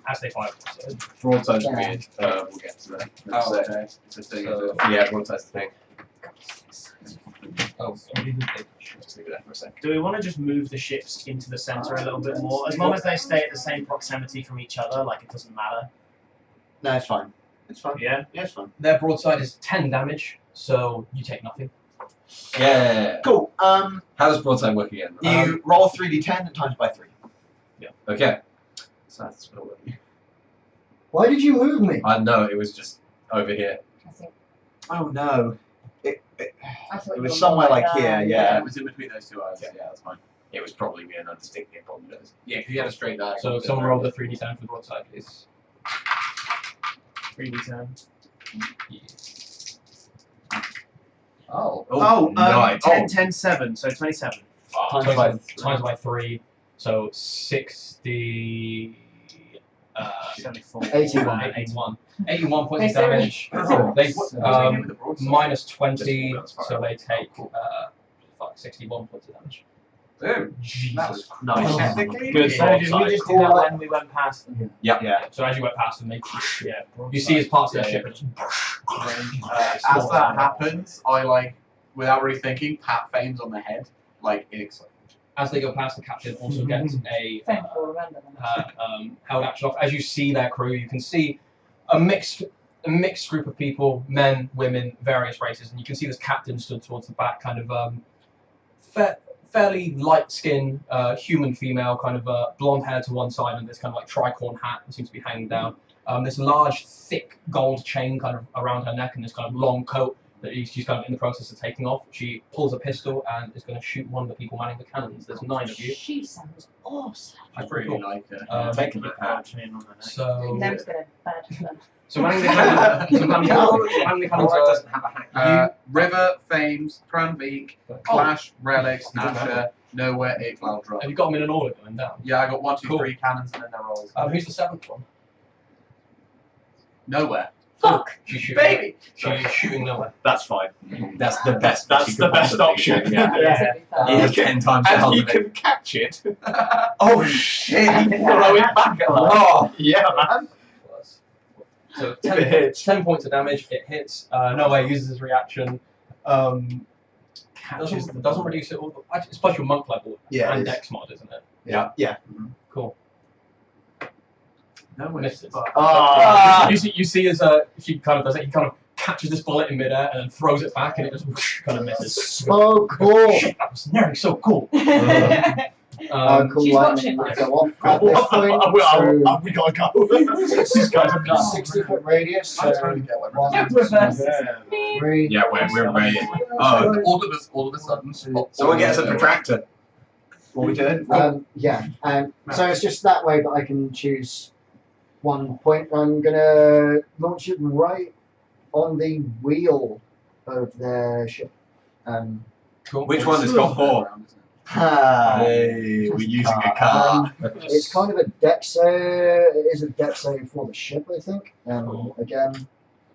as they fire broadside,
Broadside's
Yeah.
weird. We'll get to that.
Oh, okay. It's a thing.
So-
Yeah, broadside's the thing.
oh,
Just leave it there for a second.
Do we want to just move the ships into the center a little bit more? As long as they stay at the same proximity from each other, like it doesn't matter.
No, it's fine. It's fine.
Yeah.
Yeah, it's fine.
their broadside is 10 damage, so you take nothing.
Yeah.
Cool.
How does broadside work again?
You roll 3d10 and times by 3.
Okay. So that's gonna work.
Why did you move me?
I know it was just over here.
I think.
Oh no.
I thought
It
you
was
were
somewhere
more
like here,
Yeah,
yeah.
it was in between those two eyes. Yeah, that's fine.
It was probably me, and I distinctly apologize.
Yeah, because you had a straight diagonal.
So someone roll the 3d10 for the broadside, please.
3d10.
Oh.
Oh,
nice.
10, 10, 7, so 27.
Times by
Times by 3, so 60.
74.
81.
81. 81 points of
They say we-
damage.
Oh.
They
the broadside.
minus 20,
Just walk
so they take 61 points of damage.
Boom.
That was
nice.
technically
Good.
So did we just do that when we went past them?
Yeah.
So as you went past them, they you see as parts of their ship are just
as that happens, I like, without really thinking, pat Fames on the head, like in excitement.
as they go past, the captain also gets a
Thank you, remember them.
held action off. As you see their crew, you can see a mixed group of people, men, women, various races, and you can see this captain stood towards the back, kind of fairly light skin, human female, kind of blonde hair to one side, and this kind of like tricorn hat that seems to be hanging down. This large, thick gold chain kind of around her neck, and this kind of long coat that she's kind of in the process of taking off. She pulls a pistol and is going to shoot one of the people manning the cannons. There's 9 of you.
She sounds awesome.
I really like it.
Taking the hat.
So,
Them's gonna bad fun.
so manning the cannons, manning the cannons are,
doesn't have a hat.
River, Fames, Kranvik, Clash, Relics, Asher, Nowhere, Iglal, Drop.
have you got them in an order going down?
Yeah, I got 1, 2,
Cool.
3 cannons and then their rolls.
Who's the 7th one?
Nowhere.
Fuck!
She's shooting.
Baby!
She's shooting nowhere.
That's fine.
That's the best.
That's
she
the
could
best
possibly
option.
do, Yeah.
Yeah.
To be fair.
He has 10 times the
And
health
you
of it.
can catch it.
Oh shit!
Throw it back at her.
Oh.
Yeah, man.
So
If it hits.
10 points of damage. It hits. Nowhere uses his reaction. Doesn't reduce it all. It's plus your monk level
Yeah, it
and
is.
dex mod, isn't it?
Yeah.
Cool. Misses.
Ah.
You see as she kind of does it, he kind of catches this bullet in midair and then throws it back, and it just whoosh, kind of misses.
So cool.
Shit, that was nearly so cool.
Cool
She's
lightning
watching
will
that.
go off at this point.
We gotta go. These guys are nuts.
60-foot radius. So
I'm trying to get one.
1,
No
2,
reverses.
3.
Yeah, we're ready. Oh, all of a sudden.
Someone gets a protractor.
What we doing?
Yeah. So it's just that way, but I can choose one point. I'm gonna launch it right on the wheel of their ship.
Cool.
Which one has got 4?
Hey, we're using a car.
It's kind of a deck save. It is a deck save for the ship, I think. Again,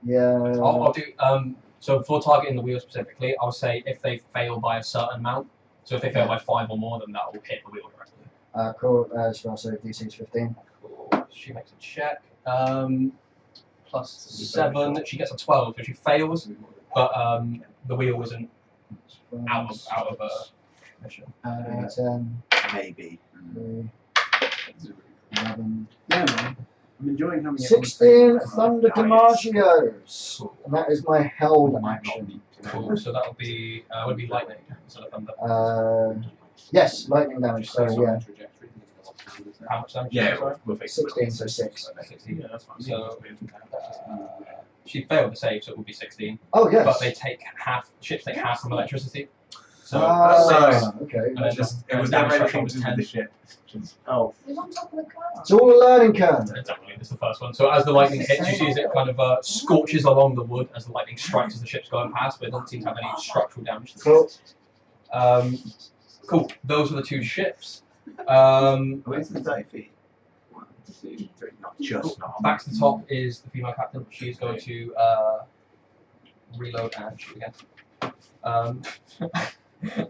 yeah.
I'll do. So for targeting the wheel specifically, I'll say if they fail by a certain amount. So if they fail by 5 or more, then that will hit the wheel directly.
Cool. Spell save DC is 15.
Cool. She makes a check. Plus 7. She gets a 12, so she fails. But the wheel isn't out of mission.
10,
Maybe.
3, 11,
Yeah, man. I'm enjoying having it.
16 Thunder Dimagios. And that is my held action.
Cool. So that would be lightning instead of thunder.
Yes, lightning damage. So yeah,
How much damage?
Yeah,
Sorry?
we'll fix
16 so 6.
16. Yeah, that's fine. So she failed the save, so it would be 16.
Oh yes.
But they take half. Ships take half from electricity. So
Okay.
and then
It was never anything to do with the ship.
Oh,
Who's on top of the car?
It's all a learning curve.
Exactly, this is the first one. So as the lightning hits, you see as it kind of scorches along the wood as the lightning strikes as the ship's going past, but it doesn't seem to have any structural damage to the
Cool.
ship. Cool. Those are the 2 ships.
Where's the 30 feet? 1, 2, 3. Not just not.
Back to the top is the female captain. She's going to reload and shoot again.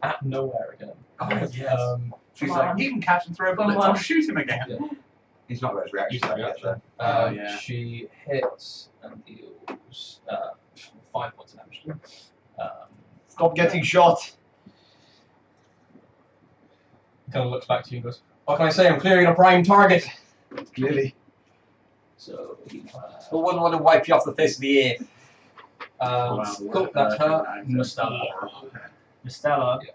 At nowhere again.
Oh, yes. She's like, he can catch and throw bullets. I'll shoot him again.
Yeah.
He's not got his reaction.
Yeah.
She hits and deals 5 points of damage.
Stop getting shot.
Kind of looks back to you and goes, "What can I say? I'm clearing a prime target."
Clearly.
So
Who wouldn't want to wipe you off the face of the earth?
cool. That's her. Mustala.
Mistella.
Yeah.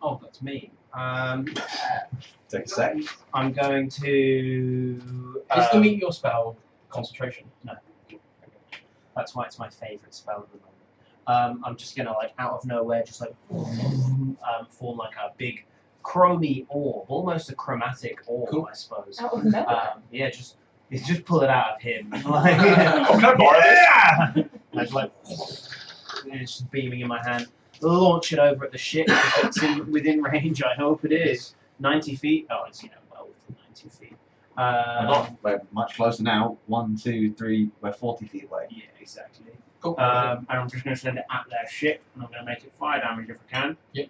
Oh, that's me.
Take a sec.
I'm going to.
Is the meet your spell concentration?
No. That's why it's my favourite spell at the moment. I'm just gonna like out of nowhere, just like form like a big chromy orb, almost a chromatic orb,
Cool.
I suppose.
Out of nowhere.
Yeah, just pull it out of him.
Oh, can I borrow this?
I just like and it's just beaming in my hand. Launch it over at the ship if it's within range. I hope it is. 90 feet. Oh, it's well within 90 feet.
We're much closer now. 1, 2, 3. We're 40 feet away.
Yeah, exactly.
Cool.
And I'm just going to send it at their ship, and I'm going to make it fire damage if I can.
Yep.